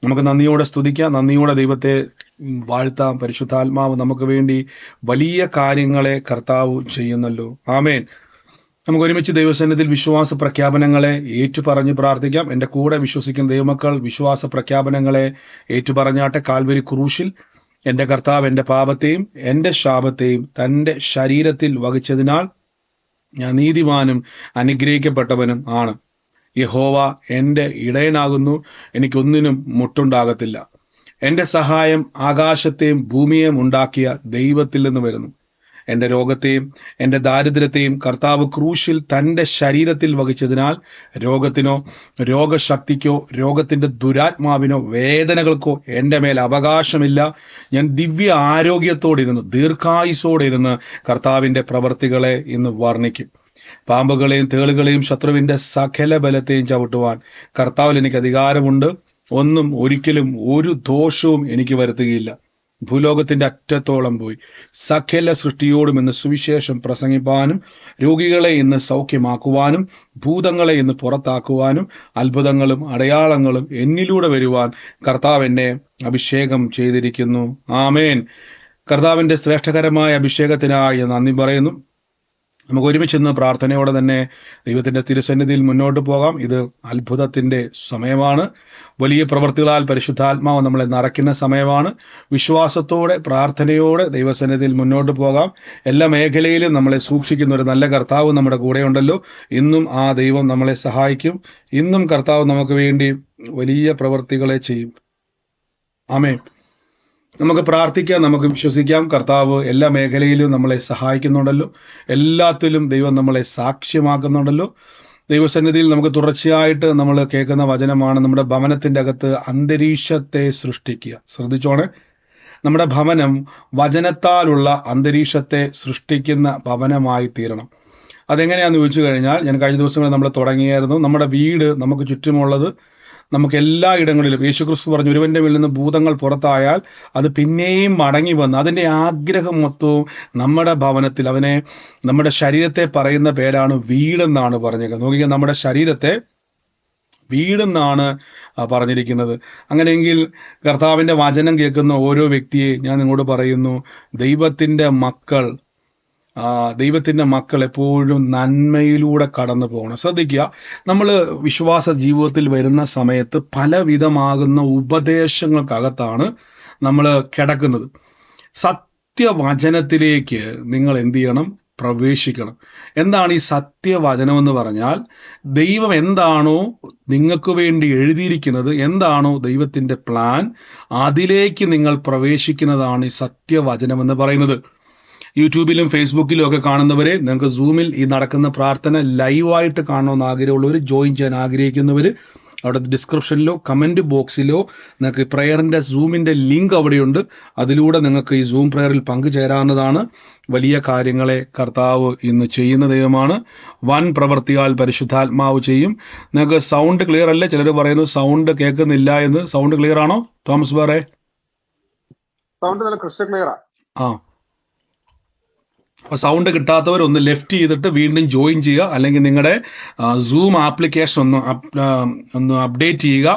നമുക്ക് നന്ദിയോടെ സ്തുതിക്കാം, നന്ദിയോടെ ദൈവത്തെ വാഴ്ത്താം. പരിശുദ്ധാത്മാവ് നമുക്ക് വേണ്ടി വലിയ കാര്യങ്ങളെ കർത്താവ് ചെയ്യുന്നല്ലോ. ആമേൻ. നമുക്ക് ഒരുമിച്ച് ദൈവസന്നിധിയിൽ വിശ്വാസ പ്രഖ്യാപനങ്ങളെ ഏറ്റുപറഞ്ഞ് പ്രാർത്ഥിക്കാം. എൻ്റെ കൂടെ വിശ്വസിക്കുന്ന ദൈവമക്കൾ വിശ്വാസ പ്രഖ്യാപനങ്ങളെ ഏറ്റുപറഞ്ഞാട്ടെ. കാൽവരി ക്രൂശിൽ എൻ്റെ കർത്താവ് എൻ്റെ പാപത്തെയും എൻ്റെ ശാപത്തെയും തൻ്റെ ശരീരത്തിൽ വഹിച്ചതിനാൽ ഞാൻ നീതിമാനും അനുഗ്രഹിക്കപ്പെട്ടവനും ആണ്. യഹോവ എൻ്റെ ഇടയനാകുന്നു, എനിക്കൊന്നിനും മുട്ടുണ്ടാകത്തില്ല. എൻ്റെ സഹായം ആകാശത്തെയും ഭൂമിയെയും ഉണ്ടാക്കിയ ദൈവത്തിൽ നിന്ന് വരുന്നു. എൻ്റെ രോഗത്തെയും എൻ്റെ ദാരിദ്ര്യത്തെയും കർത്താവ് ക്രൂശിൽ തൻ്റെ ശരീരത്തിൽ വഹിച്ചതിനാൽ രോഗത്തിനോ രോഗശക്തിക്കോ രോഗത്തിൻ്റെ ദുരാത്മാവിനോ വേദനകൾക്കോ എൻ്റെ മേൽ അവകാശമില്ല. ഞാൻ ദിവ്യ ആരോഗ്യത്തോടിരുന്ന് ദീർഘായുസോടിരുന്ന് കർത്താവിൻ്റെ പ്രവർത്തികളെ ഇന്ന് വർണ്ണിക്കും. പാമ്പുകളെയും തേളുകളെയും ശത്രുവിൻ്റെ സകല ബലത്തെയും ചവിട്ടുവാൻ കർത്താവിൽ എനിക്ക് അധികാരമുണ്ട്. ഒന്നും ഒരിക്കലും ഒരു ദോഷവും എനിക്ക് വരുത്തുകയില്ല. ഭൂലോകത്തിന്റെ അറ്റത്തോളം പോയി സകല സൃഷ്ടിയോടും ഇന്ന് സുവിശേഷം പ്രസംഗിപ്പാനും രോഗികളെ ഇന്ന് സൗഖ്യമാക്കുവാനും ഭൂതങ്ങളെ ഇന്ന് പുറത്താക്കുവാനും അത്ഭുതങ്ങളും അടയാളങ്ങളും എന്നിലൂടെ വരുവാൻ കർത്താവ് എന്നെ അഭിഷേകം ചെയ്തിരിക്കുന്നു. ആമേൻ. കർത്താവിന്റെ ശ്രേഷ്ഠകരമായ അഭിഷേകത്തിനായി നന്ദി പറയുന്നു. നമുക്ക് ഒരുമിച്ച് പ്രാർത്ഥനയോടെ തന്നെ ദൈവത്തിന്റെ തിരുസന്നിധിയിൽ മുന്നോട്ട് പോകാം. ഇത് അത്ഭുതത്തിന്റെ സമയമാണ്. വലിയ പ്രവൃത്തികളാൽ പരിശുദ്ധാത്മാവ് നമ്മളെ നിറയ്ക്കുന്ന സമയമാണ്. വിശ്വാസത്തോടെ പ്രാർത്ഥനയോടെ ദൈവസന്നിധിയിൽ മുന്നോട്ട് പോകാം. എല്ലാ മേഖലയിലും നമ്മളെ സൂക്ഷിക്കുന്ന ഒരു നല്ല കർത്താവ് നമ്മുടെ കൂടെയുണ്ടല്ലോ. ഇന്നും ആ ദൈവം നമ്മളെ സഹായിക്കും. ഇന്നും കർത്താവ് നമുക്ക് വേണ്ടി വലിയ പ്രവൃത്തികളെ ചെയ്യും. ആമേൻ. നമുക്ക് പ്രാർത്ഥിക്കാം, നമുക്ക് വിശ്വസിക്കാം. കർത്താവ് എല്ലാ മേഖലയിലും നമ്മളെ സഹായിക്കുന്നുണ്ടല്ലോ. എല്ലാത്തിലും ദൈവം നമ്മളെ സാക്ഷ്യമാക്കുന്നുണ്ടല്ലോ. ദൈവസന്നിധിയിൽ നമുക്ക് തുടർച്ചയായിട്ട് നമ്മൾ കേൾക്കുന്ന വചനമാണ്, നമ്മുടെ ഭവനത്തിൻ്റെ അകത്ത് അന്തരീക്ഷത്തെ സൃഷ്ടിക്കുക. ശ്രദ്ധിച്ചോണെ, നമ്മുടെ ഭവനം വചനത്താലുള്ള അന്തരീക്ഷത്തെ സൃഷ്ടിക്കുന്ന ഭവനമായി തീരണം. അതെങ്ങനെയാണെന്ന് ചോദിച്ചു കഴിഞ്ഞാൽ, ഞാൻ കഴിഞ്ഞ ദിവസങ്ങളിൽ നമ്മൾ തുടങ്ങിയായിരുന്നു. നമ്മുടെ വീട്, നമുക്ക് ചുറ്റുമുള്ളത്, നമുക്ക് എല്ലാ ഇടങ്ങളിലും യേശുക്രിസ്തു പറഞ്ഞു, ഒരുവന്റെ മേൽ നിന്ന് ഭൂതങ്ങൾ പുറത്തായാൽ അത് പിന്നെയും മടങ്ങി വന്ന് അതിൻ്റെ ആഗ്രഹം മൊത്തവും നമ്മുടെ ഭവനത്തിൽ, അവനെ നമ്മുടെ ശരീരത്തെ പറയുന്ന പേരാണ് വീടെന്നാണ് പറഞ്ഞേക്കുന്നത്. നോക്കിയാൽ നമ്മുടെ ശരീരത്തെ വീടെന്നാണ് പറഞ്ഞിരിക്കുന്നത്. അങ്ങനെയെങ്കിൽ കർത്താവിൻ്റെ വചനം കേൾക്കുന്ന ഓരോ വ്യക്തിയെ ഞാൻ നിങ്ങളോട് പറയുന്നു, ദൈവത്തിൻ്റെ മക്കൾ എപ്പോഴും നന്മയിലൂടെ കടന്നു പോകണം. ശ്രദ്ധിക്കുക, നമ്മൾ വിശ്വാസ ജീവിതത്തിൽ വരുന്ന സമയത്ത് പലവിധമാകുന്ന ഉപദേശങ്ങൾക്കകത്താണ് നമ്മൾ കിടക്കുന്നത്. സത്യവചനത്തിലേക്ക് നിങ്ങൾ എന്ത് ചെയ്യണം? പ്രവേശിക്കണം. എന്താണ് ഈ സത്യവചനം എന്ന് പറഞ്ഞാൽ? ദൈവം എന്താണോ നിങ്ങൾക്ക് വേണ്ടി എഴുതിയിരിക്കുന്നത്, എന്താണോ ദൈവത്തിൻ്റെ പ്ലാൻ, അതിലേക്ക് നിങ്ങൾ പ്രവേശിക്കുന്നതാണ് ഈ സത്യവചനം എന്ന് പറയുന്നത്. യൂട്യൂബിലും ഫേസ്ബുക്കിലും ഒക്കെ കാണുന്നവരെ, നിങ്ങൾക്ക് സൂമിൽ ഈ നടക്കുന്ന പ്രാർത്ഥന ലൈവായിട്ട് കാണണമെന്ന് ആഗ്രഹമുള്ളവർ, ജോയിൻ ചെയ്യാൻ ആഗ്രഹിക്കുന്നവർ, അവിടെ ഡിസ്ക്രിപ്ഷനിലോ കമൻറ്റ് ബോക്സിലോ നിങ്ങൾക്ക് പ്രയറിൻ്റെ സൂമിൻ്റെ ലിങ്ക് അവിടെയുണ്ട്. അതിലൂടെ നിങ്ങൾക്ക് ഈ സൂം പ്രയറിൽ പങ്കുചേരാവുന്നതാണ്. വലിയ കാര്യങ്ങളെ കർത്താവ് ഇന്ന് ചെയ്യുന്ന ദൈവമാണ്. വൻ പ്രവർത്തിയാൽ പരിശുദ്ധാത്മാവ് ചെയ്യും. നിങ്ങൾക്ക് സൗണ്ട് ക്ലിയർ അല്ലേ? ചിലർ പറയുന്നു സൗണ്ട് കേൾക്കുന്നില്ല എന്ന്. സൗണ്ട് ക്ലിയർ ആണോ തോമസ് ബാറെ? സൗണ്ട് നല്ല ക്രിസ്റ്റൽ ക്ലിയർ ആണ്. ആ, അപ്പോൾ സൗണ്ട് കിട്ടാത്തവർ ഒന്ന് ലെഫ്റ്റ് ചെയ്തിട്ട് വീണ്ടും ജോയിൻ ചെയ്യുക, അല്ലെങ്കിൽ നിങ്ങളുടെ സൂം ആപ്ലിക്കേഷൻ ഒന്ന് അപ്ഡേറ്റ് ചെയ്യുക.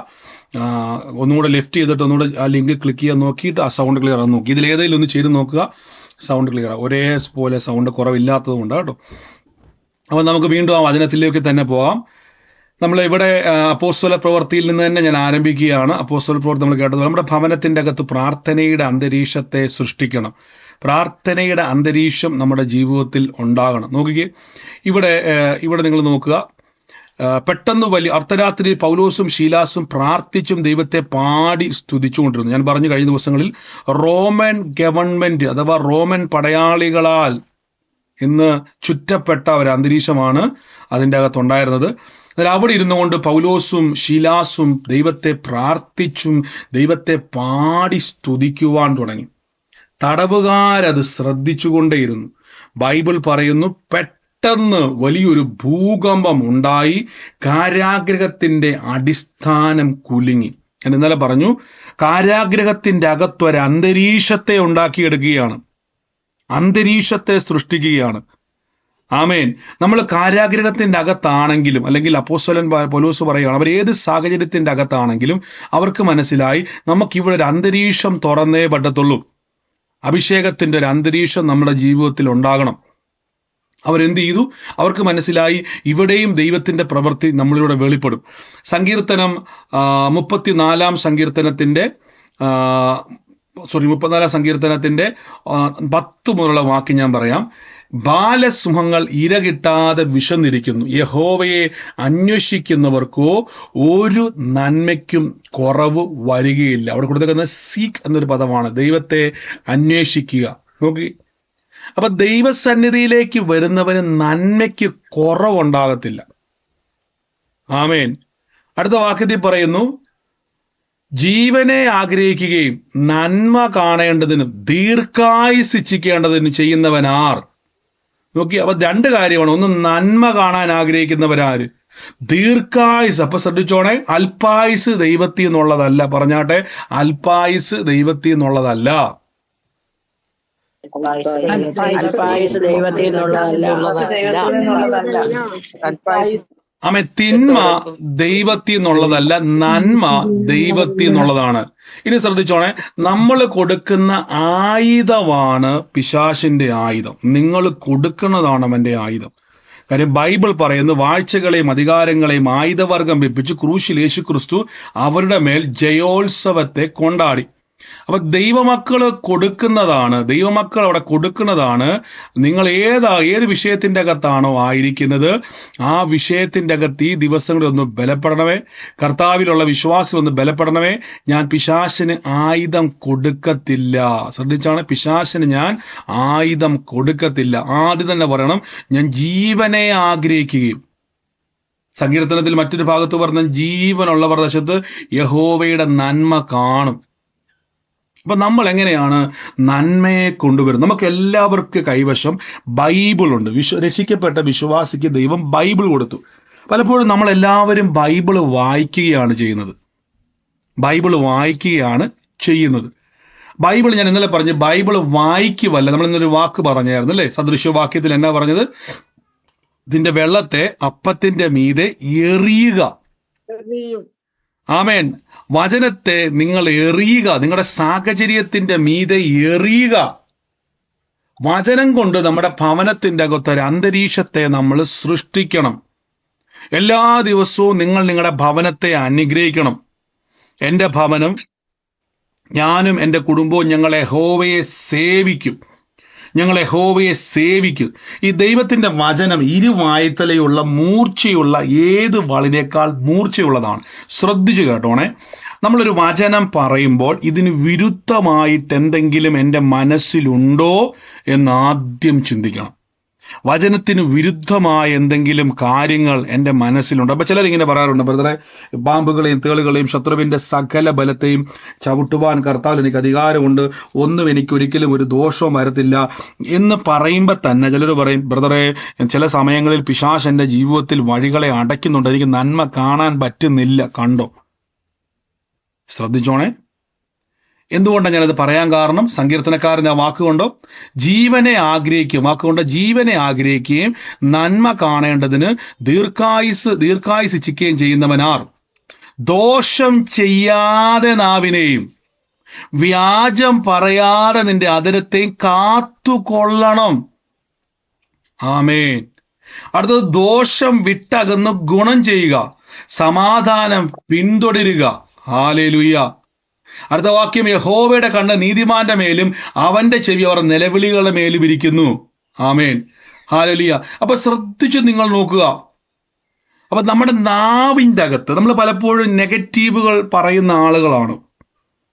ഒന്നുകൂടെ ലെഫ്റ്റ് ചെയ്തിട്ട് ഒന്നുകൂടെ ആ ലിങ്ക് ക്ലിക്ക് ചെയ്യാൻ നോക്കിയിട്ട് ആ സൗണ്ട് ക്ലിയർ ആണെന്ന് നോക്കി. ഇതിലേതെങ്കിലും ഒന്ന് ചെയ്ത് നോക്കുക, സൗണ്ട് ക്ലിയർ ആണ്. ഒരേ പോലെ സൗണ്ട് കുറവില്ലാത്തത് കൊണ്ട് കേട്ടോ. അപ്പോൾ നമുക്ക് വീണ്ടും ആ വചനത്തിലേക്ക് തന്നെ പോകാം. നമ്മൾ ഇവിടെ അപ്പോസ്തല പ്രവൃത്തിയിൽ നിന്ന് തന്നെ ഞാൻ ആരംഭിക്കുകയാണ്. അപ്പോസ്തല പ്രവൃത്തി നമ്മൾ കേട്ടത്, നമ്മുടെ ഭവനത്തിൻ്റെ അകത്ത് പ്രാർത്ഥനയുടെ അന്തരീക്ഷത്തെ സൃഷ്ടിക്കണം. പ്രാർത്ഥനയുടെ അന്തരീക്ഷം നമ്മുടെ ജീവിതത്തിൽ ഉണ്ടാകണം. നോക്കിക്കേ, ഇവിടെ നിങ്ങൾ നോക്കുക, പെട്ടെന്ന് വലിയ അർദ്ധരാത്രി പൗലോസും ശീലാസും പ്രാർത്ഥിച്ചും ദൈവത്തെ പാടി സ്തുതിച്ചുകൊണ്ടിരുന്നു. ഞാൻ പറഞ്ഞു കഴിഞ്ഞ ദിവസങ്ങളിൽ, റോമൻ ഗവൺമെന്റ് അഥവാ റോമൻ പടയാളികളാൽ ഇന്ന് ചുറ്റപ്പെട്ട ഒരു അന്തരീക്ഷമാണ് അതിൻ്റെ അകത്തുണ്ടായിരുന്നത്. എന്നാൽ അവിടെ ഇരുന്നു കൊണ്ട് പൗലോസും ശീലാസും ദൈവത്തെ പ്രാർത്ഥിച്ചും ദൈവത്തെ പാടി സ്തുതിക്കുവാൻ തുടങ്ങി. തടവുകാരത് ശ്രദ്ധിച്ചുകൊണ്ടേയിരുന്നു. ബൈബിൾ പറയുന്നു, പെട്ടെന്ന് വലിയൊരു ഭൂകമ്പം ഉണ്ടായി, കാരാഗ്രഹത്തിന്റെ അടിസ്ഥാനം കുലുങ്ങി. ഞാൻ ഇന്നലെ പറഞ്ഞു, കാരാഗ്രഹത്തിന്റെ അകത്തൊരു അന്തരീക്ഷത്തെ ഉണ്ടാക്കിയെടുക്കുകയാണ്, അന്തരീക്ഷത്തെ സൃഷ്ടിക്കുകയാണ്. ആമേൻ. നമ്മൾ കാരാഗൃഹത്തിന്റെ അകത്താണെങ്കിലും, അല്ലെങ്കിൽ അപ്പോസ്തലൻ പൗലോസ് പറയുകയാണ്, അവർ ഏത് സാഹചര്യത്തിന്റെ അകത്താണെങ്കിലും അവർക്ക് മനസ്സിലായി നമുക്കിവിടെ ഒരു അന്തരീക്ഷം തുറന്നേ പറ്റത്തുള്ളൂ. അഭിഷേകത്തിന്റെ ഒരു അന്തരീക്ഷം നമ്മുടെ ജീവിതത്തിൽ ഉണ്ടാകണം. അവരെന്ത് ചെയ്തു? അവർക്ക് മനസ്സിലായി ഇവിടെയും ദൈവത്തിന്റെ പ്രവൃത്തി നമ്മളിലൂടെ വെളിപ്പെടും. സങ്കീർത്തനം 34 സങ്കീർത്തനത്തിന്റെ 10 മുതലുള്ള വാക്ക് ഞാൻ പറയാം. ബാലസിംഹങ്ങൾ ഇരകിട്ടാതെ വിശന്നിരിക്കുന്നു, യഹോവയെ അന്വേഷിക്കുന്നവർക്കോ ഒരു നന്മയ്ക്കും കുറവ് വരികയില്ല. അവിടെ കൊടുത്തേക്കുന്ന സീക്ക് എന്നൊരു പദമാണ്, ദൈവത്തെ അന്വേഷിക്കുക. നോക്കി, അപ്പൊ ദൈവസന്നിധിയിലേക്ക് വരുന്നവന് നന്മയ്ക്ക് കുറവുണ്ടാകത്തില്ല. ആമേൻ. അടുത്ത വാക്യത്തിൽ പറയുന്നു, ജീവനെ ആഗ്രഹിക്കുകയും നന്മ കാണേണ്ടതിനും ദീർഘായുസിച്ഛിക്കേണ്ടതിനും ചെയ്യുന്നവനാർ. നോക്കി, അപ്പൊ 2 കാര്യമാണ്. ഒന്ന്, നന്മ കാണാൻ ആഗ്രഹിക്കുന്നവരാര്? ദീർഘായുസ്. അപ്പൊ ശ്രദ്ധിച്ചോണേ, അല്പായുസ് ദൈവത്തിൽ നിന്നുള്ളതല്ല. പറഞ്ഞാട്ടെ, അല്പായുസ് ദൈവത്തിൽ നിന്നുള്ളതല്ല. ആമേ. തിന്മ ദൈവത്തിൽ നിന്നുള്ളതല്ല, നന്മ ദൈവത്തിൽ നിന്നുള്ളതാണ്. ഇനി ശ്രദ്ധിച്ചോണേ, നമ്മൾ കൊടുക്കുന്ന ആയുധമാണ് പിശാചിന്റെ ആയുധം. നിങ്ങൾ കൊടുക്കുന്നതാണ് അവന്റെ ആയുധം. കാര്യം ബൈബിൾ പറയുന്നു, വാഴ്ചകളെയും അധികാരങ്ങളെയും ആയുധവർഗം വെപ്പിച്ച് ക്രൂശിൽ യേശു ക്രിസ്തു അവരുടെ മേൽ ജയോത്സവത്തെ കൊണ്ടാടി. അപ്പൊ ദൈവമക്കൾ അവിടെ കൊടുക്കുന്നതാണ്. നിങ്ങൾ ഏത് വിഷയത്തിന്റെ അകത്താണോ ആയിരിക്കുന്നത്, ആ വിഷയത്തിന്റെ അകത്ത് ഈ ദിവസങ്ങളിൽ ഒന്ന് ബലപ്പെടണമേ. കർത്താവിലുള്ള വിശ്വാസം ഒന്ന് ബലപ്പെടണമേ. ഞാൻ പിശാചിന് ആയുധം കൊടുക്കത്തില്ല. ശ്രദ്ധിച്ചാണ്, പിശാചിന് ഞാൻ ആയുധം കൊടുക്കത്തില്ല. ആദ്യം തന്നെ പറയണം, ഞാൻ ജീവനെ ആഗ്രഹിക്കുകയും. സങ്കീർത്തനത്തിൽ മറ്റൊരു ഭാഗത്ത് പറഞ്ഞ, ജീവനുള്ളവരുടെ വശത്ത് യഹോവയുടെ നന്മ കാണും. അപ്പൊ നമ്മൾ എങ്ങനെയാണ് നന്മയെ കൊണ്ടുവരുന്നത്? നമുക്ക് എല്ലാവർക്കും കൈവശം ബൈബിളുണ്ട്. രക്ഷിക്കപ്പെട്ട വിശ്വാസിക്ക് ദൈവം ബൈബിൾ കൊടുത്തു. പലപ്പോഴും നമ്മൾ എല്ലാവരും ബൈബിൾ വായിക്കുകയാണ് ചെയ്യുന്നത്. ബൈബിൾ ഞാൻ ഇന്നലെ പറഞ്ഞു, ബൈബിൾ വായിക്കുവല്ല. നമ്മൾ ഇന്നൊരു വാക്ക് പറഞ്ഞായിരുന്നു അല്ലേ? സദൃശവാക്യത്തിൽ എന്നാ പറഞ്ഞത്? ഇതിന്റെ വെള്ളത്തെ അപ്പത്തിന്റെ മീതെ എറിയുക. ആമേൻ. വചനത്തെ നിങ്ങൾ എറിയുക, നിങ്ങളുടെ സാഹചര്യത്തിന്റെ മീതെ എറിയുക. വചനം കൊണ്ട് നമ്മുടെ ഭവനത്തിന്റെ അകത്തൊരു അന്തരീക്ഷത്തെ നമ്മൾ സൃഷ്ടിക്കണം. എല്ലാ ദിവസവും നിങ്ങൾ നിങ്ങളുടെ ഭവനത്തെ അനുഗ്രഹിക്കണം. എൻ്റെ ഭവനം, ഞാനും എൻ്റെ കുടുംബവും ഞങ്ങൾ യഹോവയെ സേവിക്കും. ഈ ദൈവത്തിന്റെ വചനം ഇരുവായ്ത്തലയുള്ള മൂർച്ചയുള്ള ഏത് വാളിനേക്കാൾ മൂർച്ചയുള്ളതാണ്. ശ്രദ്ധിച്ചു കേട്ടോണേ. നമ്മളൊരു വചനം പറയുമ്പോൾ ഇതിന് വിരുദ്ധമായിട്ട് എന്തെങ്കിലും എൻ്റെ മനസ്സിലുണ്ടോ എന്ന് ആദ്യം ചിന്തിക്കണം. വചനത്തിന് വിരുദ്ധമായ എന്തെങ്കിലും കാര്യങ്ങൾ എൻ്റെ മനസ്സിലുണ്ട്. അപ്പൊ ചിലരിങ്ങനെ പറയാറുണ്ട്, ബ്രദറെ, പാമ്പുകളെയും തേളുകളെയും ശത്രുവിന്റെ സകല ബലത്തെയും ചവിട്ടുവാൻ കർത്താവിൽ എനിക്ക് അധികാരമുണ്ട്, ഒന്നും എനിക്ക് ഒരിക്കലും ഒരു ദോഷവും വരത്തില്ല എന്ന് പറയുമ്പോൾ തന്നെ ചിലർ പറയും, ബ്രദറെ, ചില സമയങ്ങളിൽ പിശാച് എൻ്റെ ജീവിതത്തിൽ വഴികളെ അടയ്ക്കുന്നുണ്ട്, എനിക്ക് നന്മ കാണാൻ പറ്റുന്നില്ല. കണ്ടോ? ശ്രദ്ധിച്ചോണേ. എന്തുകൊണ്ടാണ് ഞാനത് പറയാൻ കാരണം? സങ്കീർത്തനക്കാരൻ ആ വാക്കുകൊണ്ടോ ജീവനെ ആഗ്രഹിക്കുകയും നന്മ കാണേണ്ടതിന് ദീർഘായുസിച്ഛിക്കുകയും ചെയ്യുന്നവനാർ. ദോഷം ചെയ്യാതെ നാവിനെയും വ്യാജം പറയാതെ നിന്റെ അധരത്തെയും കാത്തുകൊള്ളണം. ആമേൻ. അടുത്തത്, ദോഷം വിട്ടകന്ന് ഗുണം ചെയ്യുക, സമാധാനം പിന്തുടരുക. ഹല്ലേലൂയ. അടുത്ത വാക്യം, യഹോവയുടെ കണ്ണ് നീതിമാന്റെ മേലും അവന്റെ ചെവി അവർ നിലവിളികളുടെ മേലും ഇരിക്കുന്നു. ആമേൻ. ഹല്ലേലൂയ. അപ്പൊ ശ്രദ്ധിച്ച് നിങ്ങൾ നോക്കുക. അപ്പൊ നമ്മുടെ നാവിന്റെ അകത്ത് നമ്മൾ പലപ്പോഴും നെഗറ്റീവുകൾ പറയുന്ന ആളുകളാണ്.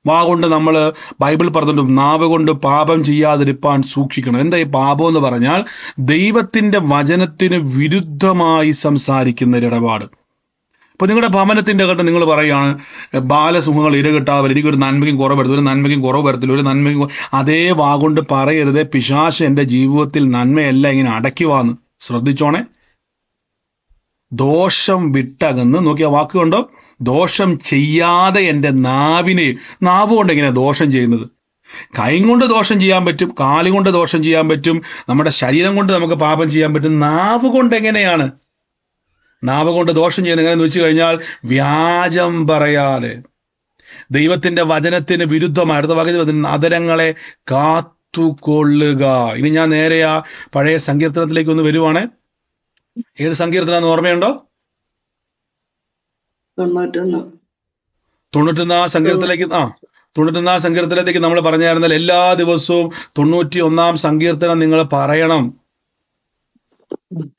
കൊണ്ട് നമ്മൾ ബൈബിൾ പറഞ്ഞിട്ടുണ്ട്, നാവ് കൊണ്ട് പാപം ചെയ്യാതിരിപ്പാൻ സൂക്ഷിക്കണം. എന്താ ഈ പാപം എന്ന് പറഞ്ഞാൽ? ദൈവത്തിന്റെ വചനത്തിന് വിരുദ്ധമായി സംസാരിക്കുന്ന ഒരു ഇടപാട്. ഇപ്പൊ നിങ്ങളുടെ ഭവനത്തിന്റെ അകത്ത് നിങ്ങൾ പറയുകയാണ്, ബാലസിംഹങ്ങൾ ഇരകിട്ടാവർ, എനിക്കൊരു നന്മയ്ക്കും കുറവ് വരത്തില്ല, ഒരു നന്മയ്ക്കും. അതേ വാഗൊണ്ട് പറയരുത്, പിശാച് എൻ്റെ ജീവിതത്തിൽ നന്മയല്ല ഇങ്ങനെ അടയ്ക്കുവാന്ന്. ശ്രദ്ധിച്ചോണേ. ദോഷം വിട്ടകന്ന്, നോക്കിയ വാക്കുകൊണ്ടോ, ദോഷം ചെയ്യാതെ എൻ്റെ നാവ് കൊണ്ട് എങ്ങനെയാ ദോഷം ചെയ്യുന്നത്? കൈ കൊണ്ട് ദോഷം ചെയ്യാൻ പറ്റും, കാല് കൊണ്ട് ദോഷം ചെയ്യാൻ പറ്റും, നമ്മുടെ ശരീരം കൊണ്ട് നമുക്ക് പാപം ചെയ്യാൻ പറ്റും. നാവ് കൊണ്ട് എങ്ങനെയാണ്? നാവ് കൊണ്ട് ദോഷം ചെയ്യുന്നത് എങ്ങനെയെന്ന് വെച്ച് കഴിഞ്ഞാൽ വ്യാജം പറയാതെ, ദൈവത്തിന്റെ വചനത്തിന് വിരുദ്ധമായ അടുത്ത വാക്യത്തിൽ അതരങ്ങളെ കാത്തുകൊള്ളുക. ഇനി ഞാൻ നേരെ ആ പഴയ സങ്കീർത്തനത്തിലേക്ക് ഒന്ന് വരുവാണ്. ഏത് സങ്കീർത്തനം ഓർമ്മയുണ്ടോ? 91 സങ്കീർത്തനത്തിലേക്ക് 91 സങ്കീർത്തനത്തിലേക്ക് നമ്മൾ പറഞ്ഞായിരുന്നാൽ എല്ലാ ദിവസവും 91 സങ്കീർത്തനം നിങ്ങൾ പറയണം.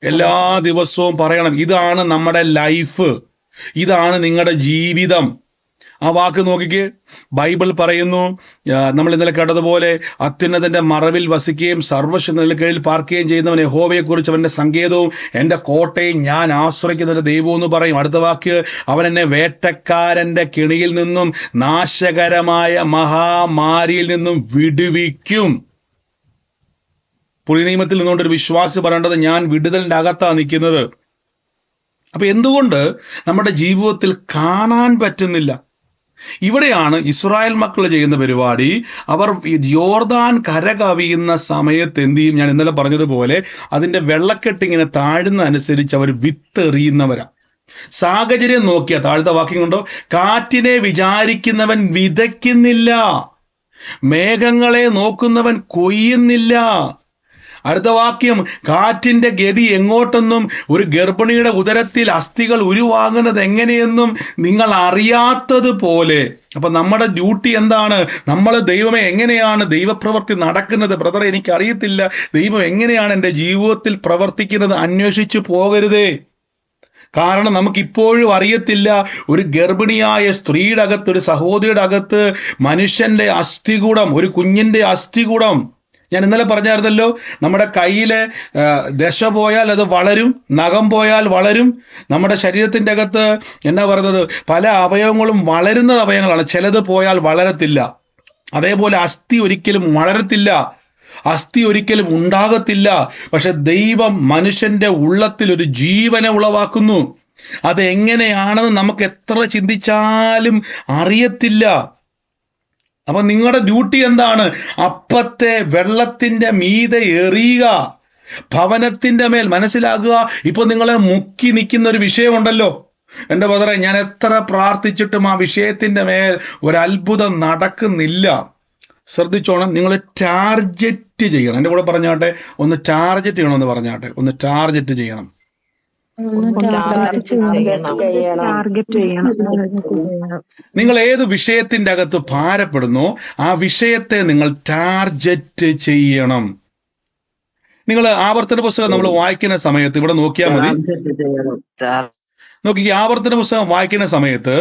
എല്ലാ ദിവസവും പറയണം. ഇതാണ് നമ്മുടെ ലൈഫ്, ഇതാണ് നിങ്ങളുടെ ജീവിതം. ആ വാക്ക് നോക്കിക്കേ, ബൈബിൾ പറയുന്നു, നമ്മൾ ഇന്നലെ കേട്ടതുപോലെ അത്യുന്നതന്റെ മറവിൽ വസിക്കുകയും സർവ്വശക്തന്റെ കീഴിൽ പാർക്കുകയും ചെയ്യുന്നവൻ യഹോവയെ കുറിച്ച് അവന്റെ സങ്കേതവും എന്റെ കോട്ടയും ഞാൻ ആശ്രയിക്കുന്ന ദൈവവും എന്ന് പറയും. അടുത്ത വാക്ക്, അവൻ എന്നെ വേട്ടക്കാരന്റെ കെണിയിൽ നിന്നും നാശകരമായ മഹാമാരിയിൽ നിന്നും വിടുവിക്കും. പുതിയ നിയമത്തിൽ നിന്നുകൊണ്ടൊരു വിശ്വാസി പറയേണ്ടത് ഞാൻ വിടുതലിന്റെ അകത്താണ് നിൽക്കുന്നത്. അപ്പൊ എന്തുകൊണ്ട് നമ്മുടെ ജീവിതത്തിൽ കാണാൻ പറ്റുന്നില്ല? ഇവിടെയാണ് ഇസ്രായേൽ മക്കൾ ചെയ്യുന്ന പരിപാടി. അവർ യോർദാൻ കര കവിയുന്ന സമയത്ത് എന്ത് ചെയ്യും? ഞാൻ ഇന്നലെ പറഞ്ഞതുപോലെ അതിന്റെ വെള്ളക്കെട്ട് ഇങ്ങനെ താഴുന്ന അനുസരിച്ച് അവർ വിത്തെറിയുന്നവരാ. സാഹചര്യം നോക്കിയാൽ താഴത്തെ വാക്യം കൊണ്ടോ, കാറ്റിനെ വിചാരിക്കുന്നവൻ വിതയ്ക്കുന്നില്ല, മേഘങ്ങളെ നോക്കുന്നവൻ കൊയ്യുന്നില്ല. അടുത്ത വാക്യം, കാറ്റിന്റെ ഗതി എങ്ങോട്ടെന്നും ഒരു ഗർഭിണിയുടെ ഉദരത്തിൽ അസ്ഥികൾ ഉരുവാകുന്നത് എങ്ങനെയെന്നും നിങ്ങൾ അറിയാത്തതുപോലെ. അപ്പൊ നമ്മുടെ ഡ്യൂട്ടി എന്താണ്? നമ്മൾ ദൈവമേ എങ്ങനെയാണ് ദൈവപ്രവൃത്തി നടക്കുന്നത്? ബ്രദറെ, എനിക്കറിയത്തില്ല ദൈവം എങ്ങനെയാണ് എൻ്റെ ജീവിതത്തിൽ പ്രവർത്തിക്കുന്നത്. അന്വേഷിച്ചു പോകരുതേ. കാരണം നമുക്കിപ്പോഴും അറിയത്തില്ല. ഒരു ഗർഭിണിയായ സ്ത്രീയുടെ അകത്ത്, ഒരു സഹോദരിയുടെ അകത്ത് മനുഷ്യന്റെ അസ്ഥികൂടം, ഒരു കുഞ്ഞിന്റെ അസ്ഥികൂടം. ഞാൻ ഇന്നലെ പറഞ്ഞായിരുന്നല്ലോ, നമ്മുടെ കയ്യിലെ ദശ പോയാൽ അത് വളരും, നഖം പോയാൽ വളരും. നമ്മുടെ ശരീരത്തിന്റെ അകത്ത് എന്നാ പറയുന്നത്, പല അവയവങ്ങളും വളരുന്ന അവയവങ്ങളാണ്. ചിലത് പോയാൽ വളരത്തില്ല. അതേപോലെ അസ്ഥി ഒരിക്കലും വളരത്തില്ല, അസ്ഥി ഒരിക്കലും ഉണ്ടാകത്തില്ല. പക്ഷെ ദൈവം മനുഷ്യന്റെ ഉള്ളത്തിൽ ഒരു ജീവനെ ഉളവാക്കുന്നു. അത് എങ്ങനെയാണെന്ന് നമുക്ക് എത്ര ചിന്തിച്ചാലും അറിയത്തില്ല. അപ്പൊ നിങ്ങളുടെ ഡ്യൂട്ടി എന്താണ്? അപ്പത്തെ വെള്ളത്തിന്റെ മീതെ എറിയുക, ഭവനത്തിന്റെ മേൽ. മനസ്സിലാക്കുക, ഇപ്പൊ നിങ്ങളെ മുക്കി നിൽക്കുന്ന ഒരു വിഷയമുണ്ടല്ലോ. എന്റെ ബ്രദറെ, ഞാൻ എത്ര പ്രാർത്ഥിച്ചിട്ടും ആ വിഷയത്തിന്റെ മേൽ ഒരത്ഭുതം നടക്കുന്നില്ല. ശ്രദ്ധിച്ചോണം, നിങ്ങൾ ടാർജറ്റ് ചെയ്യണം. എന്റെ കൂടെ പറഞ്ഞാട്ടെ, ഒന്ന് ടാർജറ്റ് ചെയ്യണമെന്ന് പറഞ്ഞാട്ടെ, ഒന്ന് ടാർജറ്റ് ചെയ്യണം. നിങ്ങൾ ഏത് വിഷയത്തിന്റെ അകത്ത് ഭാരപ്പെടുന്നോ ആ വിഷയത്തെ നിങ്ങൾ ടാർജറ്റ് ചെയ്യണം. നിങ്ങൾ ആവർത്തന പുസ്തകം നമ്മൾ വായിക്കുന്ന സമയത്ത് ഇവിടെ നോക്കിയാൽ മതി. നോക്കി, ആവർത്തന പുസ്തകം വായിക്കുന്ന സമയത്ത്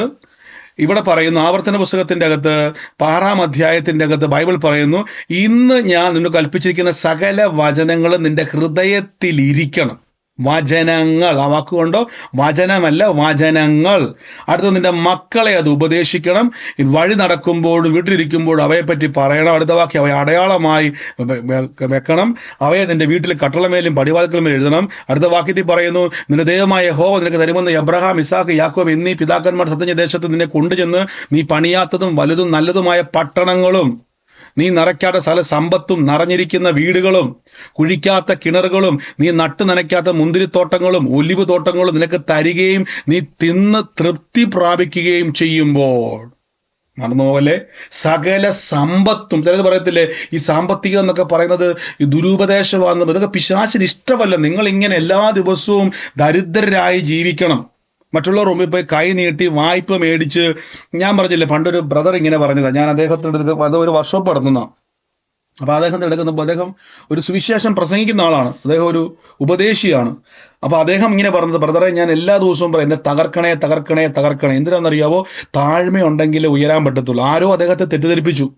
ഇവിടെ പറയുന്നു, ആവർത്തന പുസ്തകത്തിന്റെ അകത്ത് 6-ാം അധ്യായത്തിന്റെ അകത്ത് ബൈബിൾ പറയുന്നു, ഇന്ന് ഞാൻ നിന്നെ കൽപ്പിച്ചിരിക്കുന്ന സകല വചനങ്ങളും നിന്റെ ഹൃദയത്തിൽ ഇരിക്കണം. വചനങ്ങൾ, ആ വാക്കുകൊണ്ടോ വചനമല്ല, വചനങ്ങൾ. അടുത്ത, നിന്റെ മക്കളെ അത് ഉപദേശിക്കണം. വഴി നടക്കുമ്പോഴും വീട്ടിലിരിക്കുമ്പോഴും അവയെപ്പറ്റി പറയണം. അടുത്ത വാക്യം, അവയെ അടയാളമായി വെക്കണം. അവയെ നിന്റെ വീട്ടിൽ കട്ടളമേലും പടിവാതിൽക്കലും എഴുതണം. അടുത്ത വാക്യത്തിൽ പറയുന്നു, നിന്റെ ദൈവമായ യഹോവ നിനക്ക് തരുമെന്ന് അബ്രഹാം, ഇസാക്ക്, യാക്കോബ് എന്നീ പിതാക്കന്മാർ സത്യഞ്ഞ ദേശത്ത് നിന്നെ കൊണ്ടുചെന്ന് നീ പണിയാത്തതും വലുതും നല്ലതുമായ പട്ടണങ്ങളും, നീ നിറയ്ക്കാത്ത സ്ഥല സമ്പത്തും നിറഞ്ഞിരിക്കുന്ന വീടുകളും, കുഴിക്കാത്ത കിണറുകളും, നീ നട്ടു നനയ്ക്കാത്ത മുന്തിരിത്തോട്ടങ്ങളും ഒലിവ് തോട്ടങ്ങളും നിനക്ക് തരികയും നീ തിന്ന് തൃപ്തി പ്രാപിക്കുകയും ചെയ്യുമ്പോൾ. മറന്നുപോലെ സകല സമ്പത്തും. ചിലർ പറയത്തില്ലേ, ഈ സാമ്പത്തികം എന്നൊക്കെ പറയുന്നത് ഈ ദുരുപദേശമാണെന്നും. ഇതൊക്കെ പിശാചിന് ഇഷ്ടമല്ല. നിങ്ങൾ ഇങ്ങനെ എല്ലാ ദിവസവും ദരിദ്രരായി ജീവിക്കണം. മറ്റുള്ളവർ മുമ്പിൽ പോയി കൈ നീട്ടി വായ്പ മേടിച്ച്. ഞാൻ പറഞ്ഞില്ലേ, പണ്ടൊരു ബ്രദർ ഇങ്ങനെ പറഞ്ഞതാ. ഞാൻ അദ്ദേഹത്തിന്റെ അത് ഒരു വർക്ക്ഷോപ്പ് നടത്തുന്ന. അപ്പൊ അദ്ദേഹത്തിന് എടുക്കുന്നപ്പോൾ അദ്ദേഹം ഒരു സുവിശേഷം പ്രസംഗിക്കുന്ന ആളാണ്, അദ്ദേഹം ഒരു ഉപദേശിയാണ്. അപ്പൊ അദ്ദേഹം ഇങ്ങനെ പറഞ്ഞത്, ബ്രദറെ, ഞാൻ എല്ലാ ദിവസവും പറയും, എന്നെ തകർക്കണേ തകർക്കണേ തകർക്കണേ. എന്തിനാണെന്നറിയാവോ? താഴ്മയുണ്ടെങ്കിൽ ഉയരാൻ പറ്റത്തുള്ളൂ. ആരോ അദ്ദേഹത്തെ തെറ്റിദ്ധരിപ്പിച്ചു,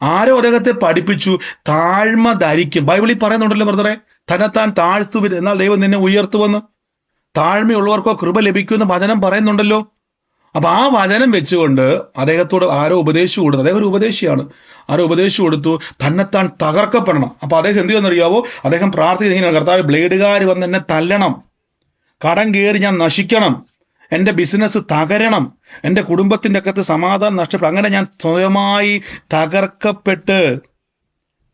ആരോ അദ്ദേഹത്തെ പഠിപ്പിച്ചു താഴ്മ ധരിക്കും. ബൈബിളിൽ പറയുന്നുണ്ടല്ലോ ബ്രദറെ, തന്നെത്താൻ താഴ്ത്തുവിൻ എന്നാൽ ദൈവം നിന്നെ ഉയർത്തുവെന്ന്. താഴ്മയുള്ളവർക്കോ കൃപ ലഭിക്കുമെന്ന് വചനം പറയുന്നുണ്ടല്ലോ. അപ്പൊ ആ വചനം വെച്ചുകൊണ്ട് അദ്ദേഹത്തോട് ആരോ ഉപദേശിച്ചു കൊടുത്തു. അദ്ദേഹം ഒരു ഉപദേശിയാണ്. ആരോ ഉപദേശിച്ചു കൊടുത്തു, തന്നെത്താൻ തകർക്കപ്പെടണം. അപ്പൊ അദ്ദേഹം എന്ത് ചെയ്യുന്നറിയാവോ? അദ്ദേഹം പ്രാർത്ഥിക്കുന്നത്, കർത്താവ്, ബ്ലേഡുകാർ വന്ന് എന്നെ തല്ലണം, കടം കയറി ഞാൻ നശിക്കണം, എൻ്റെ ബിസിനസ് തകരണം, എൻ്റെ കുടുംബത്തിൻ്റെ അകത്ത് സമാധാനം നഷ്ടപ്പെടും, അങ്ങനെ ഞാൻ സ്വയമായി തകർക്കപ്പെട്ട്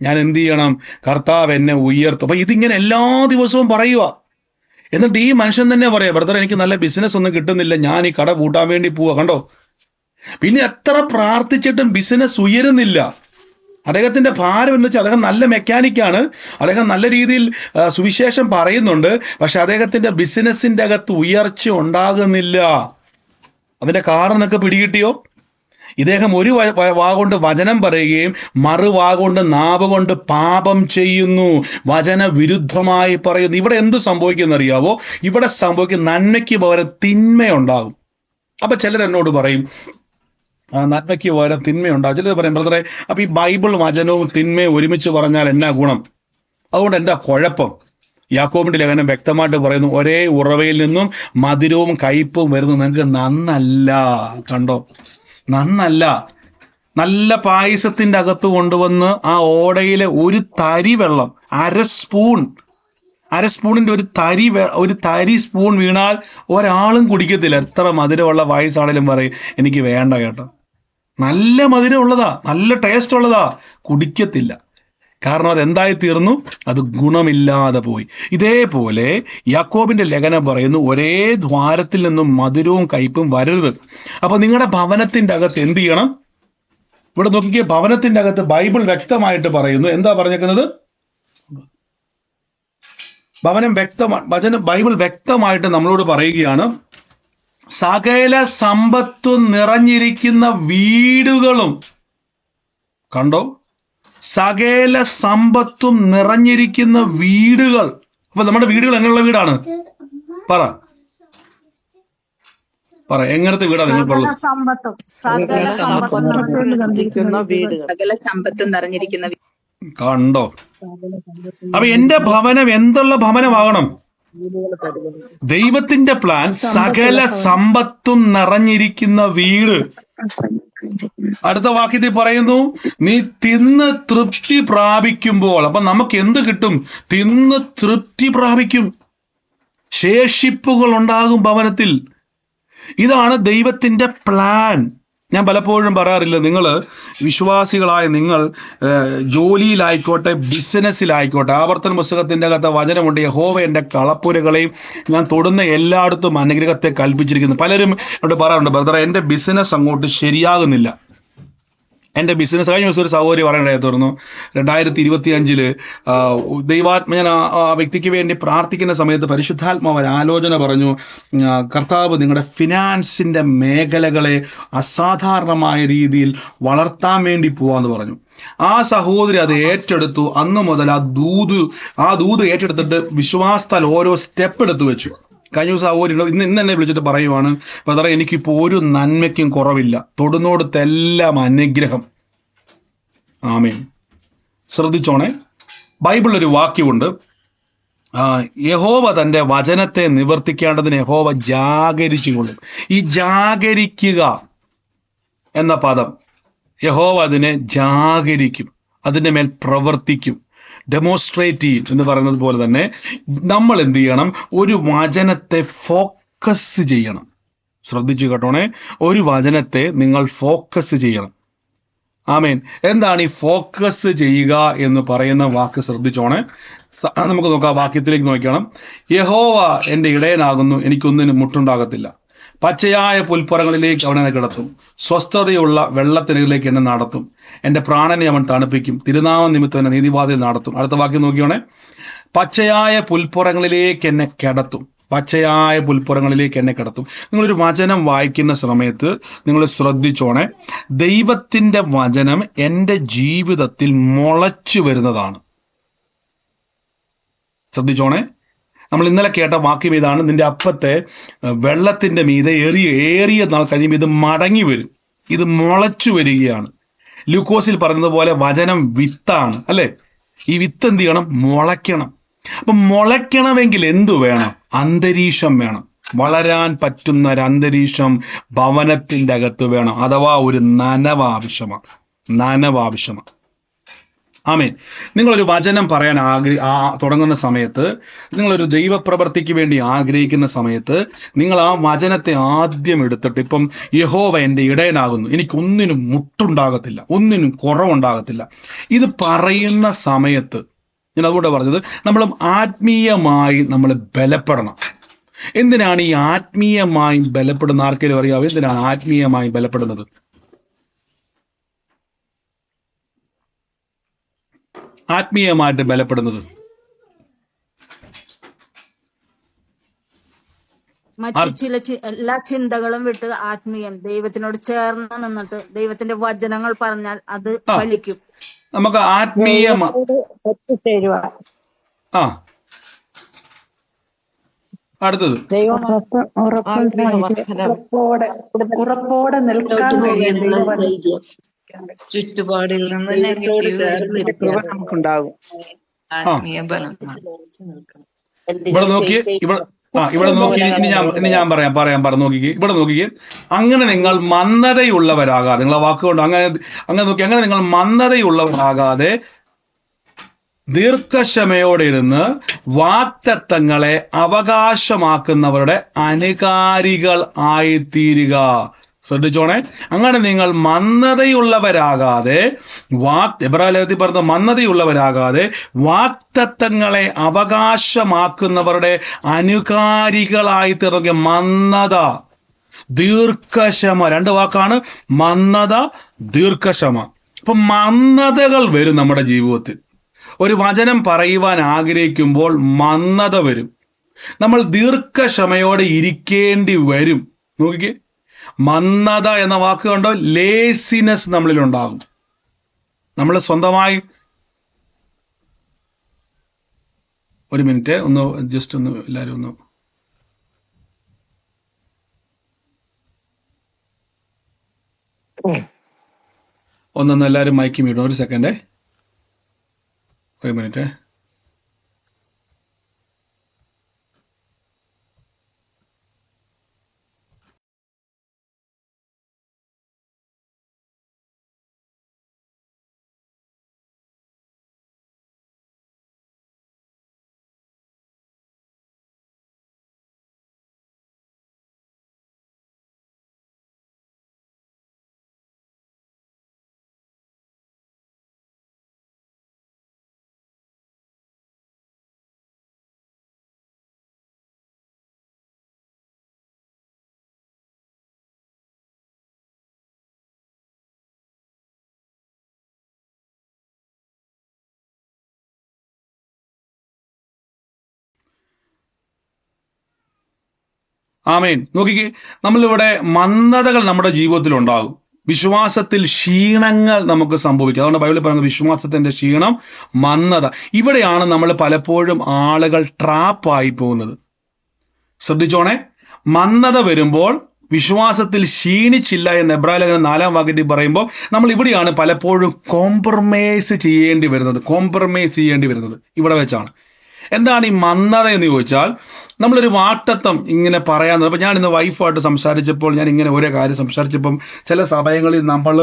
ഞാൻ എന്ത് ചെയ്യണം? കർത്താവ് എന്നെ ഉയർത്തും. അപ്പൊ ഇതിങ്ങനെ എല്ലാ ദിവസവും പറയുക. എന്നിട്ട് ഈ മനുഷ്യൻ തന്നെ പറയാം, ബ്രദർ എനിക്ക് നല്ല ബിസിനസ് ഒന്നും കിട്ടുന്നില്ല, ഞാൻ ഈ കട പൂട്ടാൻ വേണ്ടി പോവാ. കണ്ടോ? പിന്നെ എത്ര പ്രാർത്ഥിച്ചിട്ടും ബിസിനസ് ഉയരുന്നില്ല. അദ്ദേഹത്തിന്റെ ഭാരം എന്ന് വെച്ചാൽ അദ്ദേഹം നല്ല മെക്കാനിക്കാണ്, അദ്ദേഹം നല്ല രീതിയിൽ സുവിശേഷം പറയുന്നുണ്ട്, പക്ഷെ അദ്ദേഹത്തിന്റെ ബിസിനസിന്റെ അകത്ത് ഉയർച്ച ഉണ്ടാകുന്നില്ല. അതിന്റെ കാരണം എന്നൊക്കെ പിടികിട്ടിയോ? ഇദ്ദേഹം ഒരു വാഗൊണ്ട് വചനം പറയുകയും മറുവാഗൊണ്ട് നാവ് കൊണ്ട് പാപം ചെയ്യുന്നു, വചന വിരുദ്ധമായി പറയുന്നു. ഇവിടെ എന്ത് സംഭവിക്കുന്ന അറിയാവോ? ഇവിടെ സംഭവിക്കുന്ന നന്മയ്ക്ക് പകരം തിന്മയുണ്ടാകും. അപ്പൊ ചിലർ എന്നോട് പറയും നന്മയ്ക്ക് പകരം തിന്മയുണ്ടാകും. ചിലർ പറയും, ബ്രദറെ അപ്പൊ ഈ ബൈബിൾ വചനവും തിന്മയും ഒരുമിച്ച് പറഞ്ഞാൽ എന്നാ ഗുണം? അതുകൊണ്ട് എന്താ കുഴപ്പം? യാക്കോബിന്റെ ലേഖനം വ്യക്തമായിട്ട് പറയുന്നു, ഒരേ ഉറവയിൽ നിന്നും മധുരവും കയ്പും വരുന്നത് നിങ്ങൾക്ക് നന്നല്ല. കണ്ടോ? നന്നല്ല. നല്ല പായസത്തിന്റെ അകത്ത് കൊണ്ടുവന്ന് ആ ഓടയിലെ ഒരു തരി വെള്ളം, അര സ്പൂണിന്റെ ഒരു തരി സ്പൂൺ വീണാൽ ഒരാളും കുടിക്കത്തില്ല. എത്ര മധുരമുള്ള പായസാണേലും പറയും എനിക്ക് വേണ്ട കേട്ടോ. നല്ല മധുരം ഉള്ളതാ, നല്ല ടേസ്റ്റ് ഉള്ളതാ, കുടിക്കത്തില്ല. കാരണം അത് എന്തായി തീർന്നു? അത് ഗുണമില്ലാതെ പോയി. ഇതേപോലെ യാക്കോബിന്റെ ലേഖനം പറയുന്നു, ഒരേ ദ്വാരത്തിൽ നിന്നും മധുരവും കയ്പും വരരുത്. അപ്പൊ നിങ്ങളുടെ ഭവനത്തിന്റെ അകത്ത് എന്ത് ചെയ്യണം? ഇവിടെ നോക്കിക്കേ, ഭവനത്തിന്റെ അകത്ത് ബൈബിൾ വ്യക്തമായിട്ട് പറയുന്നു. എന്താ പറഞ്ഞേക്കുന്നത്? ബൈബിൾ വ്യക്തമായിട്ട് നമ്മളോട് പറയുകയാണ്, സകല സമ്പത്തും നിറഞ്ഞിരിക്കുന്ന വീടുകളും. കണ്ടോ? സകല സമ്പത്തും നിറഞ്ഞിരിക്കുന്ന വീടുകൾ. അപ്പൊ നമ്മുടെ വീടുകൾ എങ്ങനെയുള്ള വീടാണ്? പറ എങ്ങനത്തെ വീടാണ് നിങ്ങൾക്കുള്ളത്? സകല സമ്പത്തും നിറഞ്ഞിരിക്കുന്ന. കണ്ടോ? അപ്പൊ എന്റെ ഭവനം എന്തുള്ള ഭവനമാകണം? ദൈവത്തിന്റെ പ്ലാൻ സകല സമ്പത്തും നിറഞ്ഞിരിക്കുന്ന വീട്. അടുത്ത വാക്യത്തിൽ പറയുന്നു, നീ തിന്ന് തൃപ്തി പ്രാപിക്കുമ്പോൾ. അപ്പൊ നമുക്ക് എന്ത് കിട്ടും? തിന്ന് തൃപ്തി പ്രാപിക്കും, ശേഷിപ്പുകൾ ഉണ്ടാകും ഭവനത്തിൽ. ഇതാണ് ദൈവത്തിന്റെ പ്ലാൻ. ഞാൻ പലപ്പോഴും പറയാറില്ല, നിങ്ങൾ വിശ്വാസികളായ നിങ്ങൾ ജോലിയിലായിക്കോട്ടെ ബിസിനസ്സിലായിക്കോട്ടെ, ആവർത്തന പുസ്തകത്തിന്റെ അകത്ത് വചനമുണ്ട്, യഹോവ എൻ്റെ കളപ്പുരകളെയും ഞാൻ തൊടുന്ന എല്ലായിടത്തും അനുഗ്രഹത്തെ കൽപ്പിച്ചിരിക്കുന്നു. പലരും എന്നോട് പറയാറുണ്ട്, ബ്രദർ എൻ്റെ ബിസിനസ് അങ്ങോട്ട് ശരിയാകുന്നില്ല. എൻ്റെ ബിസിനസ് കഴിഞ്ഞ ദിവസം ഒരു സഹോദരി പറയണ്ടായി തുറന്നു, 2025 ഞാൻ ആ വ്യക്തിക്ക് വേണ്ടി പ്രാർത്ഥിക്കുന്ന സമയത്ത് പരിശുദ്ധാത്മാവ് ആലോചന പറഞ്ഞു, കർത്താവ് നിങ്ങളുടെ ഫിനാൻസിന്റെ മേഖലകളെ അസാധാരണമായ രീതിയിൽ വളർത്താൻ വേണ്ടി പോവാന്ന് പറഞ്ഞു. ആ സഹോദരി അത് ഏറ്റെടുത്തു. അന്ന് മുതൽ ആ ദൂത് ഏറ്റെടുത്തിട്ട് വിശ്വാസത്താൽ ഓരോ സ്റ്റെപ്പ് എടുത്തു വെച്ചു. കഴിഞ്ഞ ദിവസം സഹോദരി ഇന്ന് എന്നെ വിളിച്ചിട്ട് പറയുവാണ്, ബ്രദറെ എനിക്കിപ്പോൾ ഒരു നന്മയ്ക്കും കുറവില്ല, തൊടുന്നോടത്തെല്ലാം അനുഗ്രഹം. ആമേൻ. ശ്രദ്ധിച്ചോണേ, ബൈബിളിലൊരു വാക്യമുണ്ട്, യഹോവ തന്റെ വചനത്തെ നിവർത്തിക്കേണ്ടതിന് യഹോവ ജാഗരിച്ചുകൊള്ളും. ഈ ജാഗരിക്കുക എന്ന പദം, യഹോവ അതിനെ ജാഗരിക്കും, അതിന്റെ മേൽ പ്രവർത്തിക്കും, ഡെമോൺസ്ട്രേറ്റ് ചെയ്യും എന്ന് പറയുന്നത് പോലെ തന്നെ നമ്മൾ എന്ത് ചെയ്യണം? ഒരു വചനത്തെ ഫോക്കസ് ചെയ്യണം. ശ്രദ്ധിച്ചു കേട്ടോണേ, ഒരു വചനത്തെ നിങ്ങൾ ഫോക്കസ് ചെയ്യണം. ആമേൻ. എന്താണ് ഈ ഫോക്കസ് ചെയ്യുക എന്ന് പറയുന്ന വാക്ക്? ശ്രദ്ധിച്ചോണേ, നമുക്ക് നോക്കാം, വാക്യത്തിലേക്ക് നോക്കണം. യഹോവ എൻ്റെ ഇടയനാകുന്നു, എനിക്കൊന്നിനും മുട്ടുണ്ടാകത്തില്ല. പച്ചയായ പുൽപ്പുറങ്ങളിലേക്ക് അവനെ കിടത്തും, സ്വസ്ഥതയുള്ള വെള്ളത്തിനകളിലേക്ക് എന്നെ നടത്തും. എൻ്റെ പ്രാണനെ അവൻ തണുപ്പിക്കും, തിരുനാമ നിമിത്തം എന്നെ നീതിപാതയിൽ നടത്തും. അടുത്ത വാക്യം നോക്കിയോണേ, പച്ചയായ പുൽപ്പുറങ്ങളിലേക്ക് എന്നെ കിടത്തും, പച്ചയായ പുൽപ്പുറങ്ങളിലേക്ക് എന്നെ കിടത്തും. നിങ്ങളൊരു വചനം വായിക്കുന്ന സമയത്ത് നിങ്ങൾ ശ്രദ്ധിച്ചോണേ, ദൈവത്തിന്റെ വചനം എൻ്റെ ജീവിതത്തിൽ മുളച്ചു വരുന്നതാണ്. ശ്രദ്ധിച്ചോണേ, നമ്മൾ ഇന്നലെ കേട്ട വാക്യം ഇതാണ്, നിന്റെ അപ്പത്തെ വെള്ളത്തിന്റെ മീതെ ഏറിയ നാൾ കഴിയുമ്പോൾ ഇത് മടങ്ങി വരും, ഇത് മുളച്ചു വരികയാണ്. ലൂക്കോസിൽ പറയുന്നത് പോലെ വചനം വിത്താണ്, അല്ലെ? ഈ വിത്ത് എന്ത് ചെയ്യണം? മുളയ്ക്കണം. അപ്പൊ മുളയ്ക്കണമെങ്കിൽ എന്തു വേണം? അന്തരീക്ഷം വേണം. വളരാൻ പറ്റുന്ന ഒരു അന്തരീക്ഷം ഭവനത്തിന്റെ അകത്ത് വേണം. അഥവാ ഒരു നനവ് ആവശ്യമാണ്. ആമേൻ. നിങ്ങളൊരു വചനം പറയാൻ തുടങ്ങുന്ന സമയത്ത്, നിങ്ങളൊരു ദൈവപ്രവൃത്തിക്ക് വേണ്ടി ആഗ്രഹിക്കുന്ന സമയത്ത്, നിങ്ങൾ ആ വചനത്തെ ആദ്യം എടുത്തിട്ട്, ഇപ്പം യഹോവ എൻ്റെ ഇടയനാകുന്നു, എനിക്കൊന്നിനും മുട്ടുണ്ടാകത്തില്ല, ഒന്നിനും കുറവുണ്ടാകത്തില്ല, ഇത് പറയുന്ന സമയത്ത്, ഞാൻ അതുകൊണ്ട് പറഞ്ഞത്, നമ്മൾ ആത്മീയമായി നമ്മൾ ബലപ്പെടണം. എന്തിനാണ് ഈ ആത്മീയമായി ബലപ്പെടുന്ന? ആർക്കെങ്കിലും അറിയാവോ എന്തിനാണ് ആത്മീയമായി ബലപ്പെടുന്നത്? ആത്മീയമായിട്ട് ബലപ്പെടുന്നത് മറ്റു എല്ലാ ചിന്തകളും വിട്ട് ആത്മീയം ദൈവത്തിനോട് ചേർന്ന് നിന്നിട്ട് ദൈവത്തിന്റെ വചനങ്ങൾ പറഞ്ഞാൽ അത് ഫലിക്കും. നമുക്ക് ആത്മീയം അടുത്തത് ഉറപ്പോടെ നിൽക്കാൻ ചുറ്റുപാടിൽ നിന്ന് നമുക്കുണ്ടാകും. ഇവിടെ നോക്കിയേ, ഇവിടെ നോക്കി, ഇനി ഞാൻ പറയാം നോക്കിക്കേ, ഇവിടെ നോക്കിക്കേ. അങ്ങനെ നിങ്ങൾ മന്ദതയുള്ളവരാകാതെ, നിങ്ങളെ വാക്കുകൊണ്ട് അങ്ങനെ നോക്കി, അങ്ങനെ നിങ്ങൾ മന്ദതയുള്ളവരാകാതെ ദീർഘക്ഷമയോടെ ഇരുന്ന് വാഗ്ദത്തങ്ങളെ അവകാശമാക്കുന്നവരുടെ അനുകാരികൾ ആയിത്തീരുക. ശ്രദ്ധിച്ചോണേ, അങ്ങനെ നിങ്ങൾ മന്ദതയുള്ളവരാകാതെ എബ്രായത്തിൽ പറഞ്ഞ മന്ദതയുള്ളവരാകാതെ വാഗ്ദത്തങ്ങളെ അവകാശമാക്കുന്നവരുടെ അനുകാരികളായി തീർന്ന മന്ദത, ദീർഘക്ഷമ, രണ്ട് വാക്കാണ്, മന്ദത, ദീർഘക്ഷമ. അപ്പൊ മന്ദതകൾ വരും നമ്മുടെ ജീവിതത്തിൽ. ഒരു വചനം പറയുവാൻ ആഗ്രഹിക്കുമ്പോൾ മന്ദത വരും. നമ്മൾ ദീർഘക്ഷമയോടെ ഇരിക്കേണ്ടി വരും. നോക്കിക്കേ, മന്ദത എന്ന വാക്ക് കണ്ടോ, ലേസിനെസ് നമ്മളിൽ ഉണ്ടാകും. നമ്മൾ സ്വന്തമായി, ഒരു മിനിറ്റ്, ഒന്ന് ജസ്റ്റ് ഒന്ന് എല്ലാവരും ഒന്നൊന്ന് എല്ലാവരും മൈക്ക് മീഡും. ഒരു സെക്കൻഡേ, ഒരു മിനിറ്റ്. ആമേൻ. നോക്കിക്കേ, നമ്മളിവിടെ മന്ദതകൾ നമ്മുടെ ജീവിതത്തിൽ ഉണ്ടാകും. വിശ്വാസത്തിൽ ക്ഷീണങ്ങൾ നമുക്ക് സംഭവിക്കും. അതുകൊണ്ട് ബൈബിളിൽ പറയുന്നത് വിശ്വാസത്തിന്റെ ക്ഷീണം, മന്ദത. ഇവിടെയാണ് നമ്മൾ പലപ്പോഴും ആളുകൾ ട്രാപ്പായി പോകുന്നത്. ശ്രദ്ധിച്ചോണേ, മന്ദത വരുമ്പോൾ വിശ്വാസത്തിൽ ക്ഷീണിച്ചില്ല എന്ന് എബ്രായ ലേഖനം 4-ാം വാക്യത്തിൽ പറയുമ്പോൾ നമ്മൾ ഇവിടെയാണ് പലപ്പോഴും കോംപ്രമൈസ് ചെയ്യേണ്ടി വരുന്നത്. ഇവിടെ വെച്ചാണ്. എന്താണ് ഈ മന്ദത എന്ന് ചോദിച്ചാൽ, നമ്മളൊരു വാക്തത്വം ഇങ്ങനെ പറയാൻ, അപ്പൊ ഞാൻ ഇന്ന് വൈഫായിട്ട് സംസാരിച്ചപ്പോൾ, ഞാൻ ഇങ്ങനെ ഓരോ കാര്യം സംസാരിച്ചപ്പം, ചില സമയങ്ങളിൽ നമ്മൾ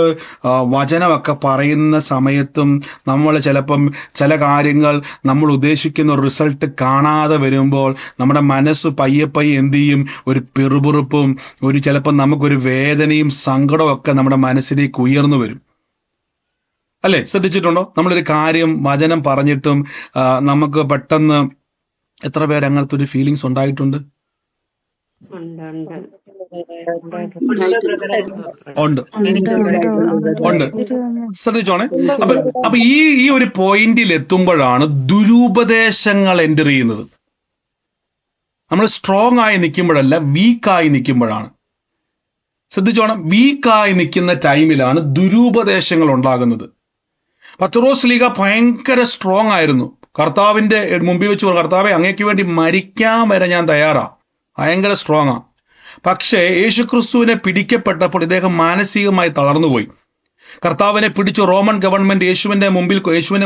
വചനമൊക്കെ പറയുന്ന സമയത്തും നമ്മൾ ചിലപ്പം ചില കാര്യങ്ങൾ നമ്മൾ ഉദ്ദേശിക്കുന്ന റിസൾട്ട് കാണാതെ വരുമ്പോൾ നമ്മുടെ മനസ്സ് പയ്യെ എന്ത് ചെയ്യും, ഒരു പിറുപിറുപ്പും ഒരു ചിലപ്പം നമുക്കൊരു വേദനയും സങ്കടവും ഒക്കെ നമ്മുടെ മനസ്സിലേക്ക് ഉയർന്നു വരും. അല്ലേ? ശ്രദ്ധിച്ചിട്ടുണ്ടോ? നമ്മളൊരു കാര്യം വചനം പറഞ്ഞിട്ടും നമുക്ക് പെട്ടെന്ന്, എത്ര പേര് അങ്ങനത്തെ ഒരു ഫീലിങ്സ് ഉണ്ടായിട്ടുണ്ട്? ഉണ്ട്. ശ്രദ്ധിച്ചോണേ. അപ്പൊ ഈ ഒരു പോയിന്റിൽ എത്തുമ്പോഴാണ് ദുരുപദേശങ്ങൾ എൻ്റർ ചെയ്യുന്നത്. നമ്മൾ സ്ട്രോങ് ആയി നിൽക്കുമ്പോഴല്ല, വീക്കായി നിൽക്കുമ്പോഴാണ്. ശ്രദ്ധിച്ചോണം, വീക്കായി നിൽക്കുന്ന ടൈമിലാണ് ദുരുപദേശങ്ങൾ ഉണ്ടാകുന്നത്. പത്രോസ് ലീഗ ഭയങ്കര സ്ട്രോങ് ആയിരുന്നു. കർത്താവിന്റെ മുമ്പിൽ വെച്ച്, കർത്താവെ, അങ്ങേക്ക് വേണ്ടി മരിക്കാൻ വരെ ഞാൻ തയ്യാറാ, ഭയങ്കര സ്ട്രോങ്ങാ. പക്ഷേ യേശുക്രിസ്തുവിനെ പിടിക്കപ്പെട്ടപ്പോൾ ഇദ്ദേഹം മാനസികമായി തളർന്നുപോയി. കർത്താവിനെ പിടിച്ച് റോമൻ ഗവൺമെന്റ് യേശുവിന്റെ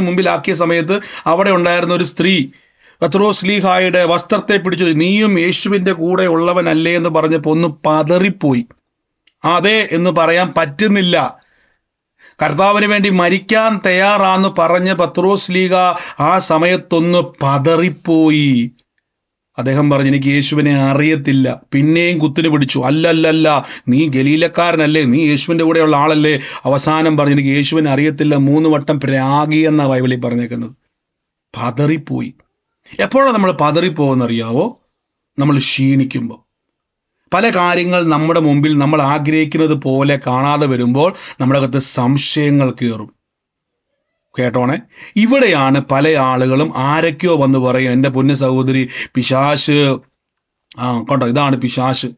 മുമ്പിലാക്കിയ സമയത്ത് അവിടെ ഉണ്ടായിരുന്ന ഒരു സ്ത്രീ പത്രോസ് ലീഹായുടെ വസ്ത്രത്തെ പിടിച്ചു, നീയും യേശുവിന്റെ കൂടെ ഉള്ളവനല്ലേ എന്ന് പറഞ്ഞപ്പോൾ ഒന്ന് പതറിപ്പോയി. അതെ എന്ന് പറയാൻ പറ്റുന്നില്ല. കർത്താവിന് വേണ്ടി മരിക്കാൻ തയ്യാറാന്ന് പറഞ്ഞ പത്രോസ് ലീഗ ആ സമയത്തൊന്ന് പതറിപ്പോയി. അദ്ദേഹം പറഞ്ഞു, എനിക്ക് യേശുവിനെ അറിയത്തില്ല. പിന്നെയും കുത്തിന് പിടിച്ചു, അല്ലല്ലല്ല, നീ ഗലീലക്കാരനല്ലേ, നീ യേശുവിന്റെ കൂടെയുള്ള ആളല്ലേ. അവസാനം പറഞ്ഞു, എനിക്ക് യേശുവിനെ അറിയത്തില്ല. 3 വട്ടം പ്രാഗി എന്ന ബൈബിളിൽ പറഞ്ഞേക്കുന്നത്. പതറിപ്പോയി. എപ്പോഴാണ് നമ്മൾ പതറിപ്പോകുന്നറിയാവോ? നമ്മൾ ക്ഷീണിക്കുമ്പോൾ. പല കാര്യങ്ങൾ നമ്മുടെ മുമ്പിൽ നമ്മൾ ആഗ്രഹിക്കുന്നത് പോലെ കാണാതെ വരുമ്പോൾ നമ്മുടെ അകത്ത് സംശയങ്ങൾ കയറും. കേട്ടോണേ, ഇവിടെയാണ് പല ആളുകളും ആരൊക്കെയോ വന്ന് പറയും, എൻ്റെ പൊന്നു സഹോദരി, പിശാശ്, കണ്ടോ, ഇതാണ് പിശാശ്,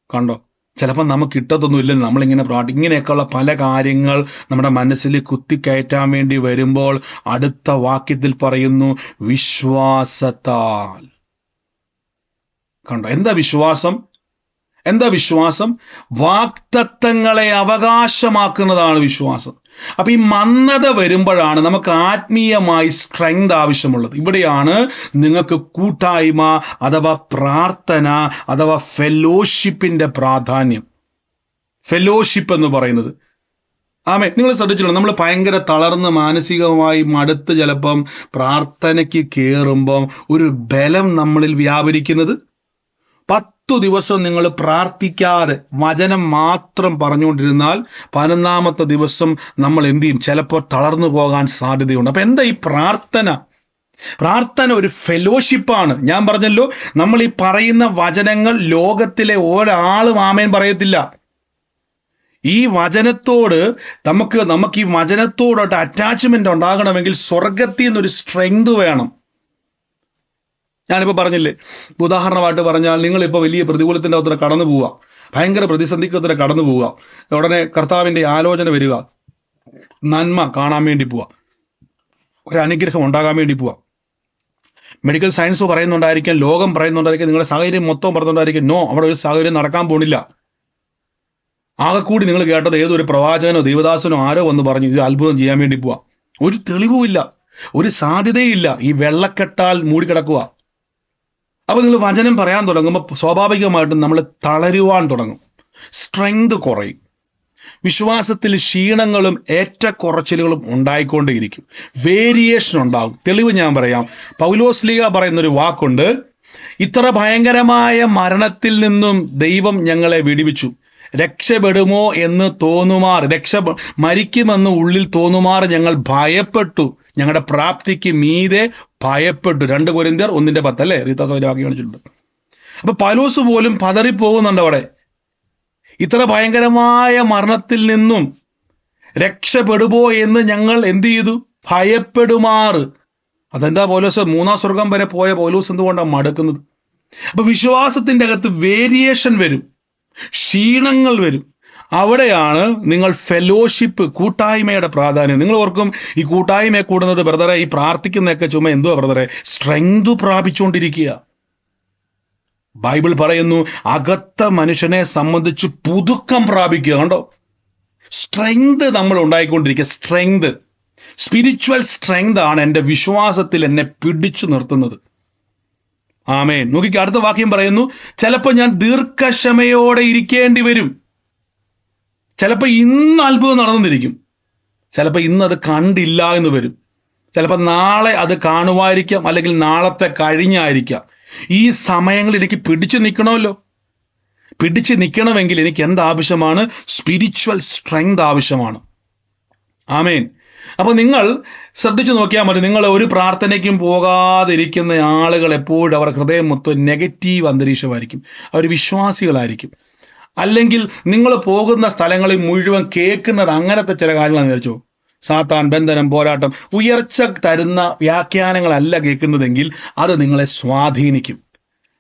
കണ്ടോ. ചിലപ്പോൾ നമുക്ക് കിട്ടത്തൊന്നും ഇല്ലെന്ന് നമ്മളിങ്ങനെ ഇങ്ങനെയൊക്കെയുള്ള പല കാര്യങ്ങൾ നമ്മുടെ മനസ്സിൽ കുത്തിക്കയറ്റാൻ വേണ്ടി വരുമ്പോൾ അടുത്ത വാക്യത്തിൽ പറയുന്നു, വിശ്വാസത്താൽ. കണ്ടോ, എന്താ വിശ്വാസം? എന്താ വിശ്വാസം? വാഗ്ദത്തങ്ങളെ അവകാശമാക്കുന്നതാണ് വിശ്വാസം. അപ്പൊ ഈ മന്ദത വരുമ്പോഴാണ് നമുക്ക് ആത്മീയമായി സ്ട്രെങ്ത് ആവശ്യമുള്ളത്. ഇവിടെയാണ് നിങ്ങൾക്ക് കൂട്ടായ്മ അഥവാ പ്രാർത്ഥന അഥവാ ഫെലോഷിപ്പിന്റെ പ്രാധാന്യം. ഫെലോഷിപ്പ് എന്ന് പറയുന്നത്, ആമേ, നിങ്ങൾ ശ്രദ്ധിച്ചിട്ടുണ്ടോ? നമ്മൾ ഭയങ്കര തളർന്ന് മാനസികമായി മടുത്ത് ചിലപ്പം പ്രാർത്ഥനയ്ക്ക് കയറുമ്പം ഒരു ബലം നമ്മളിൽ വ്യാപരിക്കുന്നത്. 10 ദിവസം നിങ്ങൾ പ്രാർത്ഥിക്കാതെ വചനം മാത്രം പറഞ്ഞുകൊണ്ടിരുന്നാൽ 11ാമത്തെ ദിവസം നമ്മൾ എന്ത് ചെയ്യും? ചിലപ്പോൾ തളർന്നു പോകാൻ സാധ്യതയുണ്ട്. അപ്പൊ എന്താ ഈ പ്രാർത്ഥന? പ്രാർത്ഥന ഒരു ഫെലോഷിപ്പാണ്. ഞാൻ പറഞ്ഞല്ലോ, നമ്മൾ ഈ പറയുന്ന വചനങ്ങൾ ലോകത്തിലെ ഒരാളും ആമേൻ പറയത്തില്ല. ഈ വചനത്തോട് നമുക്ക് ഈ വചനത്തോടൊട്ട് അറ്റാച്ച്മെന്റ് ഉണ്ടാകണമെങ്കിൽ സ്വർഗത്തിൽ നിന്നൊരു സ്ട്രെങ്ത് വേണം. ഞാനിപ്പോൾ പറഞ്ഞില്ലേ, ഉദാഹരണമായിട്ട് പറഞ്ഞാൽ, നിങ്ങളിപ്പോൾ വലിയ പ്രതികൂലത്തിൻ്റെ അകത്തൂടെ കടന്നു പോവുക, ഭയങ്കര പ്രതിസന്ധിക്കത്തൂടെ കടന്നു പോവുക, ഉടനെ കർത്താവിൻ്റെ ആലോചന വരിക, നന്മ കാണാൻ വേണ്ടി പോവുക, ഒരു അനുഗ്രഹം ഉണ്ടാകാൻ വേണ്ടി പോവുക. മെഡിക്കൽ സയൻസ് പറയുന്നുണ്ടായിരിക്കും, ലോകം പറയുന്നുണ്ടായിരിക്കും, നിങ്ങളുടെ സാഹചര്യം മൊത്തം പറയുന്നുണ്ടായിരിക്കും, നോ, അവിടെ ഒരു സാഹചര്യം നടക്കാൻ പോണില്ല. ആകെക്കൂടി നിങ്ങൾ കേട്ടത് ഏതൊരു പ്രവാചകനോ ദൈവദാസനോ ആരോ വന്ന് പറഞ്ഞു ഇത് അത്ഭുതം ചെയ്യാൻ വേണ്ടി പോവാ. ഒരു തെളിവുമില്ല, ഒരു സാധ്യതയില്ല, ഈ വെള്ളക്കെട്ടാൽ മൂടിക്കിടക്കുക. അപ്പൊ നിങ്ങൾ വചനം പറയാൻ തുടങ്ങുമ്പോൾ സ്വാഭാവികമായിട്ടും നമ്മൾ തളരുവാൻ തുടങ്ങും, സ്ട്രെങ്ത് കുറയും, വിശ്വാസത്തിൽ ക്ഷീണങ്ങളും ഏറ്റക്കുറച്ചിലുകളും ഉണ്ടായിക്കൊണ്ടേയിരിക്കും, വേരിയേഷൻ ഉണ്ടാകും. തെളിവ് ഞാൻ പറയാം. പൗലോസ് ലീഗ പറയുന്നൊരു വാക്കുണ്ട്, ഇത്ര ഭയങ്കരമായ മരണത്തിൽ നിന്നും ദൈവം ഞങ്ങളെ വിടുവിച്ചു, രക്ഷപ്പെടുമോ എന്ന് തോന്നുമാർ, മരിക്കുമെന്ന് ഉള്ളിൽ തോന്നുമാർ ഞങ്ങൾ ഭയപ്പെട്ടു, ഞങ്ങളുടെ പ്രാപ്തിക്ക് മീതെ ഭയപ്പെട്ടു. 2 കൊരിന്ത്യർ 1:10 അല്ലേ, റീത്ത സൗരവാക്യം കാണിച്ചിട്ടുണ്ട്. അപ്പൊ പൗലോസ് പോലും പതറിപ്പോകുന്നുണ്ട് അവിടെ. ഇത്ര ഭയങ്കരമായ മരണത്തിൽ നിന്നും രക്ഷപ്പെടുമോ എന്ന് ഞങ്ങൾ എന്ത് ചെയ്തു? ഭയപ്പെടുമാറ്. അതെന്താ പൗലോസ് 3ാം സ്വർഗം വരെ പോയ പൗലോസ് എന്തുകൊണ്ടാണ് മടുക്കുന്നത്? അപ്പൊ വിശ്വാസത്തിന്റെ അകത്ത് വേരിയേഷൻ വരും, ക്ഷീണങ്ങൾ വരും. അവിടെയാണ് നിങ്ങൾ ഫെലോഷിപ്പ്, കൂട്ടായ്മയുടെ പ്രാധാന്യം. നിങ്ങൾ ഓർക്കും, ഈ കൂട്ടായ്മയെ കൂടുന്നത് ബ്രദറെ, ഈ പ്രാർത്ഥിക്കുന്നതൊക്കെ ചുമ എന്തുവാ ബ്രദറെ, സ്ട്രെങ്ത് പ്രാപിച്ചുകൊണ്ടിരിക്കുക. ബൈബിൾ പറയുന്നു, അകത്ത മനുഷ്യനെ സംബന്ധിച്ച് പുതുക്കം പ്രാപിക്കുക. കണ്ടോ, സ്ട്രെങ്ത് നമ്മൾ ഉണ്ടായിക്കൊണ്ടിരിക്കുക. സ്ട്രെങ്ത്, സ്പിരിച്വൽ സ്ട്രെങ്ത് ആണ് എൻ്റെ വിശ്വാസത്തിൽ എന്നെ പിടിച്ചു നിർത്തുന്നത്. ആമേൻ. നോക്കിക്ക്, അടുത്ത വാക്യം പറയുന്നു, ചിലപ്പോൾ ഞാൻ ദീർഘക്ഷമയോടെ ഇരിക്കേണ്ടി വരും. ചിലപ്പോൾ ഇന്ന് അത്ഭുതം നടന്നിരിക്കും, ചിലപ്പോൾ ഇന്ന് അത് കണ്ടില്ല എന്ന് വരും, ചിലപ്പോൾ നാളെ അത് കാണുമായിരിക്കാം, അല്ലെങ്കിൽ നാളത്തെ കഴിഞ്ഞായിരിക്കാം. ഈ സമയങ്ങളിൽ എനിക്ക് പിടിച്ചു നിൽക്കണമല്ലോ. പിടിച്ചു നിൽക്കണമെങ്കിൽ എനിക്ക് എന്താവശ്യമാണ്? സ്പിരിച്വൽ സ്ട്രെങ്ത് ആവശ്യമാണ്. ആമേൻ. അപ്പൊ നിങ്ങൾ ശ്രദ്ധിച്ചു നോക്കിയാൽ മതി, നിങ്ങൾ ഒരു പ്രാർത്ഥനയ്ക്കും പോകാതിരിക്കുന്ന ആളുകൾ എപ്പോഴും അവർ ഹൃദയം മൊത്തം നെഗറ്റീവ് അന്തരീക്ഷമായിരിക്കും, അവർ വിശ്വാസികളായിരിക്കും. അല്ലെങ്കിൽ നിങ്ങൾ പോകുന്ന സ്ഥലങ്ങളിൽ മുഴുവൻ കേൾക്കുന്നത് അങ്ങനത്തെ ചില കാര്യങ്ങളാണെന്ന് വിചാരിച്ചോ, സാത്താൻ, ബന്ധനം, പോരാട്ടം, ഉയർച്ച തരുന്ന വ്യാഖ്യാനങ്ങളല്ല കേൾക്കുന്നതെങ്കിൽ അത് നിങ്ങളെ സ്വാധീനിക്കും.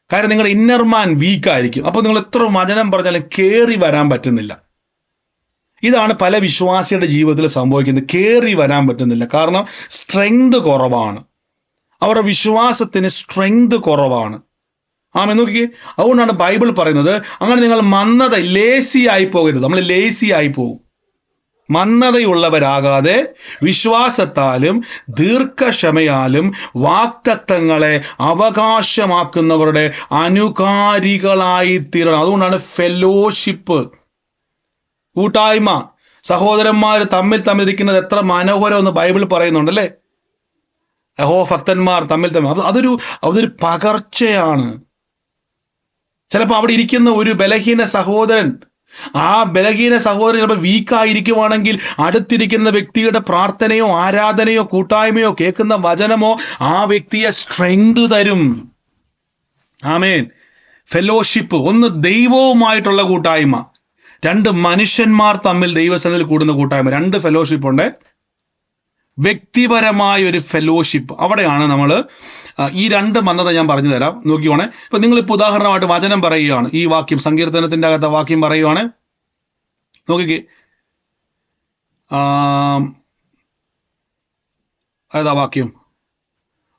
കാരണം നിങ്ങളുടെ ഇന്നർമാൻ വീക്കായിരിക്കും. അപ്പൊ നിങ്ങൾ എത്ര വചനം പറഞ്ഞാലും കയറി വരാൻ പറ്റുന്നില്ല. ഇതാണ് പല വിശ്വാസിയുടെ ജീവിതത്തിൽ സംഭവിക്കുന്നത്, കയറി വരാൻ പറ്റുന്നില്ല. കാരണം സ്ട്രെങ്ത് കുറവാണ്, അവരുടെ വിശ്വാസത്തിന് സ്ട്രെങ്ത് കുറവാണ്. നോക്കിക്കേ, അതുകൊണ്ടാണ് ബൈബിൾ പറയുന്നത്, അങ്ങനെ നിങ്ങൾ മന്ദത, ലേസി ആയി പോകരുത്. നമ്മൾ ലേസി ആയി പോകും. മന്ദതയുള്ളവരാകാതെ വിശ്വാസത്താലും ദീർഘക്ഷമയാലും വാഗ്ദത്തങ്ങളെ അവകാശമാക്കുന്നവരുടെ അനുകാരികളായി തീരണം. അതുകൊണ്ടാണ് ഫെലോഷിപ്പ്, കൂട്ടായ്മ. സഹോദരന്മാർ തമ്മിൽ ഇരിക്കുന്നത് എത്ര മനോഹരം എന്ന് ബൈബിൾ പറയുന്നുണ്ട് അല്ലേ? യഹോവ ഭക്തന്മാർ തമ്മിൽ അതൊരു പകർച്ചയാണ്. ചിലപ്പോൾ അവിടെ ഇരിക്കുന്ന ഒരു ബലഹീന സഹോദരൻ, ആ ബലഹീന സഹോദരൻ ചിലപ്പോൾ വീക്കായിരിക്കുവാണെങ്കിൽ അടുത്തിരിക്കുന്ന വ്യക്തിയുടെ പ്രാർത്ഥനയോ ആരാധനയോ കൂട്ടായ്മയോ കേൾക്കുന്ന വചനമോ ആ വ്യക്തിയെ സ്ട്രെങ്ത് തരും. ആമേൻ. ഫെലോഷിപ്പ്, ഒന്ന് ദൈവവുമായിട്ടുള്ള കൂട്ടായ്മ, രണ്ട് മനുഷ്യന്മാർ തമ്മിൽ ദൈവസന്നിധിയിൽ കൂടുന്ന കൂട്ടായ്മ, രണ്ട് ഫെലോഷിപ്പ് ഉണ്ട്. വ്യക്തിപരമായ ഒരു ഫെലോഷിപ്പ്, അവിടെയാണ് നമ്മൾ ഈ രണ്ട് മന്നത ഞാൻ പറഞ്ഞു തരാം. നോക്കിയോണേ. ഇപ്പൊ നിങ്ങളിപ്പോ ഉദാഹരണമായിട്ട് വചനം പറയുകയാണ്, ഈ വാക്യം സങ്കീർത്തനത്തിന്റെ അകത്തെ വാക്യം പറയുവാണ്. നോക്കിക്കേ, ഏതാ വാക്യം?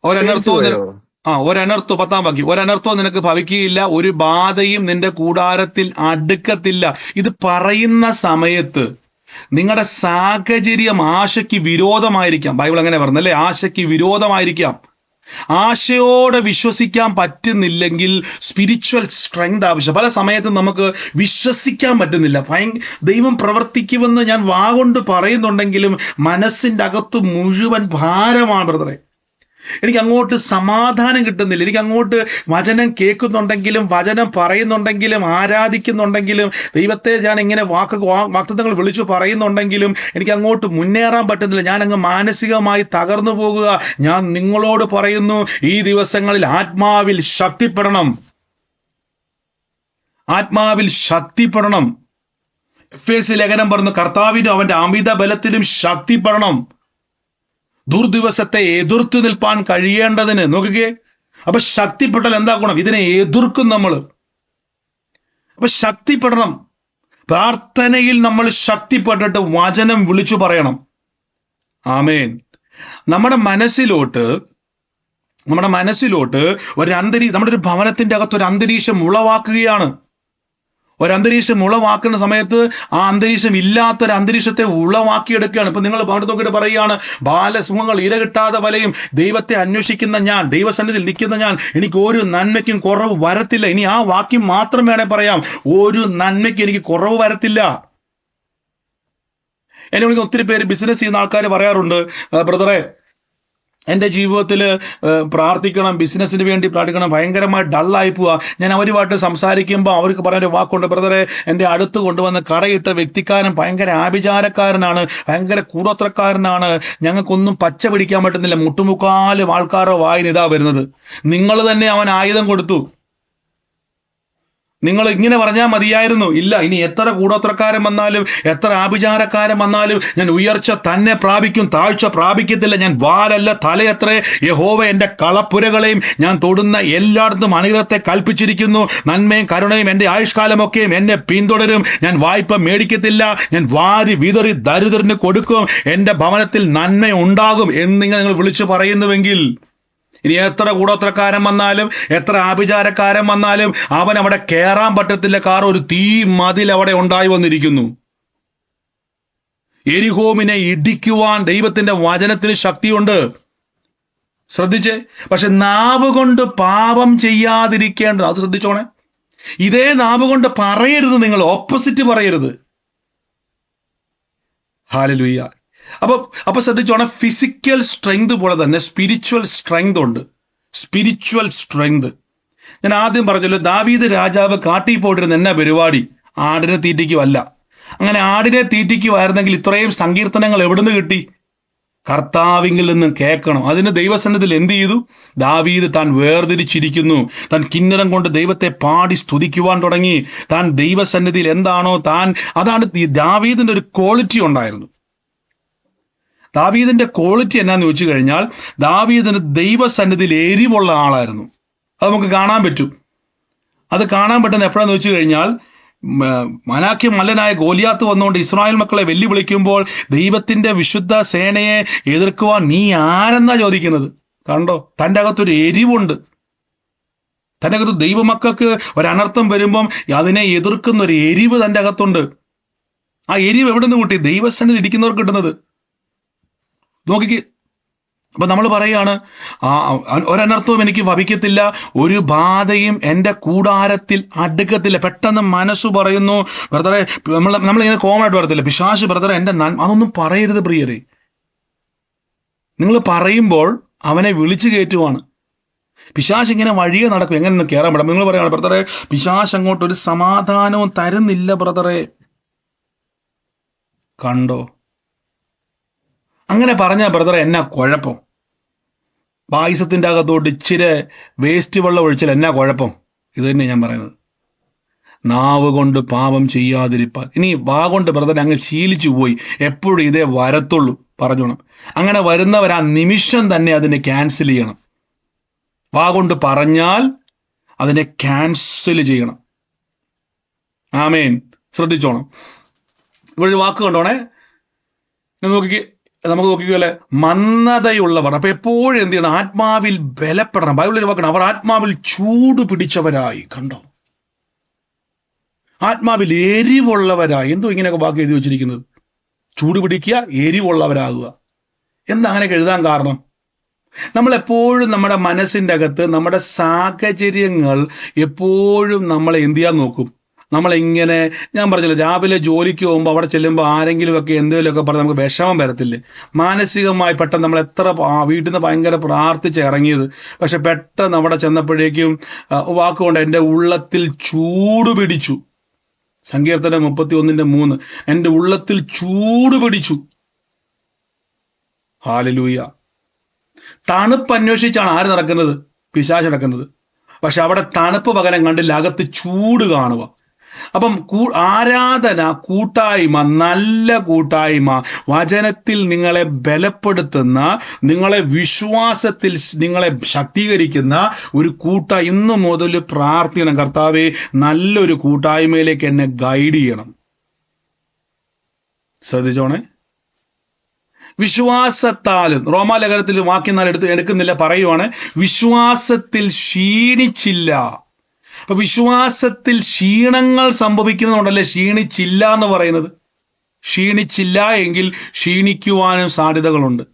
ഒരനർത്ഥവും 10-ാം വാക്യം, ഒരനർത്ഥവും നിനക്ക് ഭവിക്കുകയില്ല, ഒരു ബാധയും നിന്റെ കൂടാരത്തിൽ അടുക്കത്തില്ല. ഇത് പറയുന്ന സമയത്ത് നിങ്ങളുടെ സാഹചര്യം ആശയ്ക്ക് വിരോധമായിരിക്കാം. ബൈബിൾ അങ്ങനെ പറഞ്ഞല്ലേ, ആശയ്ക്ക് വിരോധമായിരിക്കാം. ആശയോടെ വിശ്വസിക്കാൻ പറ്റുന്നില്ലെങ്കിൽ സ്പിരിച്വൽ സ്ട്രെങ്ത് ആവശ്യം. പല സമയത്തും നമുക്ക് വിശ്വസിക്കാൻ പറ്റുന്നില്ല. ദൈവം പ്രവർത്തിക്കുമെന്ന് ഞാൻ വാഗൊണ്ട് പറയുന്നുണ്ടെങ്കിലും മനസ്സിൻ്റെ അകത്ത് മുഴുവൻ ഭാരമാണ് ബ്രദറെ. എനിക്ക് അങ്ങോട്ട് സമാധാനം കിട്ടുന്നില്ല. എനിക്ക് അങ്ങോട്ട് വചനം കേൾക്കുന്നുണ്ടെങ്കിലും വചനം പറയുന്നുണ്ടെങ്കിലും ആരാധിക്കുന്നുണ്ടെങ്കിലും ദൈവത്തെ ഞാൻ ഇങ്ങനെ വാഗ്ദത്തങ്ങൾ വിളിച്ചു പറയുന്നുണ്ടെങ്കിലും എനിക്ക് അങ്ങോട്ട് മുന്നേറാൻ പറ്റുന്നില്ല. ഞാൻ അങ്ങ് മാനസികമായി തകർന്നു പോകുക. ഞാൻ നിങ്ങളോട് പറയുന്നു, ഈ ദിവസങ്ങളിൽ ആത്മാവിൽ ശക്തിപ്പെടണം, ആത്മാവിൽ ശക്തിപ്പെടണം. എഫേസ്യ ലേഖനം പറഞ്ഞു, കർത്താവിനും അവന്റെ അമിത ബലത്തിലും ശക്തിപ്പെടണം, ദുർദിവസത്തെ എതിർത്തു നിൽപ്പാൻ കഴിയേണ്ടതിന്. നോക്കുകയെ, അപ്പൊ ശക്തിപ്പെട്ടാൽ എന്താ ഗുണം? ഇതിനെ എതിർക്കും നമ്മൾ. അപ്പൊ ശക്തിപ്പെടണം. പ്രാർത്ഥനയിൽ നമ്മൾ ശക്തിപ്പെട്ടിട്ട് വചനം വിളിച്ചു പറയണം. ആമേൻ. നമ്മുടെ മനസ്സിലോട്ട് നമ്മുടെ ഒരു ഭവനത്തിന്റെ അകത്ത് ഒരു അന്തരീക്ഷം ഉളവാക്കുകയാണ്. ഒരന്തരീക്ഷം ഉളവാക്കുന്ന സമയത്ത് ആ അന്തരീക്ഷം ഇല്ലാത്തൊരു അന്തരീക്ഷത്തെ ഉളവാക്കിയെടുക്കുകയാണ്. ഇപ്പൊ നിങ്ങൾ പാട്ട് നോക്കിയിട്ട് പറയുകയാണ്, ബാലസിംഹങ്ങൾ ഇര കിട്ടാതെ വലയും, ദൈവത്തെ അന്വേഷിക്കുന്ന ഞാൻ, ദൈവസന്നിധിയിൽ നിൽക്കുന്ന ഞാൻ, എനിക്ക് ഒരു നന്മയ്ക്കും കുറവ് വരത്തില്ല. ഇനി ആ വാക്യം മാത്രം വേണേ പറയാം, ഒരു നന്മയ്ക്ക് എനിക്ക് കുറവ് വരത്തില്ല. എന്നെ വിളിക്കുന്ന ഒത്തിരി പേര് ബിസിനസ് ചെയ്യുന്ന ആൾക്കാർ പറയാറുണ്ട്, ബ്രദറെ എൻ്റെ ജീവിതത്തിൽ പ്രാർത്ഥിക്കണം, ബിസിനസ്സിന് വേണ്ടി പ്രാർത്ഥിക്കണം, ഭയങ്കരമായി ഡള്ളായി പോവുക. ഞാൻ അവരുമായിട്ട് സംസാരിക്കുമ്പോൾ അവർക്ക് പറയുന്നൊരു വാക്കുണ്ട്, ബ്രദറെ എൻ്റെ അടുത്ത് കൊണ്ടുവന്ന് കറയിട്ട വ്യക്തിക്കാരൻ ഭയങ്കര ആഭിചാരക്കാരനാണ്, ഭയങ്കര കൂടോത്രക്കാരനാണ്, ഞങ്ങൾക്കൊന്നും പച്ച പിടിക്കാൻ പറ്റുന്നില്ല, മുട്ടുമുക്കാലും ആൾക്കാരോ വായിന് ഇതാ വരുന്നത്. നിങ്ങൾ തന്നെ അവൻ ആയുധം കൊടുത്തു. നിങ്ങൾ ഇങ്ങനെ പറഞ്ഞാൽ മതിയായിരുന്നു. ഇല്ല, ഇനി എത്ര കൂടോത്രക്കാരൻ വന്നാലും എത്ര ആഭിചാരക്കാരൻ വന്നാലും ഞാൻ ഉയർച്ച തന്നെ പ്രാപിക്കും, താഴ്ച പ്രാപിക്കത്തില്ല. ഞാൻ വാലല്ല തലയത്രേ, യഹോവ എൻ്റെ കളപ്പുരകളെയും ഞാൻ തൊടുന്ന എല്ലായിടത്തും അനുഗ്രഹത്തെ കൽപ്പിച്ചിരിക്കുന്നു. നന്മയും കരുണയും എൻ്റെ ആയുഷ്കാലമൊക്കെയും എന്നെ പിന്തുടരും. ഞാൻ വായ്പ മേടിക്കത്തില്ല, ഞാൻ വാരി വിതറി ദരിദ്രന് കൊടുക്കും, എൻ്റെ ഭവനത്തിൽ നന്മ ഉണ്ടാകും എന്നിങ്ങനെ നിങ്ങൾ വിളിച്ചു പറയുന്നുവെങ്കിൽ, ഇനി എത്ര കൂടോത്രക്കാരൻ വന്നാലും എത്ര ആഭിചാരക്കാരൻ വന്നാലും അവൻ അവിടെ കയറാൻ പറ്റത്തില്ല. കാരണം ഒരു തീ മതിൽ അവിടെ ഉണ്ടായി വന്നിരിക്കുന്നു. എരിഹോമിനെ ഇടിക്കുവാൻ ദൈവത്തിന്റെ വചനത്തിന് ശക്തിയുണ്ട്. ശ്രദ്ധിച്ചേ. പക്ഷെ നാവ് കൊണ്ട് പാപം ചെയ്യാതിരിക്കേണ്ടത്, അത് ശ്രദ്ധിച്ചോണേ. ഇതേ നാവ് കൊണ്ട് പറയരുത്, നിങ്ങൾ ഓപ്പോസിറ്റ് പറയരുത്. ഹല്ലേലൂയ. അപ്പൊ ശ്രദ്ധിച്ചോണം, ഫിസിക്കൽ സ്ട്രെങ്ത് പോലെ തന്നെ സ്പിരിച്വൽ സ്ട്രെങ്ത് ഉണ്ട്. Spiritual strength. ഞാൻ ആദ്യം പറഞ്ഞല്ലോ, ദാവീദ് രാജാവ് കാട്ടിൽ പോയിട്ടിരുന്ന എന്നാ പരിപാടി? ആടിനെ തീറ്റിക്കുമല്ല. അങ്ങനെ ആടിനെ തീറ്റിക്കുമായിരുന്നെങ്കിൽ ഇത്രയും സങ്കീർത്തനങ്ങൾ എവിടുന്ന് കിട്ടി? കർത്താവിങ്കിൽ നിന്നും കേൾക്കണം. അതിന് ദൈവസന്നിധിയിൽ എന്ത് ചെയ്തു? ദാവീദ് താൻ വേർതിരിച്ചിരിക്കുന്നു. താൻ കിന്നരം കൊണ്ട് ദൈവത്തെ പാടി സ്തുതിക്കുവാൻ തുടങ്ങി. താൻ ദൈവസന്നിധിയിൽ എന്താണോ അതാണ് ദാവീദിന്റെ ഒരു ക്വാളിറ്റി ഉണ്ടായിരുന്നു. ദാവീദിന്റെ ക്വാളിറ്റി എന്നാന്ന് ചോദിച്ചു കഴിഞ്ഞാൽ, ദാവീദിന് ദൈവസന്നിധിയിൽ എരിവുള്ള ആളായിരുന്നു. അത് നമുക്ക് കാണാൻ പറ്റും. അത് കാണാൻ പറ്റുന്ന എപ്പോഴാന്ന് ചോദിച്ചു കഴിഞ്ഞാൽ, മനാഖ്യ മല്ലനായ ഗോലിയാത്ത് വന്നുകൊണ്ട് ഇസ്രായേൽ മക്കളെ വെല്ലുവിളിക്കുമ്പോൾ ദൈവത്തിന്റെ വിശുദ്ധ സേനയെ എതിർക്കുവാൻ നീ ആരെന്നാ ചോദിക്കുന്നത്. കണ്ടോ, തൻ്റെ അകത്തൊരു എരിവുണ്ട്. തൻ്റെ അകത്ത് ദൈവമക്കൾക്ക് ഒരനർത്ഥം വരുമ്പം അതിനെ എതിർക്കുന്ന ഒരു എരിവ് തൻ്റെ അകത്തുണ്ട്. ആ എരിവ് എവിടെ നിന്ന് കൂട്ടി? ദൈവസന്നിധി ഇരിക്കുന്നവർക്ക് കിട്ടുന്നത്. നോക്കിക്ക്, അപ്പൊ നമ്മൾ പറയുകയാണ്, ഒരനർത്ഥവും എനിക്ക് ഭവിക്കത്തില്ല, ഒരു ബാധയും എൻ്റെ കൂടാരത്തിൽ അടുക്കത്തില്ല. പെട്ടെന്ന് മനസ്സ് പറയുന്നു, ബ്രദറെ, നമ്മളിങ്ങനെ കോമൺ ആയിട്ട് പറയത്തില്ല, പിശാച് ബ്രദറെ എൻ്റെ അതൊന്നും പറയരുത് പ്രിയരെ. നിങ്ങൾ പറയുമ്പോൾ അവനെ വിളിച്ചു കയറ്റുവാണ്. പിശാച് ഇങ്ങനെ വഴിയെ നടക്കും, എങ്ങനെ ഒന്ന് കയറാൻ പറ്റും. നിങ്ങൾ പറയുകയാണ്, ബ്രദറെ, പിശാച് അങ്ങോട്ട് ഒരു സമാധാനവും തരുന്നില്ല ബ്രദറെ. കണ്ടോ? അങ്ങനെ പറഞ്ഞ ബ്രദറെ എന്നാ കുഴപ്പം? പായസത്തിന്റെ അകത്തോട്ട് ഇച്ചിരി വേസ്റ്റ് വെള്ളം ഒഴിച്ചാൽ എന്നാ കുഴപ്പം? ഇത് തന്നെ ഞാൻ പറയുന്നത്. നാവ് കൊണ്ട് പാപം ചെയ്യാതിരിപ്പാൻ. ഇനി വാ കൊണ്ട് ബ്രദർ അങ്ങ് ശീലിച്ചു പോയി, എപ്പോഴും ഇതേ വരത്തുള്ളൂ പറഞ്ഞോണം. അങ്ങനെ വരുന്നവർ ആ നിമിഷം തന്നെ അതിനെ ക്യാൻസൽ ചെയ്യണം. വാ കൊണ്ട് പറഞ്ഞാൽ അതിനെ ക്യാൻസൽ ചെയ്യണം. ആമേൻ. ശ്രദ്ധിച്ചോണം. ഇവിടെ ഒരു വാക്ക് കണ്ടോണേ, നമുക്ക് നോക്കിക്കോലെ, മന്ദതയുള്ളവർ. അപ്പൊ എപ്പോഴും എന്ത് ചെയ്യണം? ആത്മാവിൽ ബലപ്പെടണം. ബൈബിളിൽ വാക്കണം, അവർ ആത്മാവിൽ ചൂട് പിടിച്ചവരായി. കണ്ടോ? ആത്മാവിൽ എരിവുള്ളവരായി. എന്തോ ഇങ്ങനെയൊക്കെ വാക്ക് എഴുതി വെച്ചിരിക്കുന്നത്? ചൂട് പിടിക്കുക, എരിവുള്ളവരാകുക. എന്താ അങ്ങനെയൊക്കെ എഴുതാൻ കാരണം? നമ്മളെപ്പോഴും നമ്മുടെ മനസ്സിൻ്റെ അകത്ത് നമ്മുടെ സാഹചര്യങ്ങൾ എപ്പോഴും നമ്മളെ എന്ത് ചെയ്യാൻ നോക്കും. നമ്മളിങ്ങനെ, ഞാൻ പറഞ്ഞില്ല, രാവിലെ ജോലിക്ക് പോകുമ്പോൾ അവിടെ ചെല്ലുമ്പോൾ ആരെങ്കിലുമൊക്കെ എന്തെങ്കിലുമൊക്കെ പറഞ്ഞ് നമുക്ക് വിഷമം വരത്തില്ലേ? മാനസികമായി പെട്ടെന്ന് നമ്മൾ എത്ര വീട്ടിൽ നിന്ന് ഭയങ്കര പ്രാർത്ഥിച്ച് ഇറങ്ങിയത്, പക്ഷെ പെട്ടെന്ന് അവിടെ ചെന്നപ്പോഴേക്കും വാക്കുകൊണ്ട് എൻ്റെ ഉള്ളത്തിൽ ചൂട് പിടിച്ചു. സങ്കീർത്തനം 31:3, എൻ്റെ ഉള്ളത്തിൽ ചൂട് പിടിച്ചു. ഹല്ലേലൂയ. തണുപ്പ് അന്വേഷിച്ചാണ് ആര് നടക്കുന്നത്? പിശാച് നടക്കുന്നത്. പക്ഷെ അവിടെ തണുപ്പ് പകരം കണ്ടില്ല, അകത്ത് ചൂട് കാണുക. അപ്പം ആരാധന, കൂട്ടായ്മ, നല്ല കൂട്ടായ്മ, വചനത്തിൽ നിങ്ങളെ ബലപ്പെടുത്തുന്ന, നിങ്ങളെ വിശ്വാസത്തിൽ നിങ്ങളെ ശക്തീകരിക്കുന്ന ഒരു ഇന്നു മുതൽ പ്രാർത്ഥിക്കണം, കർത്താവേ നല്ലൊരു കൂട്ടായ്മയിലേക്ക് എന്നെ ഗൈഡ് ചെയ്യണം. ശ്രദ്ധിച്ചോണേ. വിശ്വാസത്താലും, റോമാലേഖനത്തിൽ വാക്യം 4 എടുക്കുന്നില്ല, പറയുവാണ് വിശ്വാസത്തിൽ ക്ഷീണിച്ചില്ല. അപ്പൊ വിശ്വാസത്തിൽ ക്ഷീണങ്ങൾ സംഭവിക്കുന്നതുകൊണ്ടല്ലേ ക്ഷീണിച്ചില്ല എന്ന് പറയുന്നത്. ക്ഷീണിച്ചില്ല എങ്കിൽ ക്ഷീണിക്കുവാനും സാധ്യതകളുണ്ട്.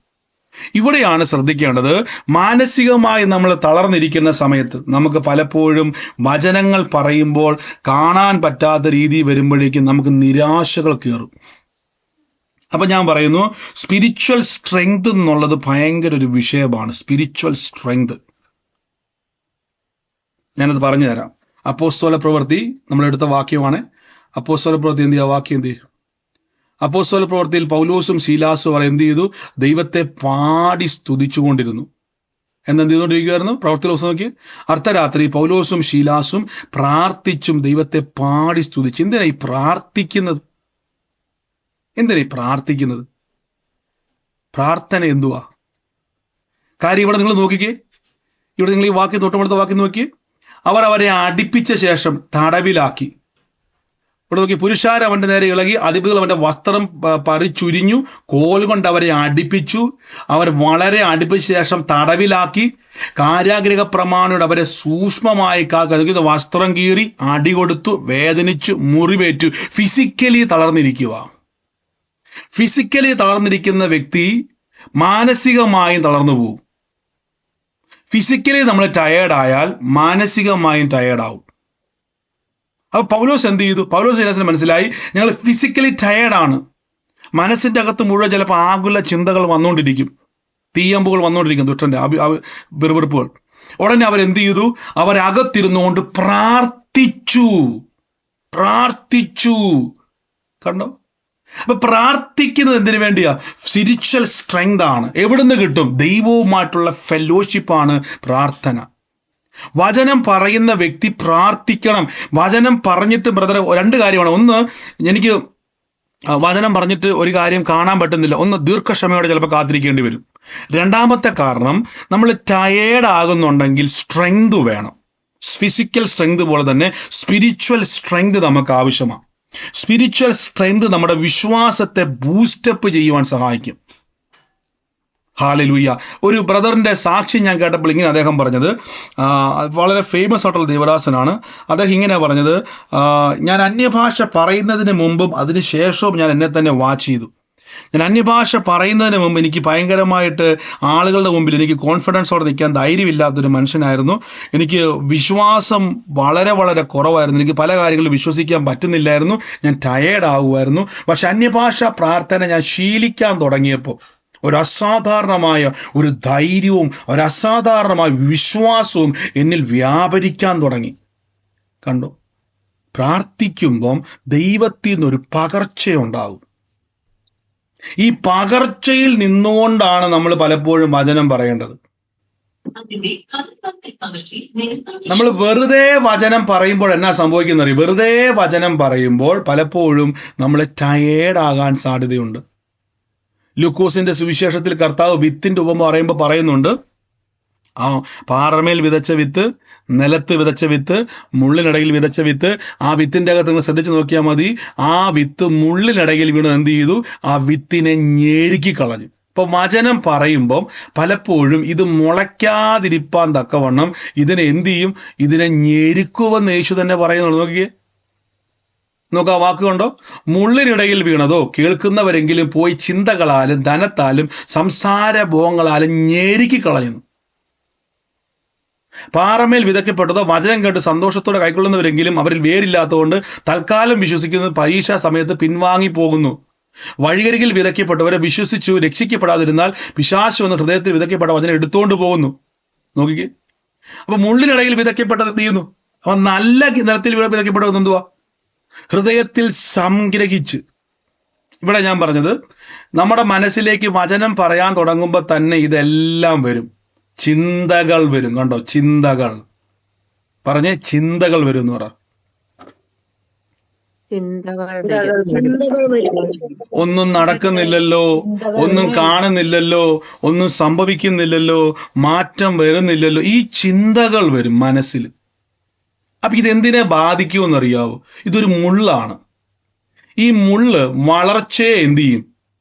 ഇവിടെയാണ് ശ്രദ്ധിക്കേണ്ടത്. മാനസികമായി നമ്മൾ തളർന്നിരിക്കുന്ന സമയത്ത് നമുക്ക് പലപ്പോഴും വചനങ്ങൾ പറയുമ്പോൾ കാണാൻ പറ്റാത്ത രീതി വരുമ്പോഴേക്കും നമുക്ക് നിരാശകൾ കയറും. അപ്പൊ ഞാൻ പറയുന്നു, സ്പിരിച്വൽ സ്ട്രെങ്ത് എന്നുള്ളത് ഭയങ്കര ഒരു വിഷയമാണ്. സ്പിരിച്വൽ സ്ട്രെങ്ത് ഞാനത് പറഞ്ഞു തരാം. അപ്പോസ്തല പ്രവൃത്തി നമ്മളെടുത്ത വാക്യമാണ്. അപ്പോസ്തല പ്രവൃത്തി എന്ത് ചെയ്യുക? വാക്യം എന്ത് ചെയ്യും? അപ്പോസ്തല പ്രവൃത്തിയിൽ പൗലോസും ശീലാസും അവർ എന്ത് ചെയ്തു? ദൈവത്തെ പാടി സ്തുതിച്ചുകൊണ്ടിരുന്നു. എന്തെന്ത് ചെയ്തുകൊണ്ടിരിക്കുകയായിരുന്നു? പ്രവൃത്തി ദിവസം നോക്കി, അർദ്ധരാത്രി പൗലോസും ശീലാസും പ്രാർത്ഥിച്ചും ദൈവത്തെ പാടി സ്തുതിച്ചു. എന്തിനായി പ്രാർത്ഥിക്കുന്നത്? എന്തിനായി പ്രാർത്ഥിക്കുന്നത്? പ്രാർത്ഥന എന്തുവാ കാര്യം? ഇവിടെ നിങ്ങൾ നോക്കിക്കേ, ഇവിടെ നിങ്ങൾ ഈ വാക്യം തൊട്ടുമുടുത്ത വാക്യം നോക്കി, അവർ അവരെ അടിപ്പിച്ച ശേഷം തടവിലാക്കി. ഇവിടെ നോക്കി, പുരുഷാർ അവന്റെ നേരെ ഇളകി, അധിപതികൾ അവന്റെ വസ്ത്രം പറിച്ചുരിഞ്ഞു, കോൽ കൊണ്ട് അവരെ അടിപ്പിച്ചു. അവർ വളരെ അടുപ്പിച്ച ശേഷം തടവിലാക്കി. കാരാഗ്രഹ പ്രമാണിയോട് അവരെ സൂക്ഷ്മമായി കാക്കുക, വസ്ത്രം കീറി, അടി കൊടുത്തു, വേദനിച്ചു, മുറിവേറ്റു. ഫിസിക്കലി തളർന്നിരിക്കുക. ഫിസിക്കലി തളർന്നിരിക്കുന്ന വ്യക്തി മാനസികമായും തളർന്നു പോകും. ഫിസിക്കലി നമ്മൾ ടയേർഡായാൽ മാനസികമായും ടയേർഡാവും. അപ്പൊ പൗലോസ് എന്ത് ചെയ്തു? പൗലോസ് ശീലാസിന് മനസ്സിലായി, ഞങ്ങൾ ഫിസിക്കലി ടയേർഡാണ്. മനസ്സിന്റെ അകത്ത് മുഴുവൻ ചിലപ്പോൾ ആകുല ചിന്തകൾ വന്നുകൊണ്ടിരിക്കും, തീയമ്പുകൾ വന്നുകൊണ്ടിരിക്കും, ദുഷ്ടന്റെ വെറുവെറുപ്പുകൾ. ഉടനെ അവരെന്ത് ചെയ്തു? അവരകത്തിരുന്നുകൊണ്ട് പ്രാർത്ഥിച്ചു. കണ്ടോ? അപ്പൊ പ്രാർത്ഥിക്കുന്നത് എന്തിനു വേണ്ടിയാ? സ്പിരിച്വൽ സ്ട്രെങ്ത് ആണ്. എവിടുന്ന് കിട്ടും? ദൈവവുമായിട്ടുള്ള ഫെലോഷിപ്പാണ് പ്രാർത്ഥന. വചനം പറയുന്ന വ്യക്തി പ്രാർത്ഥിക്കണം. വചനം പറഞ്ഞിട്ട് ബ്രദറെ 2 കാര്യമാണ്. ഒന്ന്, എനിക്ക് വചനം പറഞ്ഞിട്ട് ഒരു കാര്യം കാണാൻ പറ്റുന്നില്ല, ഒന്ന് ദീർഘക്ഷമയോടെ ചിലപ്പോൾ കാത്തിരിക്കേണ്ടി വരും. രണ്ടാമത്തെ കാരണം, നമ്മൾ ടയേർഡ് ആകുന്നുണ്ടെങ്കിൽ സ്ട്രെങ്ത് വേണം. ഫിസിക്കൽ സ്ട്രെങ്ത് പോലെ തന്നെ സ്പിരിച്വൽ സ്ട്രെങ്ത് നമുക്ക് ആവശ്യമാണ്. സ്പിരിച്വൽ സ്ട്രെങ്ത് നമ്മുടെ വിശ്വാസത്തെ ബൂസ്റ്റപ്പ് ചെയ്യുവാൻ സഹായിക്കും. ഹല്ലേലൂയ. ഒരു ബ്രദറിന്റെ സാക്ഷി ഞാൻ കേട്ടപ്പോൾ ഇങ്ങനെ അദ്ദേഹം പറഞ്ഞത്, വളരെ ഫേമസ് ആയിട്ടുള്ള ദേവദാസനാണ്. അദ്ദേഹം ഇങ്ങനെ പറഞ്ഞത്, ഞാൻ അന്യഭാഷ പറയുന്നതിന് മുമ്പും അതിന് ശേഷവും ഞാൻ എന്നെ തന്നെ വാച്ച് ചെയ്തു. ഞാൻ അന്യഭാഷ പറയുന്നതിന് മുമ്പ് എനിക്ക് ഭയങ്കരമായിട്ട് ആളുകളുടെ മുമ്പിൽ എനിക്ക് കോൺഫിഡൻസോടെ നിൽക്കാൻ ധൈര്യമില്ലാത്തൊരു മനുഷ്യനായിരുന്നു. എനിക്ക് വിശ്വാസം വളരെ വളരെ കുറവായിരുന്നു. എനിക്ക് പല കാര്യങ്ങളും വിശ്വസിക്കാൻ പറ്റുന്നില്ലായിരുന്നു. ഞാൻ ടയേർഡ് ആകുമായിരുന്നു. പക്ഷെ അന്യഭാഷ പ്രാർത്ഥന ഞാൻ ശീലിക്കാൻ തുടങ്ങിയപ്പോൾ ഒരു അസാധാരണമായ ഒരു ധൈര്യവും ഒരു അസാധാരണമായ വിശ്വാസവും എന്നിൽ വ്യാപരിക്കാൻ തുടങ്ങി. കണ്ടോ, പ്രാർത്ഥിക്കുമ്പം ദൈവത്തിൽ നിന്നൊരു പകർച്ചയുണ്ടാവും. ഈ പകർച്ചയിൽ നിന്നുകൊണ്ടാണ് നമ്മൾ പലപ്പോഴും വചനം പറയേണ്ടത്. നമ്മൾ വെറുതെ വചനം പറയുമ്പോൾ എന്നാ സംഭവിക്കുന്നത്? വെറുതെ വചനം പറയുമ്പോൾ പലപ്പോഴും നമ്മൾ ടയേർഡ് ആകാൻ സാധ്യതയുണ്ട്. ലൂക്കോസിന്റെ സുവിശേഷത്തിൽ കർത്താവ് വിത്തിന്റെ ഉപമ പറയുമ്പോൾ പറയുന്നുണ്ട്, ആ പാറമേൽ വിതച്ച വിത്ത്, നിലത്ത് വിതച്ച വിത്ത്, മുള്ളിനിടയിൽ വിതച്ച വിത്ത്. ആ വിത്തിന്റെ അകത്ത് നിങ്ങൾ ശ്രദ്ധിച്ചു നോക്കിയാൽ മതി, ആ വിത്ത് മുള്ളിനിടയിൽ വീണ് എന്ത് ചെയ്തു? ആ വിത്തിനെ ഞെരുക്കി കളഞ്ഞു. ഇപ്പൊ വചനം പറയുമ്പം പലപ്പോഴും ഇത് മുളയ്ക്കാതിരിപ്പാൻ തക്കവണ്ണം ഇതിനെ എന്ത് ചെയ്യും? ഇതിനെ ഞെരുക്കുവെന്ന് യേശു തന്നെ പറയുന്നുള്ളൂ. നോക്കിയേ, നോക്കുക, വാക്കുകൊണ്ടോ, മുള്ളിനിടയിൽ വീണതോ കേൾക്കുന്നവരെങ്കിലും പോയി ചിന്തകളാലും ധനത്താലും സംസാരഭോഗങ്ങളാലും ഞെരുക്കി കളയുന്നു. പാറമേൽ വിതയ്ക്കപ്പെട്ടതോ വചനം കേട്ട് സന്തോഷത്തോടെ കൈക്കൊള്ളുന്നവരെങ്കിലും അവരിൽ വേരില്ലാത്തതുകൊണ്ട് തൽക്കാലം വിശ്വസിക്കുന്നത് പരീക്ഷാ സമയത്ത് പിൻവാങ്ങി പോകുന്നു. വഴിയരികിൽ വിതയ്ക്കപ്പെട്ടവരെ വിശ്വസിച്ചു രക്ഷിക്കപ്പെടാതിരുന്നാൽ പിശാച് വന്ന് ഹൃദയത്തിൽ വിതയ്ക്കപ്പെട്ട വചനം എടുത്തുകൊണ്ട് പോകുന്നു. നോക്കിക്കേ, അപ്പൊ മുള്ളിനിടയിൽ വിതയ്ക്കപ്പെട്ടത് എന്ത് ചെയ്യുന്നു? അപ്പൊ നല്ല നിലത്തിൽ വിതയ്ക്കപ്പെട്ടത് എന്തുവാ? ഹൃദയത്തിൽ സംഗ്രഹിച്ച്. ഇവിടെ ഞാൻ പറഞ്ഞത്, നമ്മുടെ മനസ്സിലേക്ക് വചനം പറയാൻ തുടങ്ങുമ്പോൾ തന്നെ ഇതെല്ലാം വരും. ചിന്തകൾ വരും. കണ്ടോ, ചിന്തകൾ പറഞ്ഞേ, ചിന്തകൾ വരും എന്ന് പറ. ഒന്നും നടക്കുന്നില്ലല്ലോ, ഒന്നും കാണുന്നില്ലല്ലോ, ഒന്നും സംഭവിക്കുന്നില്ലല്ലോ, മാറ്റം വരുന്നില്ലല്ലോ, ഈ ചിന്തകൾ വരും മനസ്സിൽ. അപ്പൊ ഇതെന്തിനെ ബാധിക്കുമെന്നറിയാവോ? ഇതൊരു മുള്ളാണ്. ഈ മുള്ള് വളർച്ചയെ എന്ത് ചെയ്യും?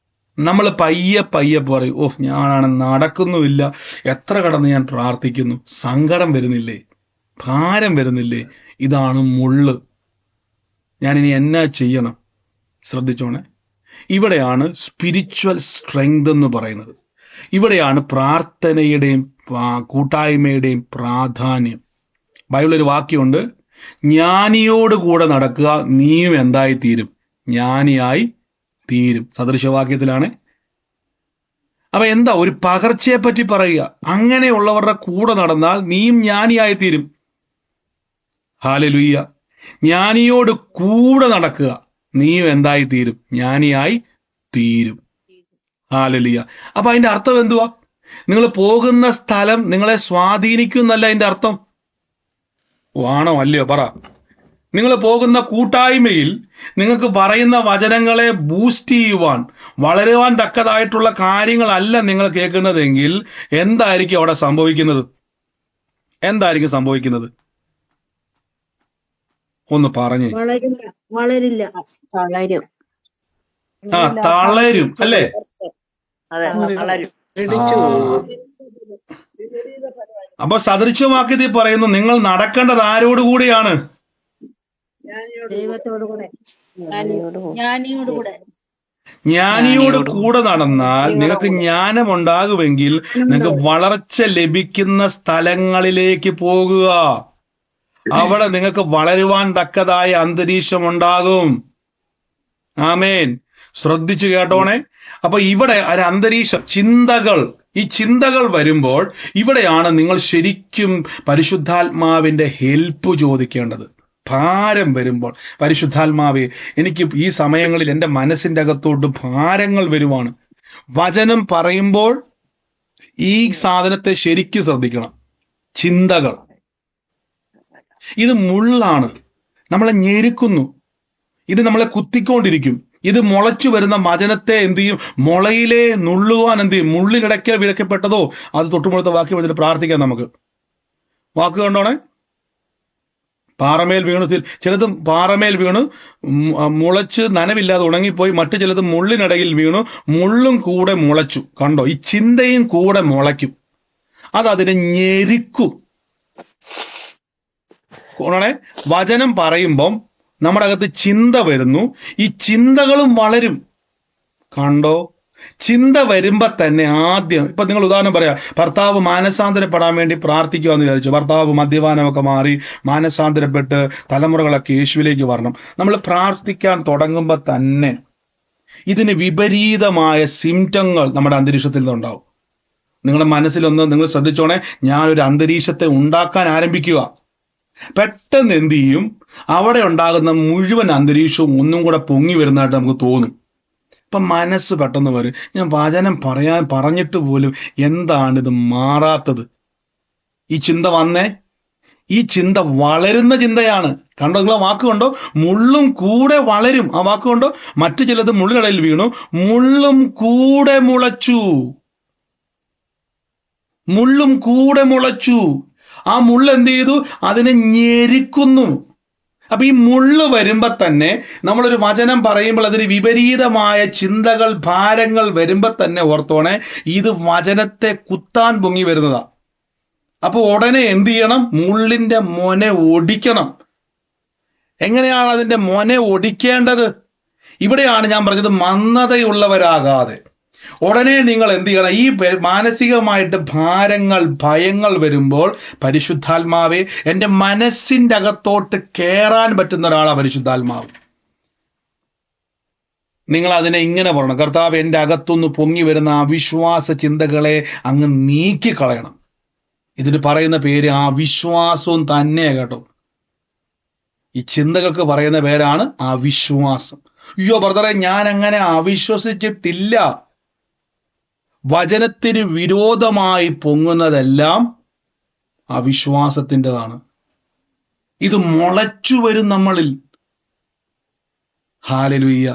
നമ്മൾ പയ്യെ പയ്യെ പറയും, ഓഹ് ഞാനാണ് നടക്കുന്നുമില്ല, എത്ര കടന്ന് ഞാൻ പ്രാർത്ഥിക്കുന്നു, സങ്കടം വരുന്നില്ലേ, ഭാരം വരുന്നില്ലേ? ഇതാണ് മുള്ള്. ഞാനിനി എന്നാ ചെയ്യണം? ശ്രദ്ധിച്ചോണേ, ഇവിടെയാണ് സ്പിരിച്വൽ സ്ട്രെങ്ത് എന്ന് പറയുന്നത്. ഇവിടെയാണ് പ്രാർത്ഥനയുടെയും കൂട്ടായ്മയുടെയും പ്രാധാന്യം. ബൈബിളിൽ ഒരു വാക്യമുണ്ട്, ജ്ഞാനിയോട് കൂടെ നടക്കുക, നീയും എന്തായി തീരും? ജ്ഞാനിയായി തീരും. സദൃശവാക്യത്തിലാണ്. അപ്പൊ എന്താ? ഒരു പകർച്ചയെ പറ്റി പറയുക. അങ്ങനെയുള്ളവരുടെ കൂടെ നടന്നാൽ നീയും ജ്ഞാനിയായി തീരും. ഹല്ലേലൂയ. ജ്ഞാനിയോട് കൂടെ നടക്കുക, നീയും എന്തായി തീരും? ജ്ഞാനിയായി തീരും. ഹല്ലേലൂയ. അപ്പൊ അതിന്റെ അർത്ഥം എന്തുവാ? നിങ്ങൾ പോകുന്ന സ്ഥലം നിങ്ങളെ സ്വാധീനിക്കുന്നല്ല അതിന്റെ അർത്ഥം. ആണോ അല്ലയോ പറ. നിങ്ങൾ പോകുന്ന കൂട്ടായ്മയിൽ നിങ്ങൾക്ക് പറയുന്ന വചനങ്ങളെ ബൂസ്റ്റ് ചെയ്യുവാൻ, വളരുവാൻ തക്കതായിട്ടുള്ള കാര്യങ്ങളല്ല നിങ്ങൾ കേൾക്കുന്നതെങ്കിൽ എന്തായിരിക്കും അവിടെ സംഭവിക്കുന്നത്? എന്തായിരിക്കും സംഭവിക്കുന്നത്? ഒന്ന് പറഞ്ഞേ. വളരില്ല. തളരും അല്ലേ? അപ്പൊ സദൃശവാക്യത്തിൽ പറയുന്നു, നിങ്ങൾ നടക്കേണ്ടത് ആരോടുകൂടിയാണ്? ജ്ഞാനിയോട് കൂടെ നടന്നാൽ നിങ്ങൾക്ക് ജ്ഞാനം ഉണ്ടാകുമെങ്കിൽ നിങ്ങൾക്ക് വളർച്ച ലഭിക്കുന്ന സ്ഥലങ്ങളിലേക്ക് പോകുക. അവിടെ നിങ്ങൾക്ക് വളരുവാൻ തക്കതായ അന്തരീക്ഷം ഉണ്ടാകും. ആമേൻ. ശ്രദ്ധിച്ചു കേട്ടോണേ. അപ്പൊ ഇവിടെ ഒരു അന്തരീക്ഷം, ചിന്തകൾ, ഈ ചിന്തകൾ വരുമ്പോൾ ഇവിടെയാണ് നിങ്ങൾ ശരിക്കും പരിശുദ്ധാത്മാവിന്റെ ഹെൽപ്പ് ചോദിക്കേണ്ടത്. ഭാരം വരുമ്പോൾ, പരിശുദ്ധാത്മാവേ, എനിക്ക് ഈ സമയങ്ങളിൽ എൻ്റെ മനസ്സിന്റെ അകത്തോട്ട് ഭാരങ്ങൾ വരുവാണ്. വചനം പറയുമ്പോൾ ഈ സാധനത്തെ ശരിക്കും ശ്രദ്ധിക്കണം. ചിന്തകൾ, ഇത് മുള്ളാണ്, നമ്മളെ ഞെരുക്കുന്നു, ഇത് നമ്മളെ കുത്തിക്കൊണ്ടിരിക്കും. ഇത് മുളച്ചു വരുന്ന വചനത്തെ എന്ത് ചെയ്യും? മുളയിലെ നുള്ളുവാൻ എന്ത് ചെയ്യും? മുള്ളിനിടയ്ക്ക് വിളക്കപ്പെട്ടതോ അത് തൊട്ടുമുഴുത്ത വാക്യം വെച്ചിട്ട് പ്രാർത്ഥിക്കാം. നമുക്ക് വാക്ക് കണ്ടോണേ. പാറമേൽ വീണു, ചിലതും പാറമേൽ വീണു മുളച്ച് നനവില്ലാതെ ഉണങ്ങിപ്പോയി, മറ്റു ചിലത് മുള്ളിനിടയിൽ വീണു, മുള്ളും കൂടെ മുളച്ചു. കണ്ടോ, ഈ ചിന്തയും കൂടെ മുളയ്ക്കും, അത് അതിനെ ഞെരുക്കും. വചനം പറയുമ്പം നമ്മുടെ അകത്ത് ചിന്ത വരുന്നു, ഈ ചിന്തകളും വളരും. കണ്ടോ? ചിന്ത വരുമ്പോ തന്നെ ആദ്യം, ഇപ്പൊ നിങ്ങൾ ഉദാഹരണം പറയാം, ഭർത്താവ് മാനസാന്തരപ്പെടാൻ വേണ്ടി പ്രാർത്ഥിക്കുവാന്ന് വിചാരിച്ചു. ഭർത്താവ് മദ്യപാനമൊക്കെ മാറി മാനസാന്തരപ്പെട്ട് തലമുറകളൊക്കെ യേശുവിലേക്ക് വരണം. നമ്മൾ പ്രാർത്ഥിക്കാൻ തുടങ്ങുമ്പോ തന്നെ ഇതിന് വിപരീതമായ സിംറ്റങ്ങൾ നമ്മുടെ അന്തരീക്ഷത്തിൽ നിന്നുണ്ടാവും. നിങ്ങളുടെ മനസ്സിലൊന്ന് നിങ്ങൾ ശ്രദ്ധിച്ചോണേ, ഞാനൊരു അന്തരീക്ഷത്തെ ഉണ്ടാക്കാൻ ആരംഭിക്കുക. പെട്ടെന്ന് എന്ത് ചെയ്യും, അവിടെ ഉണ്ടാകുന്ന മുഴുവൻ അന്തരീക്ഷവും ഒന്നും കൂടെ പൊങ്ങി വരുന്നതായിട്ട് നമുക്ക് തോന്നും. ഇപ്പം മനസ്സ് പെട്ടെന്ന് വരും, ഞാൻ വചനം പറഞ്ഞിട്ട് പോലും എന്താണ് ഇത് മാറാത്തത്? ഈ ചിന്ത വന്നേ, ഈ ചിന്ത വളരുന്ന ചിന്തയാണ്. കണ്ടോ, നിങ്ങൾ ആ വാക്ക് കണ്ടോ, മുള്ളും കൂടെ വളരും. ആ വാക്ക് കണ്ടോ, മറ്റു ചിലത് മുള്ളിനിടയിൽ വീണു, മുള്ളും കൂടെ മുളച്ചു. മുള്ളും കൂടെ മുളച്ചു. ആ മുള്ള എന്ത് ചെയ്തു? അതിനെ ഞെരിക്കുന്നു. അപ്പൊ ഈ മുള്ള് വരുമ്പോ തന്നെ നമ്മളൊരു വചനം പറയുമ്പോൾ അതിന് വിപരീതമായ ചിന്തകൾ, ഭാരങ്ങൾ വരുമ്പോ തന്നെ ഓർത്തോണേ, ഇത് വചനത്തെ കുത്താൻ പൊങ്ങി വരുന്നതാ. അപ്പൊ ഉടനെ എന്ത് ചെയ്യണം? മുള്ളിന്റെ മൊന ഒടിക്കണം. എങ്ങനെയാണ് അതിന്റെ മൊന ഒടിക്കേണ്ടത്? ഇവിടെയാണ് ഞാൻ പറഞ്ഞത്, മന്ദതയുള്ളവരാകാതെ ഉടനെ നിങ്ങൾ എന്ത് ചെയ്യണം? ഈ മാനസികമായിട്ട് ഭാരങ്ങൾ, ഭയങ്ങൾ വരുമ്പോൾ പരിശുദ്ധാത്മാവെ, എൻ്റെ മനസ്സിൻ്റെ അകത്തോട്ട് കയറാൻ പറ്റുന്ന ഒരാളാണ് പരിശുദ്ധാത്മാവ്. നിങ്ങൾ അതിനെ ഇങ്ങനെ പറയണം, കർത്താവ്, എൻ്റെ അകത്തുനിന്ന് പൊങ്ങി വരുന്ന അവിശ്വാസ ചിന്തകളെ അങ്ങ് നീക്കിക്കളയണം. ഇതിന് പറയുന്ന പേര് അവിശ്വാസവും തന്നെയാണ് കേട്ടോ. ഈ ചിന്തകൾക്ക് പറയുന്ന പേരാണ് അവിശ്വാസം. അയ്യോ ബ്രദറെ, ഞാൻ അങ്ങനെ അവിശ്വസിച്ചിട്ടില്ല. വചനത്തിന് വിരോധമായി പൊങ്ങുന്നതെല്ലാം അവിശ്വാസത്തിൻ്റെതാണ്. ഇത് മുളച്ചു വരും നമ്മളിൽ. ഹല്ലേലൂയ.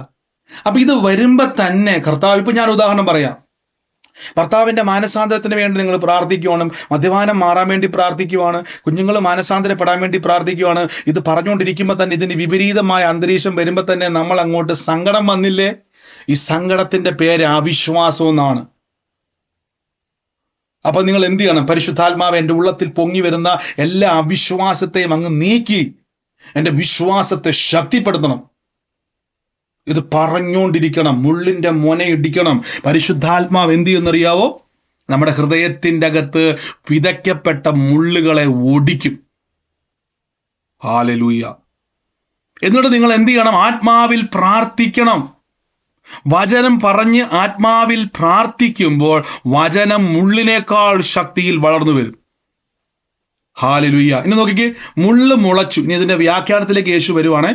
അപ്പൊ ഇത് വരുമ്പോ തന്നെ കർത്താവ്, ഇപ്പൊ ഞാൻ ഉദാഹരണം പറയാം, ഭർത്താവിന്റെ മാനസാന്തരത്തിന് വേണ്ടി നിങ്ങൾ പ്രാർത്ഥിക്കുവാണ്, മദ്യപാനം മാറാൻ വേണ്ടി പ്രാർത്ഥിക്കുവാണ്, കുഞ്ഞുങ്ങൾ മാനസാന്തരപ്പെടാൻ വേണ്ടി പ്രാർത്ഥിക്കുവാണ്. ഇത് പറഞ്ഞുകൊണ്ടിരിക്കുമ്പോൾ തന്നെ ഇതിന് വിപരീതമായ അന്തരീക്ഷം വരുമ്പോ തന്നെ നമ്മൾ അങ്ങോട്ട് സങ്കടം വന്നില്ലേ? ഈ സങ്കടത്തിന്റെ പേര് അവിശ്വാസം എന്നാണ്. അപ്പൊ നിങ്ങൾ എന്ത് ചെയ്യണം? പരിശുദ്ധാത്മാവ് എൻ്റെ ഉള്ളത്തിൽ പൊങ്ങി വരുന്ന എല്ലാ അവിശ്വാസത്തെയും അങ്ങ് നീക്കി എൻ്റെ വിശ്വാസത്തെ ശക്തിപ്പെടുത്തണം. ഇത് പറഞ്ഞുകൊണ്ടിരിക്കണം, മുള്ളിന്റെ മൊനയിടിക്കണം. പരിശുദ്ധാത്മാവ് എന്ത് ചെയ്യുന്നറിയാവോ? നമ്മുടെ ഹൃദയത്തിൻ്റെ അകത്ത് വിതയ്ക്കപ്പെട്ട മുള്ളുകളെ ഒടിക്കും. ഹല്ലേലൂയ. എന്നിട്ട് നിങ്ങൾ എന്ത് ചെയ്യണം? ആത്മാവിൽ പ്രാർത്ഥിക്കണം. വചനം പറഞ്ഞ് ആത്മാവിൽ പ്രാർത്ഥിക്കുമ്പോൾ വചനം മുള്ളിനേക്കാൾ ശക്തിയിൽ വളർന്നു വരും. ഹല്ലേലൂയ. ഇനി നോക്കിക്കേ, മുള്ള് മുളച്ചു. ഇനി ഇതിന്റെ വ്യാഖ്യാനത്തിലേക്ക് യേശു വരുവാണ്.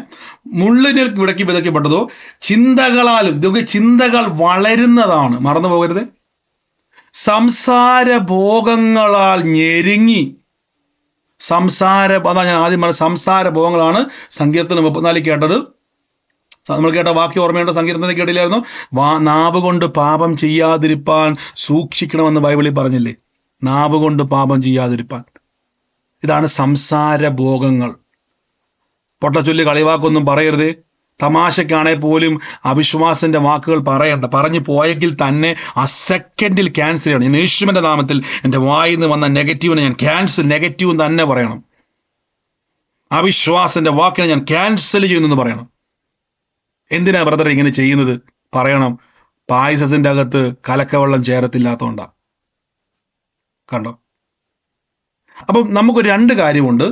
മുള്ളിനെ വിടക്കി വിതയ്ക്കപ്പെട്ടതോ ചിന്തകളാലും. ഇതൊക്കെ ചിന്തകൾ വളരുന്നതാണ്, മറന്നു പോകരുത്. സംസാര ഭോഗങ്ങളാൽ ഞെരുങ്ങി. അതാ ഞാൻ ആദ്യം പറഞ്ഞ സംസാര ഭോഗങ്ങളാണ് സങ്കീർത്തനം 34 കേട്ടത്. നമ്മൾ കേട്ട വാക്യം ഓർമ്മയുണ്ടോ? സങ്കീർത്തനത്തിൽ കേട്ടില്ലായിരുന്നു? നാവ് കൊണ്ട് പാപം ചെയ്യാതിരിപ്പാൻ സൂക്ഷിക്കണമെന്ന് ബൈബിളിൽ പറഞ്ഞില്ലേ? നാവ് കൊണ്ട് പാപം ചെയ്യാതിരിപ്പാൻ. ഇതാണ് സംസാര ഭോഗങ്ങൾ. പൊട്ടച്ചൊല്ലി കളിവാക്കൊന്നും പറയരുത്. തമാശക്കാണെ പോലും അവിശ്വാസന്റെ വാക്കുകൾ പറയണ്ട. പറഞ്ഞു പോയെങ്കിൽ തന്നെ ആ സെക്കൻഡിൽ ക്യാൻസൽ ചെയ്യണം. ഞാൻ യേശുവിന്റെ നാമത്തിൽ എൻ്റെ വായിൽ നിന്ന് വന്ന നെഗറ്റീവിനെ ഞാൻ ക്യാൻസൽ, നെഗറ്റീവ് തന്നെ പറയണം. അവിശ്വാസന്റെ വാക്കിനെ ഞാൻ ക്യാൻസൽ ചെയ്യുന്നെന്ന് പറയണം. എന്തിനാ ബ്രദർ ഇങ്ങനെ ചെയ്യുന്നത്? പറയണം, പായസത്തിന്റെ അകത്ത് കലക്കവെള്ളം ചേരത്തില്ലാത്തതുകൊണ്ടാ. കണ്ടോ? അപ്പം നമുക്ക് 2 കാര്യമുണ്ട്.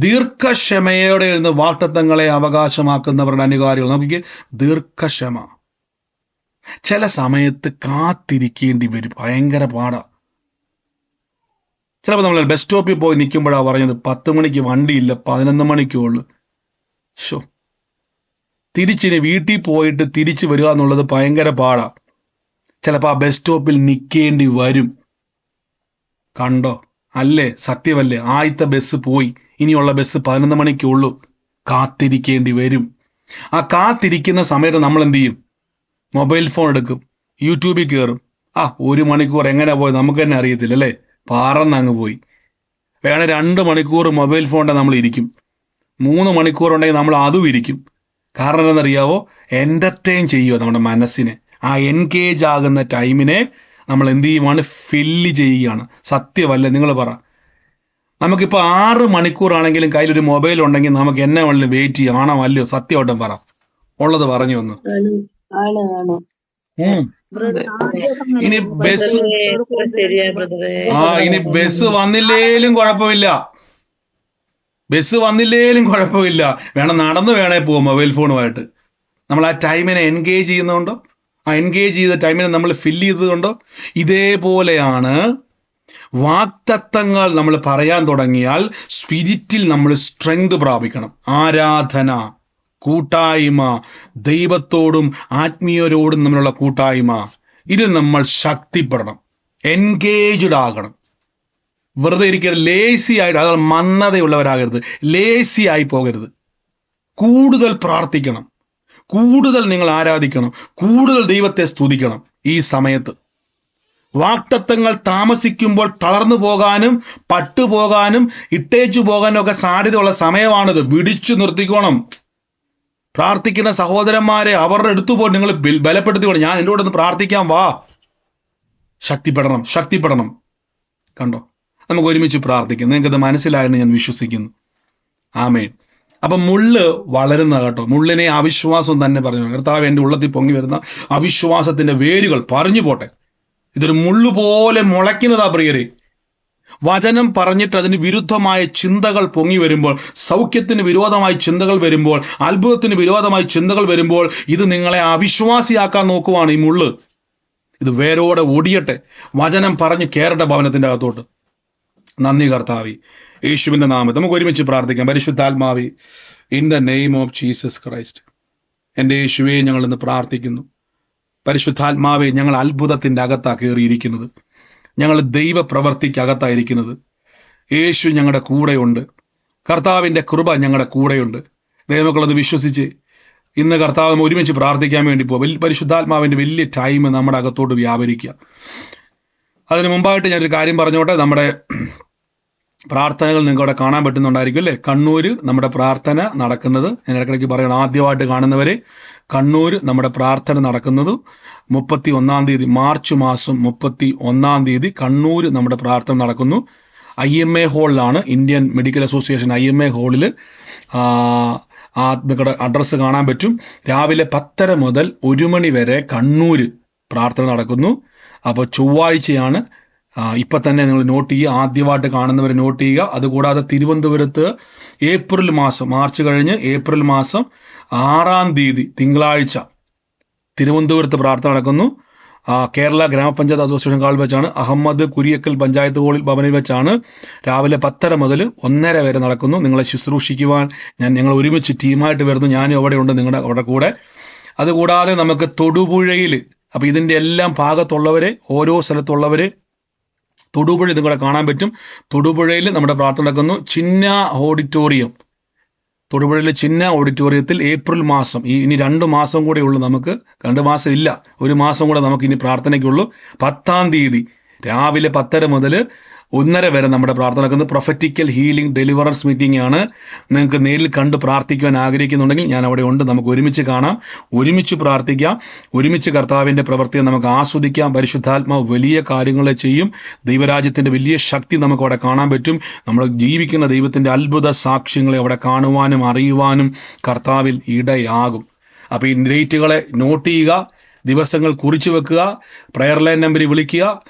ദീർഘക്ഷമയോടെ ഇരുന്ന് വാഗ്ദത്തങ്ങളെ അവകാശമാക്കുന്നവരുടെ അനുകാരികൾ. നമുക്ക് ദീർഘക്ഷമ. ചില സമയത്ത് കാത്തിരിക്കേണ്ടി വരും, ഭയങ്കര പാടാ. ചിലപ്പോൾ നമ്മൾ ബസ് സ്റ്റോപ്പിൽ പോയി നിൽക്കുമ്പോഴാണ് പറഞ്ഞത് 10 മണിക്ക് വണ്ടിയില്ല, 11 മണിക്കുള്ളൂ. ഷോ, തിരിച്ചിനി വീട്ടിൽ പോയിട്ട് തിരിച്ചു വരിക എന്നുള്ളത് ഭയങ്കര പാടാ. ചിലപ്പോൾ ആ ബസ് സ്റ്റോപ്പിൽ നിൽക്കേണ്ടി വരും. കണ്ടോ? അല്ലേ? സത്യമല്ലേ? ആദ്യത്തെ ബസ് പോയി, ഇനിയുള്ള ബസ് 11 മണിക്കുള്ളൂ. കാത്തിരിക്കേണ്ടി വരും. ആ കാത്തിരിക്കുന്ന സമയത്ത് നമ്മൾ എന്ത് ചെയ്യും? മൊബൈൽ ഫോൺ എടുക്കും, യൂട്യൂബിൽ കയറും. 1 മണിക്കൂർ എങ്ങനെ പോയി നമുക്ക് തന്നെ അറിയത്തില്ല അല്ലേ? പാറന്നങ്ങ് പോയി. വേണേ 2 മണിക്കൂർ മൊബൈൽ ഫോണിന്റെ നമ്മൾ ഇരിക്കും. 3 മണിക്കൂർ ഉണ്ടെങ്കിൽ നമ്മൾ അതും ഇരിക്കും. കാരണം എന്താണെന്നറിയാവോ? എന്റർടൈൻ ചെയ്യുക നമ്മുടെ മനസ്സിനെ. ആ എൻഗേജ് ആകുന്ന ടൈമിനെ നമ്മൾ എന്ത് ചെയ്യുവാണ്? ഫില്ല് ചെയ്യുകയാണ്. സത്യമല്ലേ? നിങ്ങൾ പറ. നമുക്കിപ്പോൾ 6 മണിക്കൂറാണെങ്കിലും കയ്യിലൊരു മൊബൈൽ ഉണ്ടെങ്കിൽ നമുക്ക് എന്നെ വേണമെങ്കിലും വെയിറ്റ് ചെയ്യാം. ആണോ അല്ലയോ? സത്യമായിട്ടും പറ. ഉള്ളത് പറഞ്ഞു വന്നു. ഉം. ബ്രദർ ആദ്യം ഇനി അങ്ങനെയായിരുന്നു. പക്ഷെ ബസ് ദൈവത്തോട് കൂടുതൽ ശരിയാ അടുപ്പം ബ്രദറെ. ഇനി ബസ് വന്നില്ലേലും കുഴപ്പമില്ല, ബസ് വന്നില്ലേലും കുഴപ്പമില്ല, വേണം നടന്നു വേണേ പോവാം മൊബൈൽ ഫോണുമായിട്ട്. നമ്മൾ ആ ടൈമിനെ എൻഗേജ് ചെയ്യുന്നതുകൊണ്ടോ, ആ എൻഗേജ് ചെയ്ത ടൈമിനെ നമ്മൾ ഫില്ല് ചെയ്തതുകൊണ്ടോ. ഇതേപോലെയാണ് വാക്തത്വങ്ങൾ നമ്മൾ പറയാൻ തുടങ്ങിയാൽ സ്പിരിറ്റിൽ നമ്മൾ സ്ട്രെങ്ത് പ്രാപിക്കണം. ആരാധന, കൂട്ടായ്മ, ദൈവത്തോടും ആത്മീയരോടും തമ്മിലുള്ള കൂട്ടായ്മ, ഇത് നമ്മൾ ശക്തിപ്പെടണം, എൻഗേജ്ഡ് ആകണം. വെറുതെ ഇരിക്കരുത്, ലേസി ആയിട്ട്, അതായത് മന്ദതയുള്ളവരാകരുത്, ലേസി ആയി പോകരുത്. കൂടുതൽ പ്രാർത്ഥിക്കണം, കൂടുതൽ നിങ്ങൾ ആരാധിക്കണം, കൂടുതൽ ദൈവത്തെ സ്തുതിക്കണം. ഈ സമയത്ത് വാക്തത്വങ്ങൾ താമസിക്കുമ്പോൾ തളർന്നു പോകാനും പട്ടുപോകാനും ഇട്ടേച്ചു പോകാനും ഒക്കെ സാധ്യതയുള്ള സമയമാണിത്. പിടിച്ചു നിർത്തിക്കോണം. പ്രാർത്ഥിക്കുന്ന സഹോദരന്മാരെ അവരുടെ അടുത്തുപോയി നിങ്ങൾ ബലപ്പെടുത്തിക്കോണം. ഞാൻ എൻ്റെ കൂടെ ഒന്ന് പ്രാർത്ഥിക്കാൻ വാ. ശക്തിപ്പെടണം, ശക്തിപ്പെടണം. കണ്ടോ, നമുക്ക് ഒരുമിച്ച് പ്രാർത്ഥിക്കാം. നിങ്ങൾക്കത് മനസ്സിലായെന്ന് ഞാൻ വിശ്വസിക്കുന്നു. ആമേൻ. അപ്പൊ മുള്ള് വളരുന്ന കേട്ടോ, മുള്ളിനെ അവിശ്വാസം തന്നെ പറഞ്ഞു. കർത്താവ് എൻ്റെ ഉള്ളത്തിൽ പൊങ്ങി വരുന്ന അവിശ്വാസത്തിന്റെ വേരുകൾ പറഞ്ഞു പോട്ടെ. ഇതൊരു മുള്ളുപോലെ മുളയ്ക്കുന്നതാ പ്രിയരെ. വചനം പറഞ്ഞിട്ട് അതിന് വിരുദ്ധമായ ചിന്തകൾ പൊങ്ങി വരുമ്പോൾ, സൗഖ്യത്തിന് വിരോധമായ ചിന്തകൾ വരുമ്പോൾ, അത്ഭുതത്തിന് വിരോധമായ ചിന്തകൾ വരുമ്പോൾ, ഇത് നിങ്ങളെ അവിശ്വാസിയാക്കാൻ നോക്കുവാണ് ഈ മുള്ള്. ഇത് വേരോടെ ഒടിയട്ടെ. വചനം പറഞ്ഞ് കേറട്ടെ ഭവനത്തിന്റെ അകത്തോട്ട്. നന്ദി കർത്താവി, യേശുവിന്റെ നാമത്തിൽ നമുക്ക് ഒരുമിച്ച് പ്രാർത്ഥിക്കാം. പരിശുദ്ധാത്മാവി, in the name of Jesus Christ, എൻ്റെ യേശുവെ ഞങ്ങൾ ഇന്ന് പ്രാർത്ഥിക്കുന്നു. പരിശുദ്ധാത്മാവെ, ഞങ്ങൾ അത്ഭുതത്തിന്റെ അകത്താ കയറിയിരിക്കുന്നത്, ഞങ്ങൾ ദൈവപ്രവർത്തിക്ക് അകത്തായിരിക്കുന്നത്. യേശു ഞങ്ങളുടെ കൂടെയുണ്ട്, കർത്താവിൻ്റെ കൃപ ഞങ്ങളുടെ കൂടെയുണ്ട്. ദൈവമക്കളത് വിശ്വസിച്ച് ഇന്ന് കർത്താവ് ഒരുമിച്ച് പ്രാർത്ഥിക്കാൻ വേണ്ടി പോകും. പരിശുദ്ധാത്മാവിന്റെ വലിയ ടൈം നമ്മുടെ അകത്തോട്ട് വ്യാപരിക്കുക. അതിന് മുമ്പായിട്ട് ഞാനൊരു കാര്യം പറഞ്ഞോട്ടെ. നമ്മുടെ പ്രാർത്ഥനകൾ നിങ്ങൾക്ക് അവിടെ കാണാൻ പറ്റുന്നുണ്ടായിരിക്കും അല്ലേ? കണ്ണൂര് നമ്മുടെ പ്രാർത്ഥന നടക്കുന്നത്, ഞാൻ ഇടയ്ക്കിടയ്ക്ക് പറയണം, ആദ്യമായിട്ട് കാണുന്നവരെ, കണ്ണൂര് നമ്മുടെ പ്രാർത്ഥന നടക്കുന്നത് 31-ാം തീയതി, മാർച്ച് മാസം 31-ാം തീയതി കണ്ണൂര് നമ്മുടെ പ്രാർത്ഥന നടക്കുന്നു. IMA ഹാളിലാണ്, ഇന്ത്യൻ മെഡിക്കൽ അസോസിയേഷൻ IMA ഹാളിൽ. നിങ്ങളുടെ അഡ്രസ്സ് കാണാൻ പറ്റും. രാവിലെ 10:30 മുതൽ 1 മണി വരെ കണ്ണൂര് പ്രാർത്ഥന നടക്കുന്നു. അപ്പോൾ ചൊവ്വാഴ്ചയാണ്. ഇപ്പം തന്നെ നിങ്ങൾ നോട്ട് ചെയ്യുക, ആദ്യമായിട്ട് കാണുന്നവർ നോട്ട് ചെയ്യുക. അതുകൂടാതെ തിരുവനന്തപുരത്ത് ഏപ്രിൽ മാസം, മാർച്ച് കഴിഞ്ഞ് ഏപ്രിൽ മാസം 6-ാം തീയതി തിങ്കളാഴ്ച തിരുവനന്തപുരത്ത് പ്രാർത്ഥന നടക്കുന്നു. കേരള ഗ്രാമപഞ്ചായത്ത് അസോസിയേഷൻ ഹാളിൽ വെച്ചാണ്, അഹമ്മദ് കുരിയക്കൽ പഞ്ചായത്ത് ഹാളിൽ ഭവനിൽ വെച്ചാണ്. രാവിലെ 10:30 മുതൽ 1:30 വരെ നടക്കുന്നു. നിങ്ങളെ ശുശ്രൂഷിക്കുവാൻ ഞങ്ങൾ ഒരുമിച്ച് ടീമായിട്ട് വരുന്നു. ഞാനും അവിടെ ഉണ്ട് നിങ്ങളുടെ അവിടെ കൂടെ. അതുകൂടാതെ നമുക്ക് തൊടുപുഴയിൽ, അപ്പം ഇതിൻ്റെ എല്ലാം ഭാഗത്തുള്ളവരെ, ഓരോ സ്ഥലത്തുള്ളവരെ തൊടുപുഴ നിങ്ങളെ കാണാൻ പറ്റും. തൊടുപുഴയിൽ നമ്മുടെ പ്രാർത്ഥന നടക്കുന്നു. ചിന്ന ഓഡിറ്റോറിയം, തൊടുപുഴയിലെ ചിന്ന ഓഡിറ്റോറിയത്തിൽ ഏപ്രിൽ മാസം, ഇനി 2 മാസം കൂടെ ഉള്ളൂ നമുക്ക്. 2 മാസം ഇല്ല, 1 മാസം കൂടെ നമുക്ക് ഇനി പ്രാർത്ഥനയ്ക്കുള്ളൂ. 10-ാം തീയതി രാവിലെ 10:30 മുതൽ 1:30 വരെ നമ്മുടെ പ്രാർത്ഥന നടക്കുന്നത്. പ്രൊഫറ്റിക്കൽ ഹീലിംഗ് ഡെലിവറൻസ് മീറ്റിംഗ് ആണ്. നിങ്ങൾക്ക് നേരിൽ കണ്ട് പ്രാർത്ഥിക്കുവാൻ ആഗ്രഹിക്കുന്നുണ്ടെങ്കിൽ ഞാൻ അവിടെ ഉണ്ട്. നമുക്ക് ഒരുമിച്ച് കാണാം, ഒരുമിച്ച് പ്രാർത്ഥിക്കാം, ഒരുമിച്ച് കർത്താവിൻ്റെ പ്രവൃത്തിയെ നമുക്ക് ആസ്വദിക്കാം. പരിശുദ്ധാത്മാവ് വലിയ കാര്യങ്ങളെ ചെയ്യും. ദൈവരാജ്യത്തിൻ്റെ വലിയ ശക്തി നമുക്ക് അവിടെ കാണാൻ പറ്റും. നമ്മൾ ജീവിക്കുന്ന ദൈവത്തിൻ്റെ അത്ഭുത സാക്ഷ്യങ്ങളെ അവിടെ കാണുവാനും അറിയുവാനും കർത്താവിൽ ഇടയാകും. അപ്പോൾ ഈ ഡേറ്റുകളെ നോട്ട് ചെയ്യുക, ദിവസങ്ങൾ കുറിച്ചു വെക്കുക, പ്രയർ ലൈൻ നമ്പറിൽ വിളിക്കുക.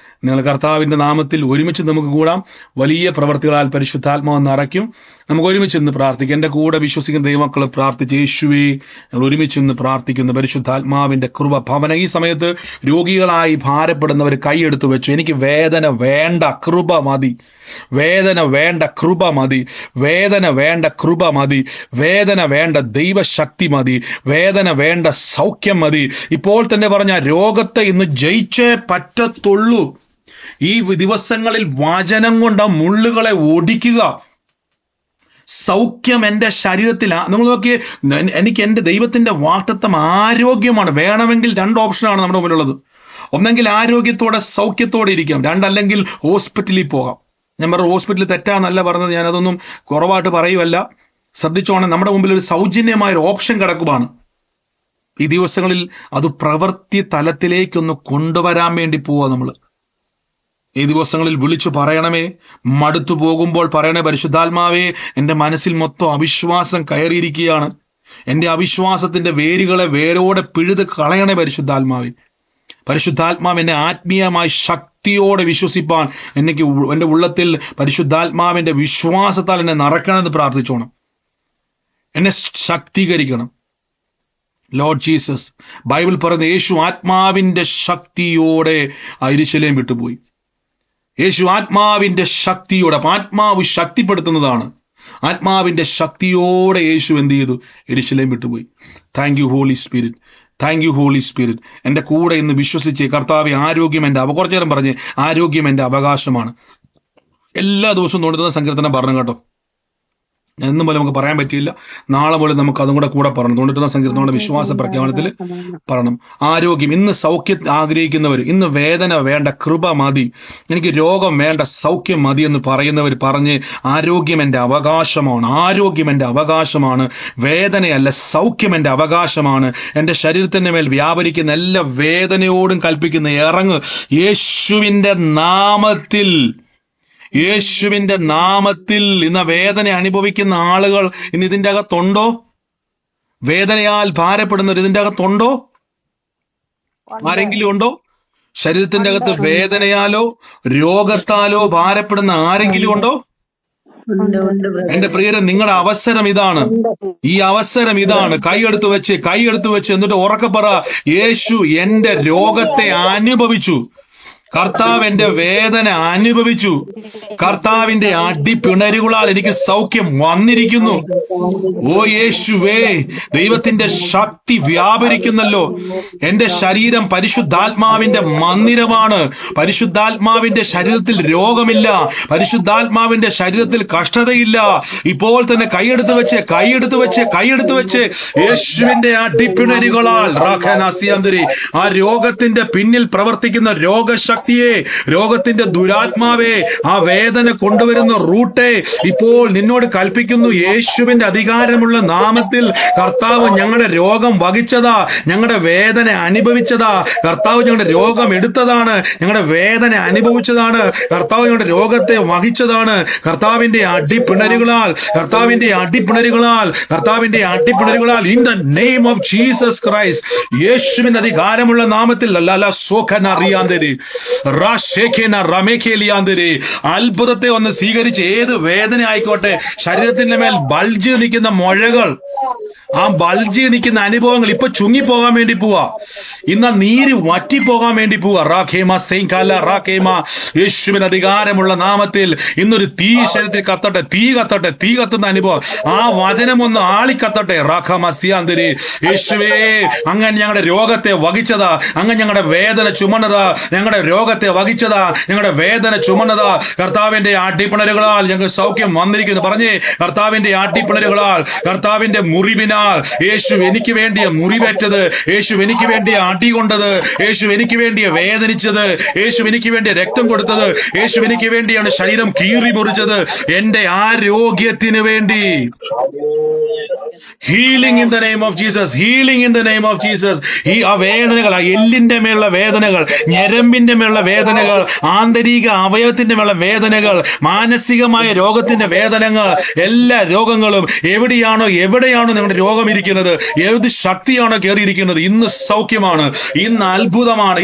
നിങ്ങൾ കർത്താവിൻ്റെ നാമത്തിൽ ഒരുമിച്ച് നമുക്ക് കൂടാം. വലിയ പ്രവർത്തികളാൽ പരിശുദ്ധാത്മാവ് നിറയ്ക്കും. നമുക്ക് ഒരുമിച്ച് ഇന്ന് പ്രാർത്ഥിക്കാം. എൻ്റെ കൂടെ വിശ്വസിക്കുന്ന ദൈവമക്കൾ പ്രാർത്ഥിച്ച്, യേശുവേ, ഞങ്ങൾ ഒരുമിച്ച് ഇന്ന് പ്രാർത്ഥിക്കുന്നു. പരിശുദ്ധാത്മാവിൻ്റെ കൃപ ഭവന. ഈ സമയത്ത് രോഗികളായി ഭാരപ്പെടുന്നവർ കൈയെടുത്ത് വെച്ചു. എനിക്ക് വേദന വേണ്ട, കൃപ മതി. വേദന വേണ്ട, കൃപ മതി. വേദന വേണ്ട, കൃപ മതി. വേദന വേണ്ട, ദൈവശക്തി മതി. വേദന വേണ്ട, സൗഖ്യം മതി. ഇപ്പോൾ തന്നെ പറഞ്ഞ രോഗത്തെ ഇന്ന് ജയിച്ചേ പറ്റത്തുള്ളൂ. ഈ ദിവസങ്ങളിൽ വചനം കൊണ്ട് ആ മുള്ളുകളെ ഒടിക്കുക. സൗഖ്യം എൻ്റെ ശരീരത്തിലാ. നിങ്ങൾ നോക്കിയേ, എനിക്ക് എൻ്റെ ദൈവത്തിൻ്റെ വാഗ്ദത്തം ആരോഗ്യമാണ്. വേണമെങ്കിൽ 2 ഓപ്ഷനാണ് നമ്മുടെ മുന്നിലുള്ളത്. ഒന്നെങ്കിൽ ആരോഗ്യത്തോടെ സൗഖ്യത്തോടെ ഇരിക്കാം, 2 അല്ലെങ്കിൽ ഹോസ്പിറ്റലിൽ പോകാം. ഞാൻ പറഞ്ഞ ഹോസ്പിറ്റലിൽ തെറ്റാന്നല്ല പറഞ്ഞത്, ഞാനതൊന്നും കുറവായിട്ട് പറയുമല്ല. ശ്രദ്ധിച്ചോണം, നമ്മുടെ മുമ്പിൽ ഒരു സൗജന്യമായൊരു ഓപ്ഷൻ കിടക്കുവാണ്. ഈ ദിവസങ്ങളിൽ അത് പ്രവൃത്തി തലത്തിലേക്കൊന്ന് കൊണ്ടുവരാൻ വേണ്ടി പോവാ നമ്മൾ. ഈ ദിവസങ്ങളിൽ വിളിച്ചു പറയണമേ. മടുത്തു പോകുമ്പോൾ പറയണേ, പരിശുദ്ധാത്മാവേ, എൻ്റെ മനസ്സിൽ മൊത്തം അവിശ്വാസം കയറിയിരിക്കുകയാണ്. എൻ്റെ അവിശ്വാസത്തിന്റെ വേരുകളെ വേരോടെ പിഴുത് കളയണേ പരിശുദ്ധാത്മാവേ. പരിശുദ്ധാത്മാവിനെ ആത്മീയമായി ശക്തിയോടെ വിശ്വസിപ്പാൻ എനിക്ക് എൻ്റെ ഉള്ളത്തിൽ പരിശുദ്ധാത്മാവിന്റെ വിശ്വാസത്താൽ എന്നെ നിറയ്ക്കണമെന്ന് പ്രാർത്ഥിച്ചോണം. എന്നെ ശക്തീകരിക്കണം. ലോർഡ് ജീസസ്, ബൈബിൾ പറയുന്ന യേശു ആത്മാവിന്റെ ശക്തിയോടെ യെരൂശലേം വിട്ടുപോയി. യേശു ആത്മാവിന്റെ ശക്തിയോടെ, അപ്പൊ ആത്മാവ് ശക്തിപ്പെടുത്തുന്നതാണ്. ആത്മാവിന്റെ ശക്തിയോടെ യേശു എന്ത് ചെയ്തു? യെരൂശലേം വിട്ടുപോയി. Thank you holy spirit, thank you holy Spirit. എൻ്റെ കൂടെ ഇന്ന് വിശ്വസിച്ച് കർത്താവെ, ആരോഗ്യം എൻ്റെ കുറച്ചു നേരം പറഞ്ഞ് ആരോഗ്യം എൻ്റെ അവകാശമാണ്. എല്ലാ ദിവസവും നോടുന്ന സങ്കീർത്തനം പറഞ്ഞു കേട്ടോ. എന്നും പോലെ നമുക്ക് പറയാൻ പറ്റിയില്ല, നാളെ പോലെ നമുക്ക് അതും കൂടെ പറഞ്ഞു. തൊണ്ണൂറ്റൊന്നാം സങ്കീർത്തനങ്ങളുടെ വിശ്വാസ പ്രഖ്യാപനത്തിൽ പറയണം. ആരോഗ്യം, ഇന്ന് സൗഖ്യം ആഗ്രഹിക്കുന്നവർ, ഇന്ന് വേദന വേണ്ട, കൃപ മതി, എനിക്ക് രോഗം വേണ്ട, സൗഖ്യം മതി എന്ന് പറയുന്നവർ പറഞ്ഞ് ആരോഗ്യം എൻ്റെ അവകാശമാണ്, ആരോഗ്യം എൻ്റെ അവകാശമാണ്, വേദനയല്ല സൗഖ്യം എൻ്റെ അവകാശമാണ്. എൻ്റെ ശരീരത്തിൻ്റെ മേൽ വ്യാപരിക്കുന്ന എല്ലാ വേദനയോടും കൽപ്പിക്കുന്ന ഇറങ്ങ് യേശുവിൻ്റെ നാമത്തിൽ. യേശുവിന്റെ നാമത്തിൽ. ഇന്ന് വേദന അനുഭവിക്കുന്ന ആളുകൾ ഇന്ന് ഇതിന്റെ അകത്തുണ്ടോ? വേദനയാൽ ഭാരപ്പെടുന്നവർ ഇതിന്റെ അകത്തുണ്ടോ? ആരെങ്കിലും ഉണ്ടോ? ശരീരത്തിന്റെ അകത്ത് വേദനയാലോ രോഗത്താലോ ഭാരപ്പെടുന്ന ആരെങ്കിലും ഉണ്ടോ? എന്റെ പ്രിയരെ, നിങ്ങളുടെ അവസരം ഇതാണ്. ഈ അവസരം ഇതാണ്. കൈയെടുത്ത് വെച്ച് എന്നിട്ട് ഉറക്കെ പറ, യേശു എന്റെ രോഗത്തെ അനുഭവിച്ചു, കർത്താവ് എന്റെ വേദന അനുഭവിച്ചു, കർത്താവിന്റെ അടിപ്പിണരുകളാൽ എനിക്ക് സൗഖ്യം വന്നിരിക്കുന്നു. ഓ യേശുവേ, ദൈവത്തിന്റെ ശക്തി വ്യാപരിക്കുന്നല്ലോ. എന്റെ ശരീരം പരിശുദ്ധാത്മാവിന്റെ മന്ദിരമാണ്. പരിശുദ്ധാത്മാവിന്റെ ശരീരത്തിൽ രോഗമില്ല, പരിശുദ്ധാത്മാവിന്റെ ശരീരത്തിൽ കഷ്ടതയില്ല. ഇപ്പോൾ തന്നെ കൈയെടുത്ത് വെച്ച് യേശുവിന്റെ അടിപ്പിണരുകളാൽ ആ രോഗത്തിന്റെ പിന്നിൽ പ്രവർത്തിക്കുന്ന രോഗശക്തി, രോഗത്തിന്റെ ദുരാത്മാവേ, ആ വേദന കൊണ്ടുവരുന്ന റൂട്ടെ, ഇപ്പോൾ നിന്നോട് കൽപ്പിക്കുന്നു, യേശുവിന്റെ അധികാരമുള്ള നാമത്തിൽ കർത്താവ് ഞങ്ങളുടെ രോഗം വഹിച്ചതാ, ഞങ്ങളുടെ വേദന അനുഭവിച്ചതാ. കർത്താവ് ഞങ്ങളുടെ രോഗം എടുത്തതാണ്, ഞങ്ങളുടെ വേദന അനുഭവിച്ചതാണ്. കർത്താവ് ഞങ്ങളുടെ രോഗത്തെ വഹിച്ചതാണ്. കർത്താവിന്റെ അടിപ്പിണരുകളാൽ in the name of Jesus Christ, യേശുവിന്റെ അധികാരമുള്ള നാമത്തിൽ അത്ഭുതത്തെ ഒന്ന് സ്വീകരിച്ച്, ഏത് വേദന ആയിക്കോട്ടെ, ശരീരത്തിന്റെ മേൽ ബൾജ് നിൽക്കുന്ന മുഴകൾ, ആ ബൾജ് നിൽക്കുന്ന അനുഭവങ്ങൾ ഇപ്പൊ ചുങ്ങിപ്പോകാൻ വേണ്ടി പോവാ. ഇന്ന് നീര് വറ്റിപ്പോകാൻ വേണ്ടി പോവാ. യേശുവിന് അധികാരമുള്ള നാമത്തിൽ ഇന്നൊരു തീ ശരീരത്തിൽ കത്തട്ടെ, തീ കത്തുന്ന അനുഭവം, ആ വചനം ഒന്ന് ആളിക്കത്തട്ടെ. റാഖമസ്യാന്തരി, യേശുവേ, അങ്ങനെ ഞങ്ങളുടെ രോഗത്തെ വഹിച്ചതാ, അങ്ങനെ ഞങ്ങളുടെ വേദന ചുമന്നതാ, ഞങ്ങളുടെ രോഗത്തെ വഹിച്ചതാ, ഞങ്ങളുടെ വേദന ചുമന്നതാ. കർത്താവിന്റെ അടിപ്പിണരുകളാൽ ഞങ്ങൾക്ക് സൗഖ്യം വന്നിരിക്കുന്നു. പറഞ്ഞേ, കർത്താവിന്റെ അടിപ്പിണരുകളാൽ, കർത്താവിന്റെ മുറിവിനാൽ, യേശു എനിക്ക് വേണ്ടിയ മുറിവേറ്റത്, യേശു എനിക്ക് വേണ്ടിയ അടി കൊണ്ടത്, യേശു എനിക്ക് വേണ്ടിയ വേദനിച്ചത്, യേശു എനിക്ക് വേണ്ടിയ രക്തം കൊടുത്തത്, യേശു എനിക്ക് വേണ്ടിയാണ് ശരീരം കീറി മുറിച്ചത്, എന്റെ ആരോഗ്യത്തിന് വേണ്ടി. Healing in the name of Jesus, healing in the name of Jesus. ഈ ആ വേദനകൾ, ആ എല്ലിന്റെ മേലുള്ള വേദനകൾ, ഞരമ്പിന്റെ മേലുള്ള വേദനകൾ, ആന്തരിക അവയവത്തിന്റെ മേലുള്ള വേദനകൾ, മാനസികമായ രോഗത്തിന്റെ വേദനകൾ, എല്ലാ രോഗങ്ങളും എവിടെയാണോ നിങ്ങളുടെ രോഗം ഇരിക്കുന്നത്, ഏത് ശക്തിയാണോ കയറിയിരിക്കുന്നത്, ഇന്ന് സൗഖ്യമാണ്, ഇന്ന് അത്ഭുതമാണ്.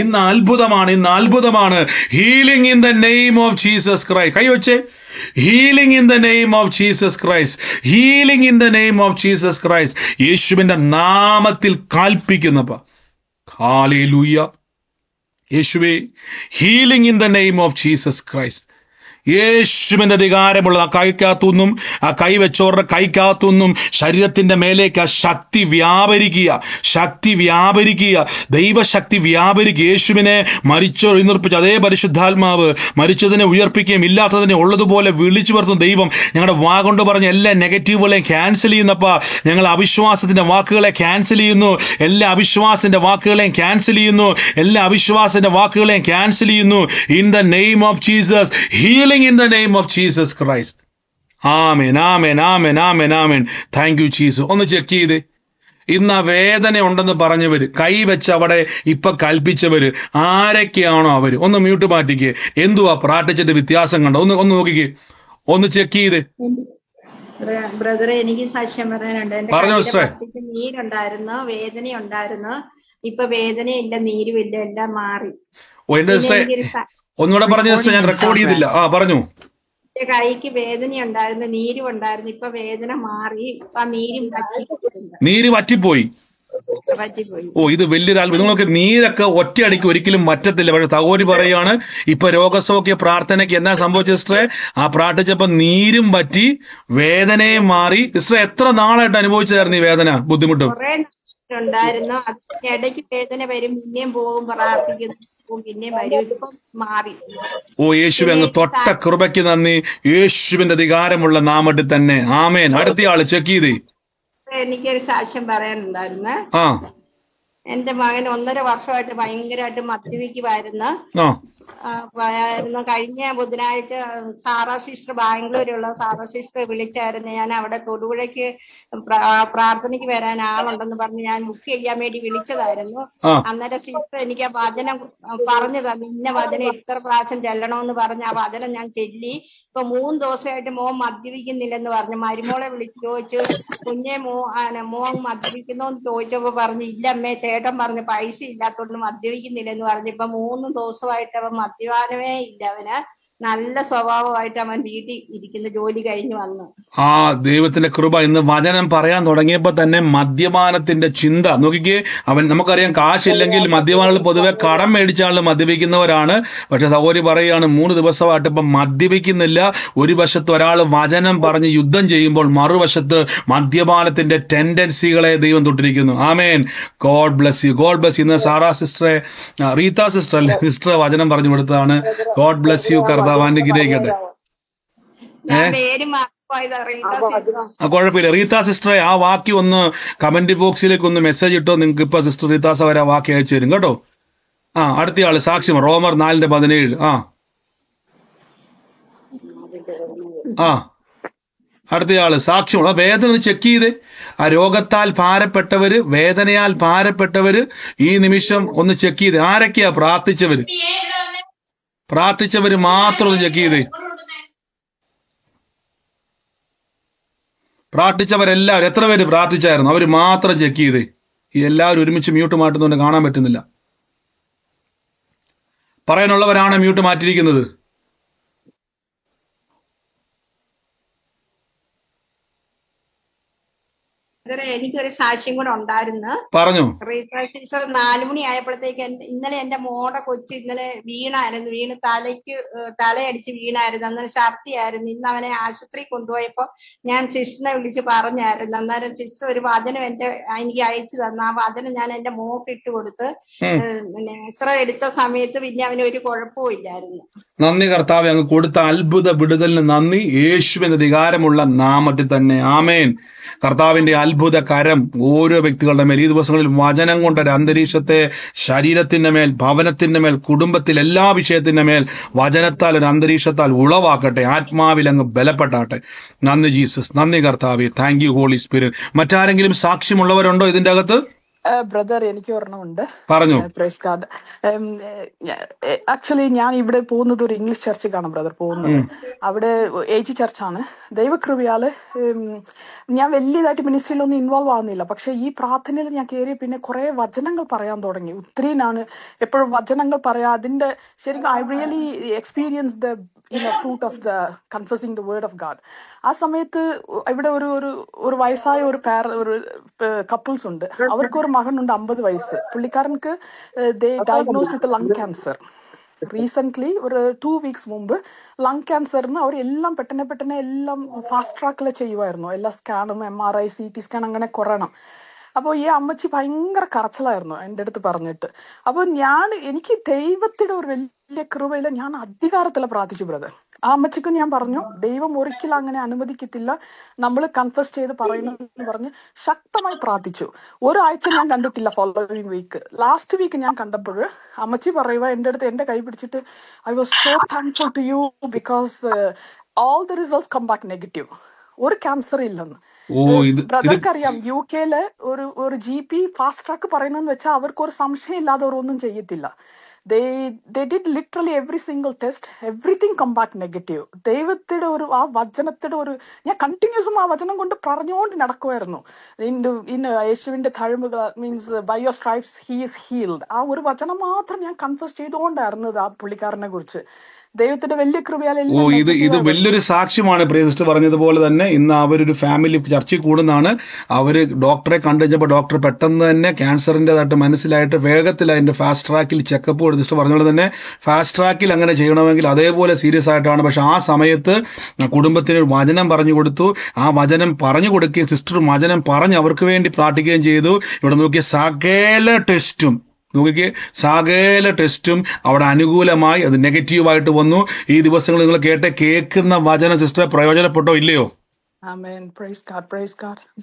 Healing in the name of Jesus Christ. കൈവച്ചേ, healing in the name of Jesus Christ, healing in the name of Jesus Christ. യേശുവിന്റെ നാമത്തിൽ കൽപ്പിക്കുന്നപ്പ. ഹല്ലേലൂയ. യേശുവേ, healing in the name of Jesus Christ. യേശുവിന്റെ അധികാരമുള്ള ആ കൈക്കകത്തുനിന്നും, ആ കൈവച്ചോറുടെ കൈക്കകത്തുനിന്നും ശരീരത്തിന്റെ മേലേക്ക് ആ ശക്തി വ്യാപരിക്കുക, ദൈവശക്തി വ്യാപരിക്കുക. യേശുവിനെ ഉയർപ്പിച്ച അതേ പരിശുദ്ധാത്മാവ് മരിച്ചതിനെ ഉയർപ്പിക്കുകയും ഇല്ലാത്തതിനെ ഉള്ളതുപോലെ വിളിച്ചു വരുത്തുന്ന ദൈവം ഞങ്ങളുടെ വാ കൊണ്ട് പറഞ്ഞ എല്ലാ നെഗറ്റീവുകളെയും ക്യാൻസൽ ചെയ്യുന്നപ്പ. ഞങ്ങൾ അവിശ്വാസത്തിന്റെ വാക്കുകളെ ക്യാൻസൽ ചെയ്യുന്നു, എല്ലാ അവിശ്വാസത്തിന്റെ വാക്കുകളെയും ക്യാൻസൽ ചെയ്യുന്നു, in the name of Jesus. Healing in the name of Jesus Christ. Amen. Thank you Jesus. ഒന്ന് ചെക്ക് ചെയ്തേ. ഇന്ന് ആ വേദന ഉണ്ടെന്ന് പറഞ്ഞവര്, കൈവച്ച് അവിടെ ഇപ്പൊ കൽപ്പിച്ചവര് ആരൊക്കെയാണോ അവര്, ഒന്ന് മ്യൂട്ട് മാറ്റിക്കേ. എന്തുവാ പ്രാർത്ഥിച്ചിട്ട് വ്യത്യാസം കണ്ടോ? ഒന്ന് നോക്കിക്കേ, ഒന്ന് ചെക്ക് ചെയ്തേ. ബ്രദറെ, എനിക്ക് സാക്ഷ്യം പറയാനുണ്ട്. എന്റെ നീരുണ്ടായിരുന്നു, വേദനയുണ്ടായിരുന്നു. ഇപ്പൊ വേദനയില്ല, നീരുമില്ല, എല്ലാം മാറി. ഓ എന്റെ പിന്നെ സിസ്റ്ററെ എനിക്കൊരു ഒന്നുകൂടെ പറഞ്ഞ സിസ്റ്റർ, ഞാൻ റെക്കോർഡ് ചെയ്തില്ല. പറഞ്ഞു. എന്റെ കൈക്ക് വേദന ഉണ്ടായിരുന്നു, നീരും ഉണ്ടായിരുന്നു. ഇപ്പൊ വേദന മാറി, ഇപ്പൊ ആ നീരും പറ്റിയിട്ടുണ്ട്, നീര് വറ്റിപ്പോയി. പറ്റിപ്പോയി. ഓ ഇത് വലിയൊരു അത്ഭുതം. നിങ്ങൾക്ക് നീരൊക്കെ ഒറ്റയടിക്ക് ഒരിക്കലും വറ്റത്തില്ല. പക്ഷെ സഹോദരി പറയാണ് ഇപ്പൊ രോഗസൗഖ്യ പ്രാർത്ഥനയ്ക്ക് എന്നാ സംഭവിച്ച സിസ്റ്ററെ, ആ പ്രാർത്ഥിച്ചപ്പോ നീരും പറ്റി, വേദനയും മാറി. സിസ്റ്റർ എത്ര നാളായിട്ട് അനുഭവിച്ചതായിരുന്നു ഈ വേദന, ബുദ്ധിമുട്ടും? കുറെ ഉണ്ടായിരുന്നു. അതിനിടയ്ക്ക് വേദന വരും, പിന്നെയും പോകും, പ്രാർത്ഥിക്കുന്നു, പിന്നെയും വരും. ഇപ്പം മാറി. ഓ യേശുവെ, അങ്ങ് തൊട്ട കൃപയ്ക്ക് നന്ദി. യേശുവിന്റെ അധികാരമുള്ള നാമത്തിൽ തന്നെ ആമേൻ. അടുത്തയാള് ചെക്ക് ചെയ്തേ. എനിക്കൊരു സാക്ഷ്യം പറയാനുണ്ടായിരുന്നു. ആ എന്റെ മകൻ 1.5 വർഷമായിട്ട് ഭയങ്കരമായിട്ട് മദ്യപിക്കുമായിരുന്നു. കഴിഞ്ഞ ബുധനാഴ്ച സാറാ സിസ്റ്റർ, ബാംഗ്ലൂരുള്ള സാറാ സിസ്റ്റർ വിളിച്ചായിരുന്നു. ഞാൻ അവിടെ തൊടുപുഴയ്ക്ക് പ്രാർത്ഥനയ്ക്ക് വരാൻ ആളുണ്ടെന്ന് പറഞ്ഞ് ഞാൻ ബുക്ക് ചെയ്യാൻ വേണ്ടി വിളിച്ചതായിരുന്നു. അന്നേരം സിസ്റ്റർ എനിക്ക് ആ വചനം പറഞ്ഞു തന്നു. ഇന്ന വചനം ഇത്ര പ്രാവശ്യം ചെല്ലണമെന്ന് പറഞ്ഞ് ആ വചനം ഞാൻ ചെല്ലി. ഇപ്പൊ 3 ദിവസമായിട്ട് മോൻ മദ്യപിക്കുന്നില്ലെന്ന് പറഞ്ഞു. മരുമോളെ വിളിച്ച് ചോദിച്ചു, കുഞ്ഞെ മോൻ മദ്യപിക്കുന്നോന്ന് ചോദിച്ചപ്പോ പറഞ്ഞു, ഇല്ലമ്മേ, ചേട്ടൻ പറഞ്ഞു പൈസ ഇല്ലാത്തോണ്ട് മദ്യപിക്കുന്നില്ലെന്ന് പറഞ്ഞു. ഇപ്പൊ 3 ദിവസമായിട്ട് അവൻ മദ്യപാനമേ ഇല്ല. അവന് നല്ല സ്വഭാവമായിട്ട് അവൻ വീട്ടിൽ ഇരിക്കുന്ന, ജോലി കഴിഞ്ഞു വന്ന്. ആ ദൈവത്തിന്റെ കൃപ. ഇന്ന് വചനം പറയാൻ തുടങ്ങിയപ്പോ തന്നെ മദ്യപാനത്തിന്റെ ചിന്ത നോക്കിക്കേ. നമുക്കറിയാം, കാശില്ലെങ്കിൽ മദ്യപാനികൾ പൊതുവെ കടം മേടിച്ചാണ് മദ്യപിക്കുന്നവരാണ്. പക്ഷെ സഹോദരി പറയുകയാണ് 3 ദിവസമായിട്ട് ഇപ്പം മദ്യപിക്കുന്നില്ല. ഒരു വശത്ത് ഒരാൾ വചനം പറഞ്ഞ് യുദ്ധം ചെയ്യുമ്പോൾ മറുവശത്ത് മദ്യപാനത്തിന്റെ ടെൻഡൻസികളെ ദൈവം തൊട്ടിരിക്കുന്നു. ആമേൻ. God bless you, God bless you. ഇന്ന് സാറാ സിസ്റ്ററെ, റീത്ത സിസ്റ്റർ അല്ലേ, സിസ്റ്റർ വചനം പറഞ്ഞു കൊടുത്തതാണ്. God bless you. കർത്താവ് അനുഗ്രഹിക്കട്ടെ. കുഴപ്പമില്ല. റീത്ത സിസ്റ്ററെ, ആ വാക്യം ഒന്ന് കമന്റ് ബോക്സിലേക്ക് ഒന്ന് മെസ്സേജ് ഇട്ടോ. നിങ്ങൾക്ക് ഇപ്പൊ സിസ്റ്റർ റീത്താസ വരെ ആ വാക്യം അയച്ചു തരും കേട്ടോ. അടുത്തയാള് സാക്ഷ്യം റോമർ 4:17. അടുത്തയാള് സാക്ഷ്യം. വേദന ചെക്ക് ചെയ്തേ. ആ രോഗത്താൽ ഭാരപ്പെട്ടവര്, വേദനയാൽ ഭാരപ്പെട്ടവര് ഈ നിമിഷം ഒന്ന് ചെക്ക് ചെയ്തേ. ആരൊക്കെയാ പ്രാർത്ഥിച്ചവര് മാത്രം ഒന്ന് ചെക്ക് ചെയ്തേ. പ്രാർത്ഥിച്ചവരെല്ലാവരും, എത്ര പേര് പ്രാർത്ഥിച്ചായിരുന്നു, അവര് മാത്രം ചെക്ക് ചെയ്തേ. ഈ എല്ലാവരും ഒരുമിച്ച് മ്യൂട്ട് മാറ്റുന്നതുകൊണ്ട് കാണാൻ പറ്റുന്നില്ല. പറയാനുള്ളവരാണ് മ്യൂട്ട് മാറ്റിയിരിക്കുന്നത്. എനിക്കൊരു സാക്ഷ്യം കൂടെ ഉണ്ടായിരുന്നു. പറഞ്ഞു. 4 മണി ആയപ്പോഴത്തേക്ക് ഇന്നലെ എന്റെ മോടെ കൊച്ചു ഇന്നലെ വീണ് തലയടിച്ച് വീണായിരുന്നു. അന്നേരം ഛർദിയായിരുന്നു. ഇന്ന് അവനെ ആശുപത്രി കൊണ്ടുപോയപ്പോ ഞാൻ സിസ്റ്ററിനെ വിളിച്ച് പറഞ്ഞായിരുന്നു. അന്നേരം സിസ്റ്റർ ഒരു വചനം എനിക്ക് അയച്ചു തന്നു. ആ വചനം ഞാൻ എന്റെ മോക്ക് ഇട്ട് കൊടുത്ത് എക്സ്റേ എടുത്ത സമയത്ത് പിന്നെ അവന് ഒരു കുഴപ്പവും ഇല്ലായിരുന്നു. നന്ദി കർത്താവേ, അങ്ങ് കൊടുത്ത അത്ഭുത വിടുതലിന് നന്ദി. യേശുവിന്റെ അധികാരമുള്ള നാമത്തിൽ തന്നെ ആമേൻ. കർത്താവിന്റെ അത്ഭുത കരം ഓരോ വ്യക്തികളുടെ മേൽ ഈ ദിവസങ്ങളിൽ വചനം കൊണ്ടൊരു അന്തരീക്ഷത്തെ ശരീരത്തിന്റെ മേൽ, ഭവനത്തിന്റെ മേൽ, കുടുംബത്തിൽ എല്ലാ വിഷയത്തിന്റെ മേൽ വചനത്താൽ ഒരു അന്തരീക്ഷത്താൽ ഉളവാക്കട്ടെ. ആത്മാവിൽ അങ്ങ് ബലപ്പെട്ടാട്ടെ. നന്ദി ജീസസ്, നന്ദി കർത്താവേ. Thank you holy Spirit. മറ്റാരെങ്കിലും സാക്ഷ്യമുള്ളവരുണ്ടോ ഇതിന്റെ അകത്ത്? ബ്രദർ, എനിക്ക് ഒരെണ്ണമുണ്ട്. പറഞ്ഞു. Praise God. ആക്ച്വലി ഞാൻ ഇവിടെ പോകുന്നത് ഒരു ഇംഗ്ലീഷ് ചർച്ചിലാണ് ബ്രദർ പോകുന്നത്. അവിടെ ഏജ് ചർച്ചാണ്. ദൈവകൃപയാല് ഞാൻ വലിയതായിട്ട് മിനിസ്ട്രിയിലൊന്നും ഇൻവോൾവ് ആവുന്നില്ല. പക്ഷെ ഈ പ്രാർത്ഥനയിൽ ഞാൻ കയറി പിന്നെ കുറെ വചനങ്ങൾ പറയാൻ തുടങ്ങി. ഒത്തിരിയാണ് എപ്പോഴും വചനങ്ങൾ പറയാ. അതിന്റെ ശരിക്കും I really experience the fruit of the confusing the word of God. ആ സമയത്ത് ഇവിടെ ഒരു വയസ്സായ ഒരു കപ്പിൾസ് ഉണ്ട്. അവർക്കൊരു മകനുണ്ട് 50 വയസ്സ്. പുള്ളിക്കാരൻക്ക് diagnosed with lung cancer. Recent ഒരു 2 വീക്സ് മുമ്പ് ലങ് ക്യാൻസറിന് അവരെല്ലാം പെട്ടെന്ന് എല്ലാം ഫാസ്റ്റ് ട്രാക്കിൽ ചെയ്യുമായിരുന്നു. എല്ലാ സ്കാനും MRI CT സ്കാൻ അങ്ങനെ കുറയണം. അപ്പോൾ ഈ അമ്മച്ചി ഭയങ്കര കരച്ചിലായിരുന്നു എൻ്റെ അടുത്ത് പറഞ്ഞിട്ട്. അപ്പോൾ എനിക്ക് ദൈവത്തിന്റെ ഒരു വലിയ കൃപയില്ല, ഞാൻ അധികാരത്തില പ്രാർത്ഥിച്ചു ബ്രദർ. ആ അമ്മച്ചിക്ക് ഞാൻ പറഞ്ഞു, ദൈവം ഒരിക്കലും അങ്ങനെ അനുവദിക്കത്തില്ല, നമ്മൾ കൺഫസ് ചെയ്ത് പറയണമെന്ന് പറഞ്ഞ് ശക്തമായി പ്രാർത്ഥിച്ചു. ഒരാഴ്ച ഞാൻ കണ്ടിട്ടില്ല. ഫോളോവിങ് വീക്ക്, ലാസ്റ്റ് വീക്ക് ഞാൻ കണ്ടപ്പോൾ അമ്മച്ചി പറയുക എൻ്റെ അടുത്ത്, എൻ്റെ കൈ പിടിച്ചിട്ട്, I was so thankful to you because all the results come back negative. ഒരു ക്യാൻസർ ഇല്ലെന്ന്. ബ്രദർക്കറിയാം, UK ഒരു GP ഫാസ്റ്റ് ട്രാക്ക് പറയുന്നതെന്ന് വെച്ചാൽ അവർക്ക് ഒരു സംശയം ഇല്ലാതെ ഒന്നും ചെയ്യത്തില്ല. they did literally every single test, everything come back negative. ദൈവത്തിന്റെ ആ വചനത്തിന്റെ ഞാൻ കണ്ടിന്യൂസും ആ വചനം കൊണ്ട് പറഞ്ഞുകൊണ്ട് നടക്കുമായിരുന്നു. യേശുവിന്റെ തഴമ്പുകൾ means by your stripes he is healed. ആ ഒരു വചനം മാത്രം ഞാൻ കൺഫസ് ചെയ്തുകൊണ്ടായിരുന്നത് ആ പുള്ളിക്കാരനെ കുറിച്ച്. ദൈവത്തിന്റെ വലിയ കൃപയാൽ ഇത് വലിയൊരു സാക്ഷ്യമാണ്. പ്രിയ സിസ്റ്റർ പറഞ്ഞതുപോലെ തന്നെ ഇന്ന് അവരൊരു ഫാമിലി ചർച്ചയിൽ കൂടുന്നതാണ്. അവര് ഡോക്ടറെ കണ്ടുകഴിഞ്ഞപ്പോൾ ഡോക്ടർ പെട്ടെന്ന് തന്നെ ക്യാൻസറിൻ്റെതായിട്ട് മനസ്സിലായിട്ട് വേഗത്തിൽ അതിന്റെ ഫാസ്റ്റ് ട്രാക്കിൽ ചെക്കപ്പ് കൊടുത്ത് സിസ്റ്റർ പറഞ്ഞതുപോലെ തന്നെ ഫാസ്റ്റ് ട്രാക്കിൽ അങ്ങനെ ചെയ്യണമെങ്കിൽ അതേപോലെ സീരിയസ് ആയിട്ടാണ്. പക്ഷെ ആ സമയത്ത് കുടുംബത്തിന് വചനം പറഞ്ഞു കൊടുത്തു. ആ വചനം പറഞ്ഞു കൊടുക്കുകയും സിസ്റ്റർ വചനം പറഞ്ഞ് അവർക്ക് വേണ്ടി പ്രാർത്ഥിക്കുകയും ചെയ്തു. ഇവിടെ നോക്കിയ സകല ടെസ്റ്റും അവിടെ അനുകൂലമായി അത് നെഗറ്റീവായിട്ട് വന്നു. ഈ ദിവസങ്ങൾ നിങ്ങൾ കേൾക്കുന്ന വചനം സിസ്റ്റർ പ്രയോജനപ്പെട്ടോ ഇല്ലയോ?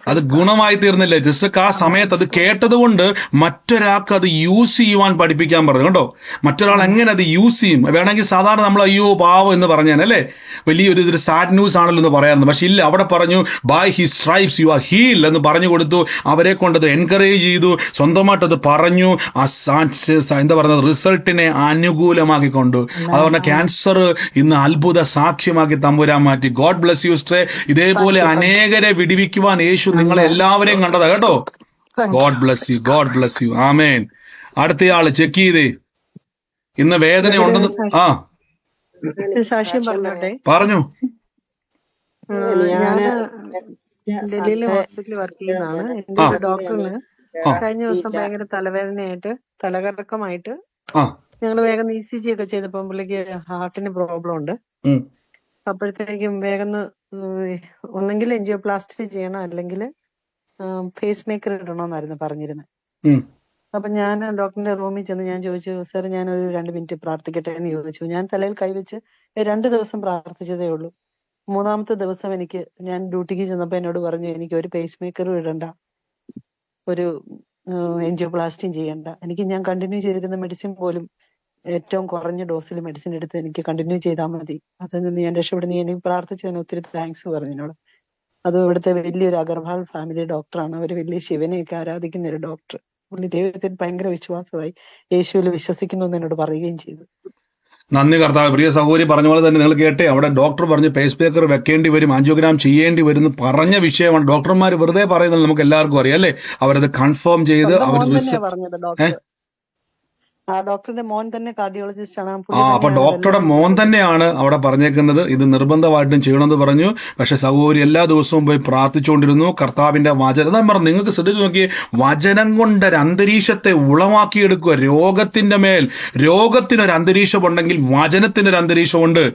അത് ഗുണമായി തീർന്നില്ലേ സിസ്റ്റർക്ക്? ആ സമയത്ത് അത് കേട്ടത് കൊണ്ട് മറ്റൊരാൾക്ക് അത് യൂസ് ചെയ്യുവാൻ പഠിപ്പിക്കാൻ പറഞ്ഞു. കണ്ടോ, മറ്റൊരാൾ എങ്ങനെ അത് യൂസ് ചെയ്യും. വേണമെങ്കിൽ സാധാരണ നമ്മൾ അയ്യോ പാവം എന്ന് പറഞ്ഞാൽ അല്ലേ, വലിയൊരു സാഡ് ന്യൂസ് ആണല്ലോ എന്ന് പറയാറുണ്ട്. പക്ഷെ ഇല്ല, അവിടെ പറഞ്ഞു by his stripes you are healed എന്ന് പറഞ്ഞു കൊടുത്തു. അവരെ കൊണ്ടത് എൻകറേജ് ചെയ്തു, സ്വന്തമായിട്ടത് പറഞ്ഞു. എന്താ പറയുന്നത്, റിസൾട്ടിനെ അനുകൂലമാക്കിക്കൊണ്ടു. അത് പറഞ്ഞ ക്യാൻസർ ഇന്ന് അത്ഭുത സാക്ഷ്യമാക്കി തമ്പുരാൻ മാറ്റി. God bless you sister. ഇതേപോലെ അനേകരെ വിടിവിക്കുവാൻ യേശു നിങ്ങളെ എല്ലാവരെയും കണ്ടതാ കേട്ടോ. God bless you, God bless you. ആമേൻ. അടുത്തയാള് ചെക്ക് ചെയ്തേ. ഇന്ന് വേദന ഉണ്ടെന്ന് സാക്ഷ്യം പറഞ്ഞോട്ടെ. പറഞ്ഞു. ഞാന് ഡൽഹിയിലെ ഹോസ്പിറ്റലിൽ വർക്ക് ചെയ്യുന്നതാണ്. എന്റെ ഒരു ഡോക്ടറിന് കഴിഞ്ഞ ദിവസം ഭയങ്കര തലവേദനയായിട്ട് തലകറക്കമായിട്ട് ഞങ്ങൾ വേഗം ECG ഒക്കെ ചെയ്തപ്പോൾ പുള്ളിക്ക് ഹാർട്ടിന് പ്രോബ്ലം ഉണ്ട്. അപ്പോഴത്തേക്കും വേഗം ഒന്നെങ്കിൽ എൻജിയോപ്ലാസ്റ്റി ചെയ്യണം, അല്ലെങ്കിൽ ഫേസ് മേക്കർ ഇടണമെന്നായിരുന്നു പറഞ്ഞിരുന്നത്. അപ്പൊ ഞാൻ ഡോക്ടറിന്റെ റൂമിൽ ചെന്ന് ഞാൻ ചോദിച്ചു, സാർ ഞാനൊരു 2 മിനിറ്റ് പ്രാർത്ഥിക്കട്ടെ എന്ന് ചോദിച്ചു. ഞാൻ തലയിൽ കൈവച്ച് 2 ദിവസം പ്രാർത്ഥിച്ചതേ ഉള്ളൂ. 3-ാമത്തെ ദിവസം ഞാൻ ഡ്യൂട്ടിക്ക് ചെന്നപ്പോ എന്നോട് പറഞ്ഞു, എനിക്ക് ഒരു പേസ് മേക്കറും ഇടണ്ട, ഒരു എൻജിയോപ്ലാസ്റ്റിയും ചെയ്യണ്ട. ഞാൻ കണ്ടിന്യൂ ചെയ്തിരുന്ന മെഡിസിൻ പോലും ഏറ്റവും കുറഞ്ഞ ഡോസിൽ മെഡിസിൻ എടുത്ത് എനിക്ക് കണ്ടിന്യൂ ചെയ്താൽ മതി, അതിൽ നിന്ന് ഞാൻ രക്ഷപ്പെടുന്നു. എനിക്ക് പ്രാർത്ഥിച്ചതിന് ഒത്തിരി താങ്ക്സ് പറഞ്ഞു എന്നോട്. അത് ഇവിടുത്തെ വലിയൊരു അഗർവാൾ ഫാമിലി ഡോക്ടറാണ്. അവര് വലിയ ശിവനെയൊക്കെ ആരാധിക്കുന്ന ഒരു ഡോക്ടർ. പുള്ളി ദൈവത്തിൽ ഭയങ്കര വിശ്വാസമായി, യേശുവിൽ വിശ്വസിക്കുന്നു എന്ന് എന്നോട് പറയുകയും ചെയ്തു. നന്ദി കർത്താവ്. പ്രിയ സഹോദരി പറഞ്ഞ പോലെ തന്നെ നിങ്ങൾ കേട്ടെ, അവിടെ ഡോക്ടർ പറഞ്ഞു പേസ് മേക്കർ വെക്കേണ്ടി വരും, ആൻജിയോഗ്രാം ചെയ്യേണ്ടി വരും എന്ന് പറഞ്ഞ വിഷയമാണ്. ഡോക്ടർമാർ വെറുതെ പറയുന്നത് നമുക്ക് എല്ലാവർക്കും അറിയാം അല്ലേ. അവരത് കൺഫേം ചെയ്ത് അവർ ആ ഡോക്ടറുടെ മോൻ തന്നെ കാർഡിയോളജിസ്റ്റ് ആണ്. അപ്പൊ ഡോക്ടറുടെ മോൻ തന്നെയാണ് അവിടെ പറഞ്ഞേക്കുന്നത് ഇത് നിർബന്ധമായിട്ടും ചെയ്യണമെന്ന് പറഞ്ഞു. പക്ഷെ സഹോദരി എല്ലാ ദിവസവും പോയി പ്രാർത്ഥിച്ചുകൊണ്ടിരുന്നു. കർത്താവിന്റെ വചനം പറഞ്ഞു, നിങ്ങൾക്ക് ശ്രദ്ധിച്ചു നോക്കിയേ, വചനം കൊണ്ടൊരു അന്തരീക്ഷത്തെ ഉളവാക്കിയെടുക്കുക. രോഗത്തിനൊരു അന്തരീക്ഷം ഉണ്ടെങ്കിൽ വചനത്തിനൊരു അന്തരീക്ഷമുണ്ട്.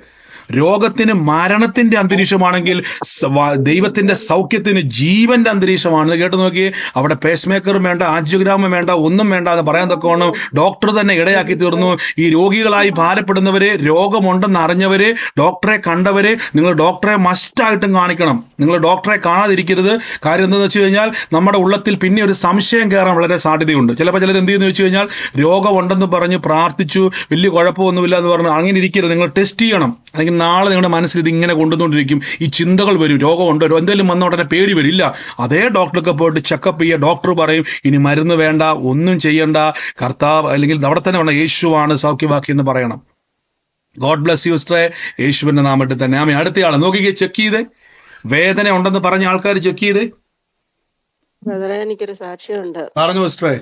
രോഗത്തിന് മരണത്തിന്റെ അന്തരീക്ഷമാണെങ്കിൽ ദൈവത്തിന്റെ സൗഖ്യത്തിന് ജീവന്റെ അന്തരീക്ഷമാണ്. കേട്ടു നോക്കി, അവിടെ പേസ് മേക്കറും വേണ്ട, ആൻജിയോഗ്രാമും വേണ്ട, ഒന്നും വേണ്ട എന്ന് പറയാൻ തക്കവണ്ണം ഡോക്ടർ തന്നെ ഇടയാക്കി തീർന്നു. ഈ രോഗികളായി ഭാരപ്പെടുന്നവര്, രോഗമുണ്ടെന്ന് അറിഞ്ഞവര്, ഡോക്ടറെ കണ്ടവര്, നിങ്ങൾ ഡോക്ടറെ മസ്റ്റായിട്ടും കാണിക്കണം. നിങ്ങൾ ഡോക്ടറെ കാണാതിരിക്കരുത്. കാര്യം എന്താണെന്ന് വെച്ച് കഴിഞ്ഞാൽ നമ്മുടെ ഉള്ളത്തിൽ പിന്നെ ഒരു സംശയം കയറാൻ വളരെ സാധ്യതയുണ്ട്. ചിലപ്പോൾ ചിലർ എന്ത് ചെയ്യുന്നു വെച്ച് കഴിഞ്ഞാൽ, രോഗമുണ്ടെന്ന് പറഞ്ഞ് പ്രാർത്ഥിച്ചു, വലിയ കുഴപ്പമൊന്നുമില്ല എന്ന് പറഞ്ഞു അങ്ങനെ ഇരിക്കരുത്. നിങ്ങൾ ടെസ്റ്റ് ചെയ്യണം. അല്ലെങ്കിൽ നാളെ നിങ്ങളുടെ മനസ്സിൽ ഇത് ഇങ്ങനെ കൊണ്ടുവന്നുകൊണ്ടിരിക്കും. ഈ ചിന്തകൾ വരും, രോഗമുണ്ടോ, എന്തെങ്കിലും വന്ന ഉടനെ പേടി വരില്ല. അതേ ഡോക്ടർക്ക് പോയിട്ട് ചെക്കപ്പ് ചെയ്യുക. ഡോക്ടർ പറയും ഇനി മരുന്ന് വേണ്ട, ഒന്നും ചെയ്യണ്ട, കർത്താവ് അല്ലെങ്കിൽ അവിടെ തന്നെ വേണം, യേശുവാണ് സൗഖ്യവാക്കി എന്ന് പറയണം. ഗോഡ് ബ്ലെസ് യു സിസ്റ്ററെ. യേശുവിന്റെ നാമത്തിൽ തന്നെ ആമേൻ. അടുത്തയാളെ നോക്കിക്കേ, ചെക്ക് ചെയ്തേ. വേദന ഉണ്ടെന്ന് പറഞ്ഞ ആൾക്കാർ ചെക്ക് ചെയ്തേ. എനിക്കൊരു സാക്ഷ്യമുണ്ട്. പറഞ്ഞു സിസ്റ്ററെ.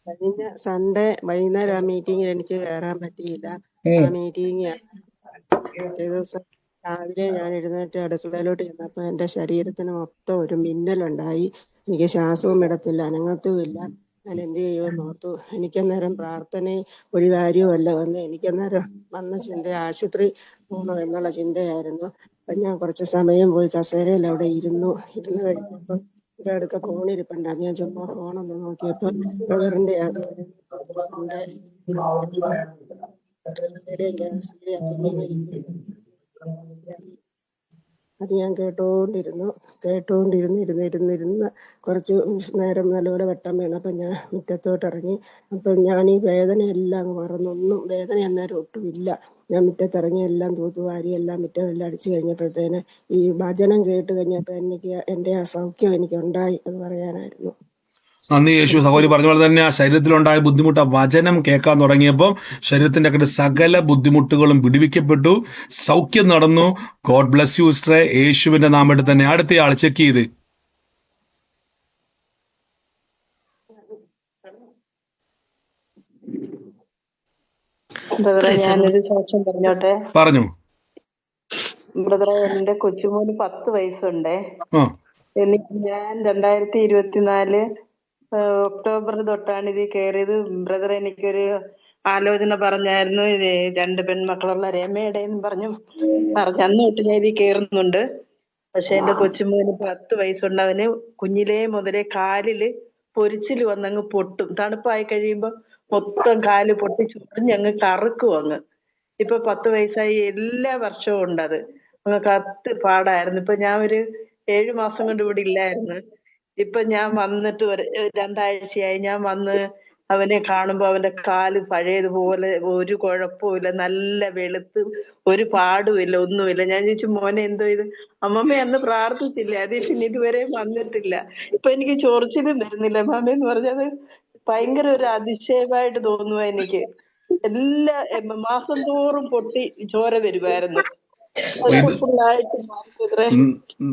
കഴിഞ്ഞ സൺഡേ വൈകുന്നേരം ആ മീറ്റിംഗിൽ എനിക്ക് കയറാൻ പറ്റിയില്ല. ആ മീറ്റിംഗ് പിറ്റേ ദിവസം രാവിലെ ഞാൻ എഴുന്നേറ്റ് അടുക്കളയിലോട്ട് ചെന്നപ്പോ എന്റെ ശരീരത്തിന് മൊത്തം ഒരു മിന്നലുണ്ടായി. എനിക്ക് ശ്വാസവും വിടത്തില്ല, അനങ്ങത്തുമില്ല. ഞാൻ എന്ത് ചെയ്യുമെന്ന് ഓർത്തു. എനിക്കന്നേരം പ്രാർത്ഥനയും ഒരു കാര്യവുമല്ല എനിക്കന്നേരം വന്ന ചിന്ത ആശുപത്രി പോകണോ എന്നുള്ള ചിന്തയായിരുന്നു. അപ്പൊ ഞാൻ കുറച്ച് സമയം പോയി കസേരയിൽ അവിടെ ഇരുന്ന് കഴിഞ്ഞപ്പോ എന്റെ അടുക്ക ഫോണിരിപ്പുണ്ടായിരുന്നു. ഞാൻ ചുമ്മാ ഫോണൊന്ന് നോക്കിയപ്പോ ബ്രദറിന്റെ അത് ഞാൻ കേട്ടോണ്ടിരുന്ന് കുറച്ച് നേരം നല്ലപോലെ വെട്ടം വീണു. അപ്പൊ ഞാൻ മുറ്റത്തോട്ട് ഇറങ്ങി. അപ്പൊ ഞാൻ ഈ വേദനയെല്ലാം മറന്നൊന്നും വേദന അന്നേരം ഒട്ടും ഇല്ല. ഞാൻ മുറ്റത്തിറങ്ങി എല്ലാം തൂത്തുവാരി എല്ലാം മുറ്റമെല്ലാം അടിച്ചു കഴിഞ്ഞപ്പോഴത്തേന് ഈ വചനം കേട്ട് കഴിഞ്ഞപ്പോ എന്റെ ആ സൗഖ്യം എനിക്ക് ഉണ്ടായി. അത് പറയാനായിരുന്നു. നന്ദി യേശു. സഹോദരി പറഞ്ഞ പോലെ തന്നെ ആ ശരീരത്തിലുണ്ടായ ബുദ്ധിമുട്ട്, ആ വചനം കേൾക്കാൻ തുടങ്ങിയപ്പോൾ ശരീരത്തിന്റെ അകത്ത് സകല ബുദ്ധിമുട്ടുകളും വിടുവിക്കപ്പെട്ടു, സൗഖ്യം നടന്നു. ഗോഡ് ബ്ലസ് യു സിസ്റ്ററെ, യേശുവിന്റെ നാമത്തിൽ തന്നെ. അടുത്തയാൾ ചെക്ക് ചെയ്ത്. ബ്രദറെ ഞാനൊരു സാക്ഷ്യം പറഞ്ഞോട്ടെ? പറഞ്ഞു. ബ്രദറെ, എന്റെ കൊച്ചുമോന് 10 വയസ്സുണ്ടേ. ഞാൻ 2024 ഒക്ടോബർ തൊട്ടാണ് ഇത് കയറിയത്. ബ്രദറെ, എനിക്കൊരു ആലോചന പറഞ്ഞായിരുന്നു. 2 പെൺമക്കളുള്ള രമയുടെ പറഞ്ഞു അന്ന് തൊട്ട് ഞാൻ ഇത് കയറുന്നുണ്ട്. പക്ഷെ എന്റെ കൊച്ചുമോന് 10 വയസ്സുണ്ട്. അവന് കുഞ്ഞിലേ മുതലേ കാലില് പൊരിച്ചില് വന്നങ്ങ് പൊട്ടും. തണുപ്പായി കഴിയുമ്പോ മൊത്തം കാല് പൊട്ടി ചൊറിഞ്ഞങ്ങ് കറുക്കും അങ്ങ്. ഇപ്പൊ 10 വയസ്സായി. എല്ലാ വർഷവും ഉണ്ട് അത്. അങ്ങ് കത്ത് പാടായിരുന്നു. ഇപ്പൊ ഞാൻ ഒരു 7 മാസം കൊണ്ട് ഇവിടെ ഇല്ലായിരുന്നു. ഇപ്പൊ ഞാൻ വന്നിട്ട് 2 ആഴ്ചയായി. ഞാൻ വന്ന് അവനെ കാണുമ്പോ അവന്റെ കാല് പഴയതുപോലെ, ഒരു കുഴപ്പമില്ല, നല്ല വെളുത്ത്, ഒരു പാടുമില്ല, ഒന്നുമില്ല. ഞാൻ ചോദിച്ചു, മോനെ എന്തോ ഇത്? അമ്മമ്മ അന്ന് പ്രാർത്ഥിച്ചില്ല, അത് പിന്നെ ഇതുവരെ വന്നിട്ടില്ല. ഇപ്പൊ എനിക്ക് ചൊറിച്ചിലും വരുന്നില്ല അമ്മയെന്ന് പറഞ്ഞത്. ഭയങ്കര ഒരു അതിശയമായിട്ട് തോന്നുക എനിക്ക്. എല്ലാ മാസം തോറും പൊട്ടി ചോര വരുമായിരുന്നു.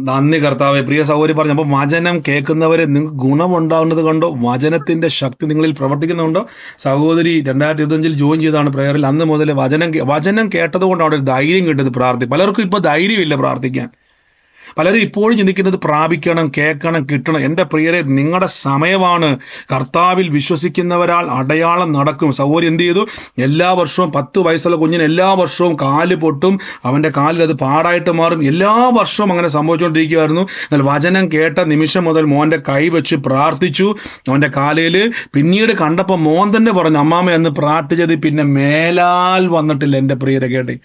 നന്ദി കർത്താവേ. പ്രിയ സഹോദരി പറഞ്ഞു. അപ്പൊ വചനം കേൾക്കുന്നവരെ നിങ്ങൾക്ക് ഗുണമുണ്ടാകുന്നത് കണ്ടോ? വചനത്തിന്റെ ശക്തി നിങ്ങളിൽ പ്രവർത്തിക്കുന്നുണ്ടോ? സഹോദരി 2025 ജോയിൻ ചെയ്താണ് പ്രയറിൽ. അന്ന് മുതൽ വചനം കേട്ടത് കൊണ്ടാണ് ഒരു ധൈര്യം കിട്ടിയത് പ്രാർത്ഥി. പലർക്കും ഇപ്പൊ ധൈര്യമില്ല പ്രാർത്ഥിക്കാൻ. പലരും ഇപ്പോഴും ചിന്തിക്കുന്നത് പ്രാപിക്കണം, കേൾക്കണം, കിട്ടണം. എൻ്റെ പ്രിയരെ, നിങ്ങളുടെ സമയമാണ്. കർത്താവിൽ വിശ്വസിക്കുന്നവരാൽ അടയാളം നടക്കും. സഹോദരി എന്ത് ചെയ്തു? എല്ലാ വർഷവും 10 വയസ്സുള്ള കുഞ്ഞിന് എല്ലാ വർഷവും കാല് പൊട്ടും, അവന്റെ കാലിൽ അത് പാടായിട്ട് മാറും. എല്ലാ വർഷവും അങ്ങനെ സംഭവിച്ചുകൊണ്ടിരിക്കുകയായിരുന്നു. എന്നാൽ വചനം കേട്ട നിമിഷം മുതൽ മോന്റെ കൈ വെച്ച് പ്രാർത്ഥിച്ചു. അവന്റെ കാലയില് പിന്നീട് കണ്ടപ്പോൾ മോൻ തന്നെ പറഞ്ഞു, അമ്മാമ്മ എന്ന് പ്രാർത്ഥിച്ചത് പിന്നെ മേലാൽ വന്നിട്ടില്ല. എൻ്റെ പ്രിയരെ കേട്ടെ,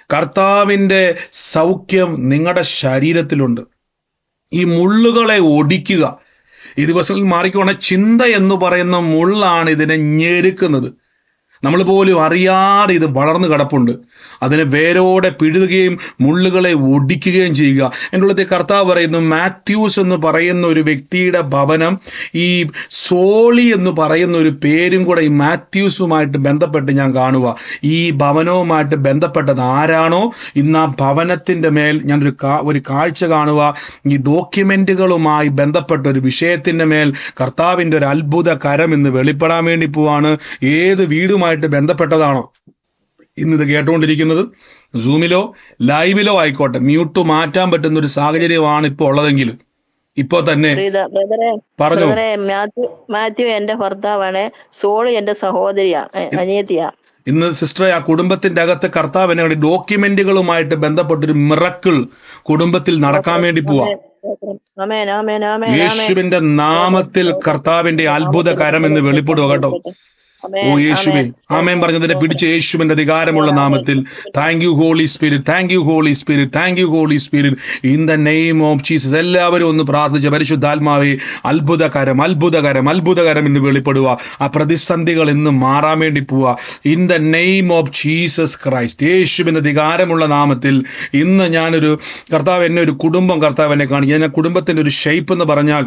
കർത്താവിന്റെ സൗഖ്യം നിങ്ങളുടെ ശരീരത്തിലുണ്ട്. ഈ മുള്ളുകളെ ഒടിക്കുക. ഈ ദിവസങ്ങളിൽ മാറിക്കോണ ചിന്ത എന്ന് പറയുന്ന മുള്ളാണ് ഇതിനെ ഞെരുക്കുന്നത്. നമ്മൾ പോലും അറിയാതെ ഇത് വളർന്നു കിടപ്പുണ്ട്. അതിനെ വേരോടെ പിഴുതുകയും മുള്ളുകളെ ഒടിക്കുകയും ചെയ്യുക. എൻ്റെ ഉള്ളത്തെ കർത്താവ് പറയുന്നു, മാത്യൂസ് എന്ന് പറയുന്ന ഒരു വ്യക്തിയുടെ ഭവനം, ഈ സോളി എന്ന് പറയുന്ന ഒരു പേരും കൂടെ ഈ മാത്യൂസുമായിട്ട് ബന്ധപ്പെട്ട് ഞാൻ കാണുക. ഈ ഭവനവുമായിട്ട് ബന്ധപ്പെട്ടത് ആരാണോ, ഇന്ന് ആ ഭവനത്തിന്റെ മേൽ ഞാനൊരു കാഴ്ച കാണുക. ഈ ഡോക്യുമെന്റുകളുമായി ബന്ധപ്പെട്ട ഒരു വിഷയത്തിന്റെ മേൽ കർത്താവിന്റെ ഒരു അത്ഭുത കരം ഇന്ന് വെളിപ്പെടാൻ വേണ്ടി പോവാണ്. ഏത് വീടുമായിട്ട് ബന്ധപ്പെട്ടതാണോ ഇന്നിത് കേട്ടുകൊണ്ടിരിക്കുന്നത്, സൂമിലോ ലൈവിലോ ആയിക്കോട്ടെ, മ്യൂട്ട് മാറ്റാൻ പറ്റുന്ന ഒരു സാഹചര്യമാണ് ഇപ്പോൾ ഉള്ളതെങ്കിൽ ഇപ്പോ തന്നെ പറഞ്ഞു. മാത്യു എന്റെ ഭർത്താവാണ്, സോളി എന്റെ സഹോദരിയാ, അനിയത്തിയാ. ഇന്ന് സിസ്റ്ററെ, ആ കുടുംബത്തിന്റെ അകത്ത് കർത്താവിനെ ഡോക്യുമെന്റുകളുമായിട്ട് ബന്ധപ്പെട്ടൊരു മിറക്കിൾ കുടുംബത്തിൽ നടക്കാൻ വേണ്ടി പോവാ. യേശുവിന്റെ നാമത്തിൽ കർത്താവിന്റെ അത്ഭുത കരം എന്ന് വെളിപ്പെടുക കേട്ടോ. ഓ യേശുവേ, ആമേൻ പറഞ്ഞതിനെ പിടിച്ച് യേശുവിന്റെ അധികാരമുള്ള നാമത്തിൽ. Thank you holy spirit, thank you holy spirit, thank you holy spirit, in the name of Jesus. എല്ലാവരും ഒന്ന് പ്രാർത്ഥിച്ച പരിശുദ്ധാത്മാവേ, അത്ഭുതകരം, അത്ഭുതകരം, അത്ഭുതകരം എന്ന് വെളിപ്പെടുക. ആ പ്രതിസന്ധികൾ ഇന്ന് മാറാൻ വേണ്ടി പോവുക. In the name of Jesus Christ, യേശുവിന്റെ അധികാരമുള്ള നാമത്തിൽ. ഇന്ന് ഞാനൊരു കർത്താവ് എന്നെ ഒരു കുടുംബം കർത്താവ് എന്നെ കാണിക്കുക. ഞാൻ കുടുംബത്തിന്റെ ഒരു ഷേപ്പ് എന്ന് പറഞ്ഞാൽ,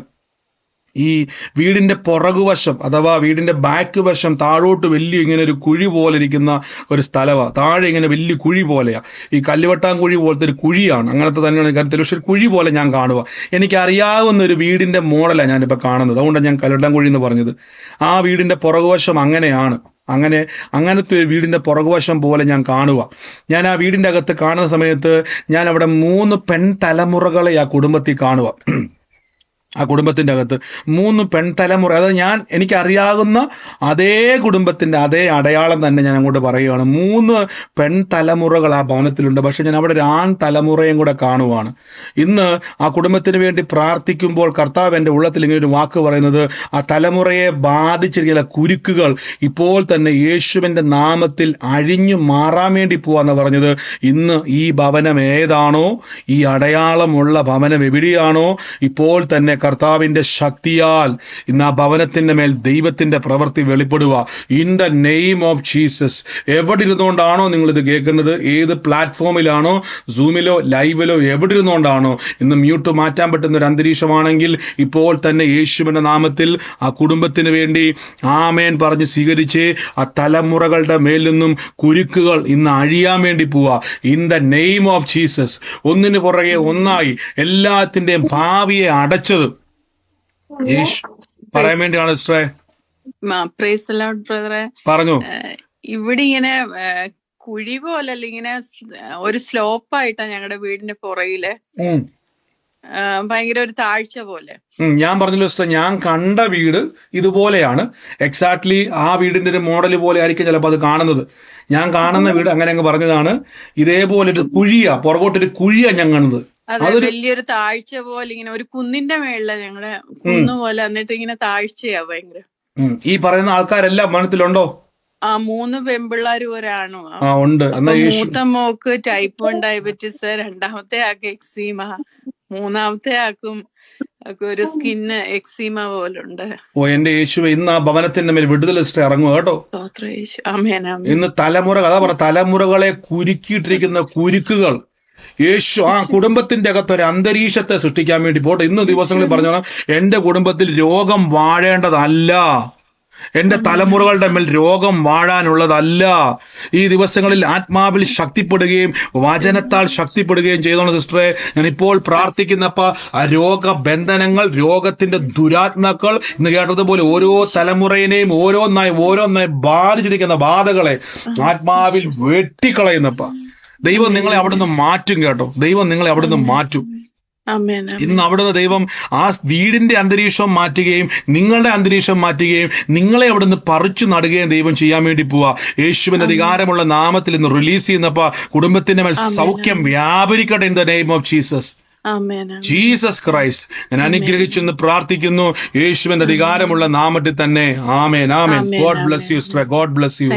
ഈ വീടിന്റെ പുറകുവശം അഥവാ വീടിന്റെ ബാക്ക് വശം താഴോട്ട് വലിയ ഇങ്ങനെ ഒരു കുഴി പോലെ ഇരിക്കുന്ന ഒരു സ്ഥലമാണ്. താഴെ ഇങ്ങനെ വലിയ കുഴി പോലെയാ. ഈ കല്ലുവട്ടാൻ കുഴി പോലത്തെ ഒരു കുഴിയാണ്. അങ്ങനത്തെ തന്നെയാണ് കാര്യത്തിൽ. പക്ഷെ ഒരു കുഴി പോലെ ഞാൻ കാണുക. എനിക്കറിയാവുന്ന ഒരു വീടിന്റെ മോഡലാണ് ഞാനിപ്പോൾ കാണുന്നത്. അതുകൊണ്ടാണ് ഞാൻ കല്ലുവട്ടാൻ കുഴി എന്ന് പറഞ്ഞത്. ആ വീടിന്റെ പുറകുവശം അങ്ങനെയാണ്. അങ്ങനത്തെ ഒരു വീടിന്റെ പുറകുവശം പോലെ ഞാൻ കാണുക. ഞാൻ ആ വീടിന്റെ അകത്ത് കാണുന്ന സമയത്ത് ഞാൻ അവിടെ 3 പെൺതലമുറകളെ ആ കുടുംബത്തിൽ കാണുക. ആ കുടുംബത്തിന്റെ അകത്ത് 3 പെൺതലമുറ. അതായത് എനിക്കറിയാവുന്ന അതേ കുടുംബത്തിന്റെ അതേ അടയാളം തന്നെ ഞാൻ അങ്ങോട്ട് പറയുകയാണ്. 3 പെൺതലമുറകൾ ആ ഭവനത്തിലുണ്ട്. പക്ഷെ ഞാൻ അവിടെ ഒരു ആൺ തലമുറയും കൂടെ കാണുവാണ്. ഇന്ന് ആ കുടുംബത്തിന് വേണ്ടി പ്രാർത്ഥിക്കുമ്പോൾ കർത്താവ് എൻ്റെ ഉള്ളത്തിൽ ഇങ്ങനെ ഒരു വാക്ക് പറയുന്നത്, ആ തലമുറയെ ബാധിച്ചിരിക്കുന്ന കുരുക്കുകൾ ഇപ്പോൾ തന്നെ യേശുവിന്റെ നാമത്തിൽ അഴിഞ്ഞു മാറാൻ വേണ്ടി പോവാന്ന് പറഞ്ഞത്. ഇന്ന് ഈ ഭവനം ഏതാണോ, ഈ അടയാളമുള്ള ഭവനം എവിടെയാണോ, ഇപ്പോൾ തന്നെ കർത്താവിന്റെ ശക്തിയാൽ ഇന്ന് ആ ഭവനത്തിന്റെ മേൽ ദൈവത്തിന്റെ പ്രവൃത്തി വെളിപ്പെടുക in the name of Jesus. എവിടെ ഇരുന്നുകൊണ്ടാണോ നിങ്ങൾ ഇത് കേൾക്കുന്നത്, ഏത് പ്ലാറ്റ്ഫോമിലാണോ, സൂമിലോ ലൈവിലോ എവിടെ ഇരുന്നുകൊണ്ടാണോ, ഇന്ന് മ്യൂട്ട് മാറ്റാൻ പറ്റുന്ന ഒരു അന്തരീക്ഷമാണെങ്കിൽ ഇപ്പോൾ തന്നെ യേശുവിന്റെ നാമത്തിൽ ആ കുടുംബത്തിന് വേണ്ടി ആമേൻ പറഞ്ഞ് സ്വീകരിച്ച് ആ തലമുറകളുടെ മേൽ നിന്നും കുരുക്കുകൾ ഇന്ന് അഴിയാൻ വേണ്ടി പോവാ in the name of Jesus. ഒന്നിനു പുറകെ ഒന്നായി എല്ലാത്തിന്റെയും ഭാവിയെ അടച്ചത് യേശു പറയാൻ വേണ്ടിയാണ് സിസ്റ്ററെ. പ്രൈസ് ലോർഡ് ബ്രദറെ. പറഞ്ഞു. ഇവിടെ ഇങ്ങനെ കുഴി പോലല്ല, ഇങ്ങനെ ഒരു സ്ലോപ്പായിട്ടാ ഞങ്ങളുടെ വീടിന്റെ പുറകില്, ഭയങ്കര ഒരു താഴ്ച പോലെ. ഞാൻ പറഞ്ഞല്ലോ സിസ്റ്റർ, ഞാൻ കണ്ട വീട് ഇതുപോലെയാണ്. എക്സാക്ട്ലി ആ വീടിന്റെ ഒരു മോഡൽ പോലെ ആയിരിക്കും ചിലപ്പോൾ അത് കാണുന്നത്. ഞാൻ കാണുന്ന വീട് അങ്ങനെ അങ്ങ് പറഞ്ഞതാണ്. ഇതേപോലെ ഒരു കുഴിയാ, പുറകോട്ടൊരു കുഴിയാ ഞാൻ കാണുന്നത്. അതെ, വലിയൊരു താഴ്ച പോലെ, ഇങ്ങനെ ഒരു കുന്നിന്റെ മേളില ഞങ്ങളുടെ കുന്നു പോലെ. എന്നിട്ട് ഇങ്ങനെ താഴ്ചയാ ഭയങ്കര. ഈ പറയുന്ന ആൾക്കാരെല്ലാം മനത്തിലുണ്ടോ? ആ 3 പെൺപിള്ളേരും ഒരാണോ. ഉണ്ട്. മൂത്ത മോക്ക് ടൈപ്പ് 1 ഡയബറ്റീസ്, രണ്ടാമത്തെ ആൾക്ക് എക്സീമ, മൂന്നാമത്തെ ആൾക്കും ഒരു സ്കിന്ന് എക്സീമ പോലുണ്ട്. ഓ എന്റെ യേശുവേ, ഇന്ന് ആ ഭവനത്തിന്റെ മേൽ വിടുതൽ ഇറങ്ങുക കേട്ടോ. ഇന്ന് തലമുറ, അതാ പറഞ്ഞ തലമുറകളെ കുരുക്കിയിട്ടിരിക്കുന്ന കുരുക്കുകൾ യേശു ആ കുടുംബത്തിന്റെ അകത്ത് ഒരു അന്തരീക്ഷത്തെ സൃഷ്ടിക്കാൻ വേണ്ടി പോട്ടെ. ഇന്ന് ദിവസങ്ങളിൽ പറഞ്ഞോളാം, എന്റെ കുടുംബത്തിൽ രോഗം വാഴേണ്ടതല്ല, എന്റെ തലമുറകളുടെ മേൽ രോഗം വാഴാനുള്ളതല്ല. ഈ ദിവസങ്ങളിൽ ആത്മാവിൽ ശക്തിപ്പെടുകയും വചനത്താൽ ശക്തിപ്പെടുകയും ചെയ്തോണം സിസ്റ്ററെ. ഞാൻ ഇപ്പോൾ പ്രാർത്ഥിക്കുന്നപ്പ ആ രോഗബന്ധനങ്ങൾ, രോഗത്തിന്റെ ദുരാത്മാക്കൾ ഇന്ന് കേട്ടതുപോലെ ഓരോ തലമുറയിനെയും ഓരോന്നായി ബാധിച്ചിരിക്കുന്ന ബാധകളെ ആത്മാവിൽ വെട്ടിക്കളയുന്നപ്പ ദൈവം നിങ്ങളെ അവിടുന്ന് മാറ്റും കേട്ടോ. ദൈവം നിങ്ങളെ അവിടുന്ന് മാറ്റും. ഇന്ന് അവിടുന്ന് ദൈവം ആ വീടിന്റെ അന്തരീക്ഷം മാറ്റുകയും നിങ്ങളുടെ അന്തരീക്ഷം മാറ്റുകയും നിങ്ങളെ അവിടുന്ന് പറിച്ചു നടുകയും ദൈവം ചെയ്യാൻ വേണ്ടി പോവാ. യേശുവിന്റെ അധികാരമുള്ള നാമത്തിൽ ഇന്ന് റിലീസ് ചെയ്യുന്നപ്പോ കുടുംബത്തിന്റെ മേൽ സൗഖ്യം വ്യാപരിക്കട്ടെ in the name of Jesus. Jesus Christ ഞാൻ അനുഗ്രഹിച്ചെന്ന് പ്രാർത്ഥിക്കുന്നു യേശുവിന്റെ അധികാരമുള്ള നാമത്തിൽ തന്നെ. ആമേൻ, ആമേൻ. God bless you sister, God bless you.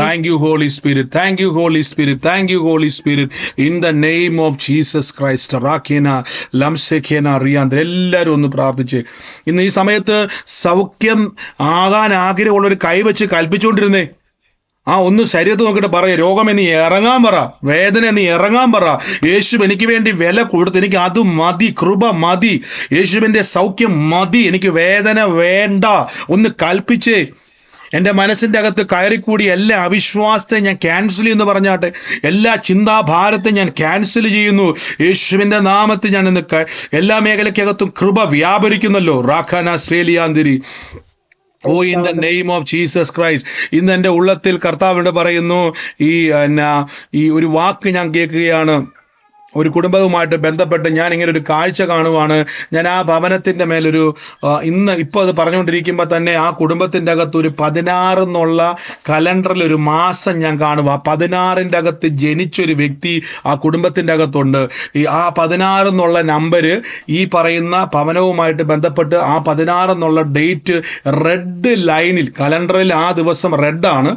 Thank you holy spirit, thank you holy spirit, thank you holy spirit in the name of Jesus Christ. റാഖേന ലംസേഖേന റിയാന്ത് എല്ലാവരും ഒന്ന് പ്രാർത്ഥിച്ച് ഇന്ന് ഈ സമയത്ത് സൗഖ്യം ആകാൻ ആഗ്രഹമുള്ള ഒരു കൈവച്ച് കൽപ്പിച്ചുകൊണ്ടിരുന്നേ. ഒന്ന് ശരീരത്ത് നോക്കിയിട്ട് പറയ, രോഗം നീ ഇറങ്ങാൻ പറ, വേദന നീ ഇറങ്ങാൻ പറ. യേശു എനിക്ക് വേണ്ടി വില കൊടുത്ത്, എനിക്ക് അത് മതി, കൃപ മതി, യേശുവിന്റെ സൗഖ്യം മതി, എനിക്ക് വേദന വേണ്ട. ഒന്ന് കൽപ്പിച്ചേ. എന്റെ മനസ്സിന്റെ അകത്ത് കയറിക്കൂടി എല്ലാ അവിശ്വാസത്തെ ഞാൻ ക്യാൻസൽ ചെയ്യുന്നു പറഞ്ഞാട്ടെ. എല്ലാ ചിന്താഭാരത്തെ ഞാൻ ക്യാൻസൽ ചെയ്യുന്നു യേശുവിന്റെ നാമത്തിൽ. ഞാൻ ഇന്ന് എല്ലാ മേഖലയ്ക്കകത്തും കൃപ വ്യാപരിക്കുന്നല്ലോ. റാഖാന ശ്രേലിയാന്തിരി. ഓ in the name of Jesus Christ. ഇന്ന് എൻ്റെ ഉള്ളത്തിൽ കർത്താവിനോട് പറയുന്നു, ഈ ഒരു വാക്ക് ഞാൻ കേൾക്കുകയാണ്. ഒരു കുടുംബവുമായിട്ട് ബന്ധപ്പെട്ട് ഞാൻ ഇങ്ങനെ ഒരു കാഴ്ച കാണുവാണ്. ഞാൻ ആ ഭവനത്തിന്റെ മേലൊരു ഇപ്പോൾ അത് പറഞ്ഞുകൊണ്ടിരിക്കുമ്പോൾ തന്നെ ആ കുടുംബത്തിന്റെ അകത്ത് ഒരു 16 എന്നുള്ള കലണ്ടറിൽ ഒരു മാസം ഞാൻ കാണുക. 16ന്റെ അകത്ത് ജനിച്ചൊരു വ്യക്തി ആ കുടുംബത്തിന്റെ അകത്തുണ്ട്. ആ 16 എന്നുള്ള നമ്പര് ഈ പറയുന്ന ഭവനവുമായിട്ട് ബന്ധപ്പെട്ട് ആ 16 എന്നുള്ള ഡേറ്റ് റെഡ് ലൈനിൽ കലണ്ടറിൽ ആ ദിവസം റെഡാണ്.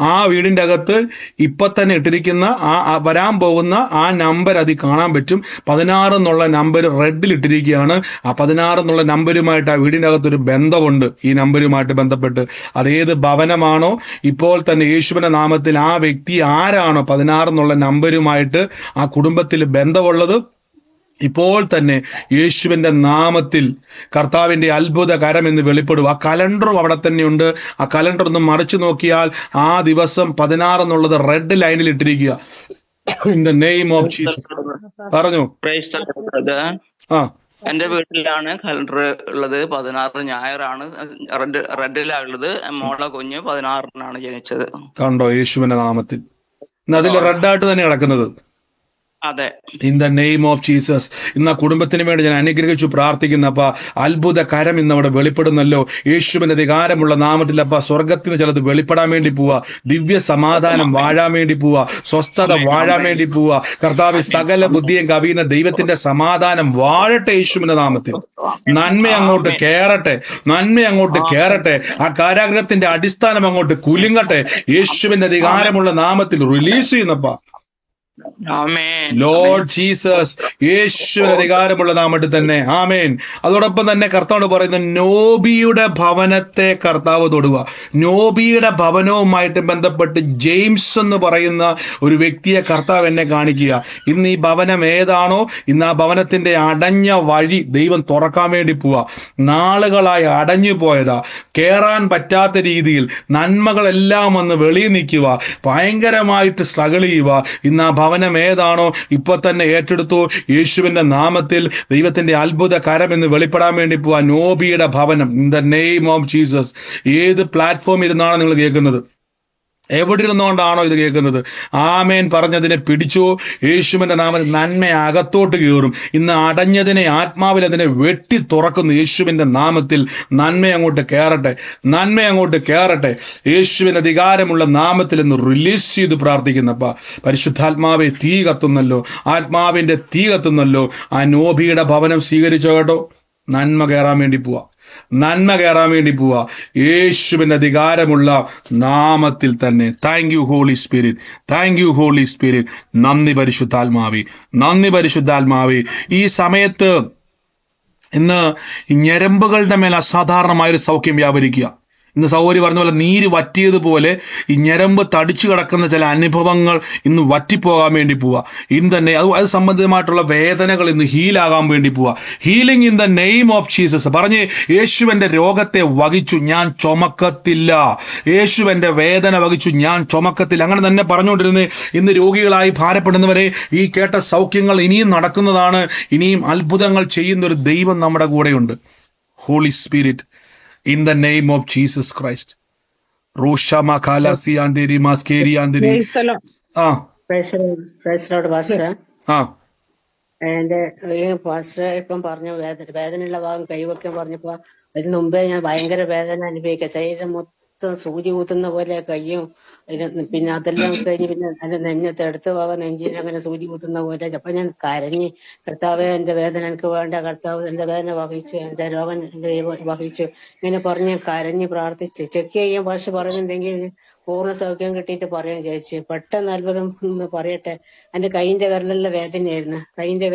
ആ വീടിന്റെ അകത്ത് ഇപ്പൊ തന്നെ ഇട്ടിരിക്കുന്ന വരാൻ പോകുന്ന ആ നമ്പർ അതിൽ കാണാൻ പറ്റും. 16 എന്നുള്ള നമ്പർ റെഡിൽ ഇട്ടിരിക്കുകയാണ്. ആ 16 എന്നുള്ള നമ്പരുമായിട്ട് ആ വീടിന്റെ അകത്തൊരു ബന്ധമുണ്ട്. ഈ നമ്പരുമായിട്ട് ബന്ധപ്പെട്ട് അതേത് ഭവനമാണോ ഇപ്പോൾ തന്നെ യേശുവിന്റെ നാമത്തിൽ ആ വ്യക്തി ആരാണോ 16 എന്നുള്ള നമ്പരുമായിട്ട് ആ കുടുംബത്തിൽ ബന്ധമുള്ളത്, ഇപ്പോൾ തന്നെ യേശുവിന്റെ നാമത്തിൽ കർത്താവിന്റെ അത്ഭുത കരം എന്ന് വെളിപ്പെടും. ആ കലണ്ടറും അവിടെ തന്നെയുണ്ട്. ആ കലണ്ടർ ഒന്ന് മറിച്ചു നോക്കിയാൽ ആ ദിവസം 16 എന്നുള്ളത് റെഡ് ലൈനിൽ ഇട്ടിരിക്കുക. In the name of Jesus. പറഞ്ഞു. എന്റെ വീട്ടിലാണ് കലണ്ടർ ഉള്ളത്. 16 ഞായറാണ് റെഡിലുള്ളത്. മോളെ കുഞ്ഞ് 16-നാണ് ജനിച്ചത്. കണ്ടോ? യേശുവിന്റെ നാമത്തിൽ അതിൽ റെഡായിട്ട് തന്നെ കിടക്കുന്നത്. അതെ, in the name of Jesus. ഇന്ന് ആ കുടുംബത്തിന് വേണ്ടി ഞാൻ അനുഗ്രഹിച്ചു പ്രാർത്ഥിക്കുന്ന അപ്പ അത്ഭുത കരം ഇന്ന് അവിടെ വെളിപ്പെടുന്നല്ലോ. യേശുവിന്റെ അധികാരമുള്ള നാമത്തിൽ അപ്പ സ്വർഗത്തിൽ നിന്ന് ചിലത് വെളിപ്പെടാൻ വേണ്ടി പോവാ. ദിവ്യ സമാധാനം വാഴാൻ വേണ്ടി പോവാ. സ്വസ്ഥത വാഴാൻ വേണ്ടി പോവാ. കർത്താവ് സകല ബുദ്ധിയും കവിയുന്ന ദൈവത്തിന്റെ സമാധാനം വാഴട്ടെ യേശുവിന്റെ നാമത്തിൽ. നന്മ അങ്ങോട്ട് കേറട്ടെ, നന്മ അങ്ങോട്ട് കേറട്ടെ. ആ കാരാഗ്രഹത്തിന്റെ അടിസ്ഥാനം അങ്ങോട്ട് കുലുങ്ങട്ടെ. യേശുവിന്റെ അധികാരമുള്ള നാമത്തിൽ റിലീസ് ചെയ്യുന്നപ്പ. ആമേൻ ലോർഡ് ജീസസ്, യേശുവിന് അധികാരമുള്ള നാമത്തിൽ തന്നെ. ആമേൻ. അതോടൊപ്പം തന്നെ കർത്താവ് പറയുന്ന നോബിയുടെ ഭവനത്തെ കർത്താവ് തൊടുക. നോബിയുടെ ഭവനവുമായിട്ട് ബന്ധപ്പെട്ട് ജെയിംസ് എന്ന് പറയുന്ന ഒരു വ്യക്തിയെ കർത്താവ് എന്നെ കാണിക്കുക. ഇന്ന് ഈ ഭവനം ഏതാണോ, ഇന്ന് ആ ഭവനത്തിന്റെ അടഞ്ഞ വഴി ദൈവം തുറക്കാൻ വേണ്ടി പോവാ. നാളുകളായി അടഞ്ഞു പോയതാ, കേറാൻ പറ്റാത്ത രീതിയിൽ നന്മകളെല്ലാം വന്ന് വെളിയിൽ നിൽക്കുക, ഭയങ്കരമായിട്ട് സ്ട്രഗിൾ ചെയ്യുക. ഇന്ന് ആ ഭവനം ഏതാണോ ഇപ്പൊ തന്നെ ഏറ്റെടുത്തു. യേശുവിന്റെ നാമത്തിൽ ദൈവത്തിന്റെ അത്ഭുത കരം എന്ന് വെളിപ്പെടാൻ വേണ്ടി പോവാ. നോബിയുടെ ഭവനം, in the name of Jesus. ഏത് പ്ലാറ്റ്ഫോം ഇരുന്നാണ് നിങ്ങൾ കേൾക്കുന്നത്? എവിടെ ഇരുന്നുകൊണ്ടാണോ ഇത് കേൾക്കുന്നത്? ആമേൻ പറഞ്ഞതിനെ പിടിച്ചോ. യേശുവിന്റെ നാമത്തിൽ നന്മ അകത്തോട്ട് കയറും. ഇന്ന് അടഞ്ഞതിനെ ആത്മാവിൽ അതിനെ വെട്ടി തുറക്കുന്നു. യേശുവിന്റെ നാമത്തിൽ നന്മ അങ്ങോട്ട് കയറട്ടെ, നന്മ അങ്ങോട്ട് കയറട്ടെ. യേശുവിന് അധികാരമുള്ള നാമത്തിൽ ഇന്ന് റിലീസ് ചെയ്ത് പ്രാർത്ഥിക്കുന്നപ്പ പരിശുദ്ധാത്മാവെ തീ കത്തുന്നല്ലോ, ആത്മാവിന്റെ തീ കത്തുന്നല്ലോ. ആ നോബിയുടെ ഭവനം സ്വീകരിച്ചോ കേട്ടോ. നന്മ കയറാൻ വേണ്ടി പോവാ, നന്മ കയറാൻ വേണ്ടി പോവാ. യേശുവിന്റെ അധികാരമുള്ള നാമത്തിൽ തന്നെ. Thank you holy spirit, thank you holy Spirit. നന്ദി പരിശുദ്ധാത്മാവേ, നന്ദി പരിശുദ്ധാത്മാവേ. ഈ സമയത്ത് ഇന്ന് ഞരമ്പുകളുടെ മേൽ അസാധാരണമായൊരു സൗഖ്യം വ്യാപരിക്കുക. ഇന്ന് സൗകര്യ പറഞ്ഞ പോലെ നീര് വറ്റിയതുപോലെ ഈ ഞരമ്പ് തടിച്ചു കിടക്കുന്ന ചില അനുഭവങ്ങൾ ഇന്ന് വറ്റിപ്പോകാൻ വേണ്ടി പോവാ. ഇന്ന് തന്നെ അത് സംബന്ധമായിട്ടുള്ള വേദനകൾ ഇന്ന് ഹീലാകാൻ വേണ്ടി പോവാ. Healing in the name of Jesus. പറഞ്ഞ് യേശുവിന്റെ രോഗത്തെ വഹിച്ചു, ഞാൻ ചുമക്കത്തില്ല. യേശുവിന്റെ വേദന വഹിച്ചു, ഞാൻ ചുമക്കത്തില്ല. അങ്ങനെ തന്നെ പറഞ്ഞുകൊണ്ടിരുന്ന് ഇന്ന് രോഗികളായി ഭാരപ്പെടുന്നവരെ ഈ കേട്ട സൗഖ്യങ്ങൾ ഇനിയും നടക്കുന്നതാണ്. ഇനിയും അത്ഭുതങ്ങൾ ചെയ്യുന്ന ഒരു ദൈവം നമ്മുടെ കൂടെയുണ്ട്. Holy Spirit, in the name of Jesus Christ. Rosha makala si andiri maskeri andiri. Praise Lord pastor. ആ എന്റെ പാസ്റ്റർ ഇപ്പം പറഞ്ഞു വേദനയുള്ള ഭാഗം കൈവയ്ക്കാൻ പറഞ്ഞപ്പോ അതിന് മുമ്പേ ഞാൻ ഭയങ്കര വേദന അനുഭവിക്കുക. ശരീരം മൊത്തം സൂചി കുത്തുന്ന പോലെ കയ്യും പിന്നെ അതെല്ലാം കഴിഞ്ഞ് പിന്നെ അതിന്റെ നെഞ്ഞത്ത് അടുത്ത ഭാഗം നെഞ്ചിന് അങ്ങനെ സൂചി കുത്തുന്ന പോലെ. അപ്പൊ ഞാൻ കരഞ്ഞ്, കർത്താവെ എന്റെ വേദന എനിക്ക് വേണ്ട, കർത്താവ് എന്റെ വേദന വഹിച്ചു, എന്റെ രോഗം എന്റെ ദൈവം വഹിച്ചു, ഇങ്ങനെ പറഞ്ഞ് കരഞ്ഞ് പ്രാർത്ഥിച്ച് ചെക്ക് ചെയ്യാൻ ഭാഷ പറയുന്നുണ്ടെങ്കിൽ പൂർണ്ണ സൗഖ്യം കിട്ടിയിട്ട് പറയാൻ ചോദിച്ചു. പെട്ടെന്ന് അത്ഭുതം എന്ന് പറയട്ടെ, എന്റെ കൈയിന്റെ വിരലിലെ വേദനയായിരുന്നു.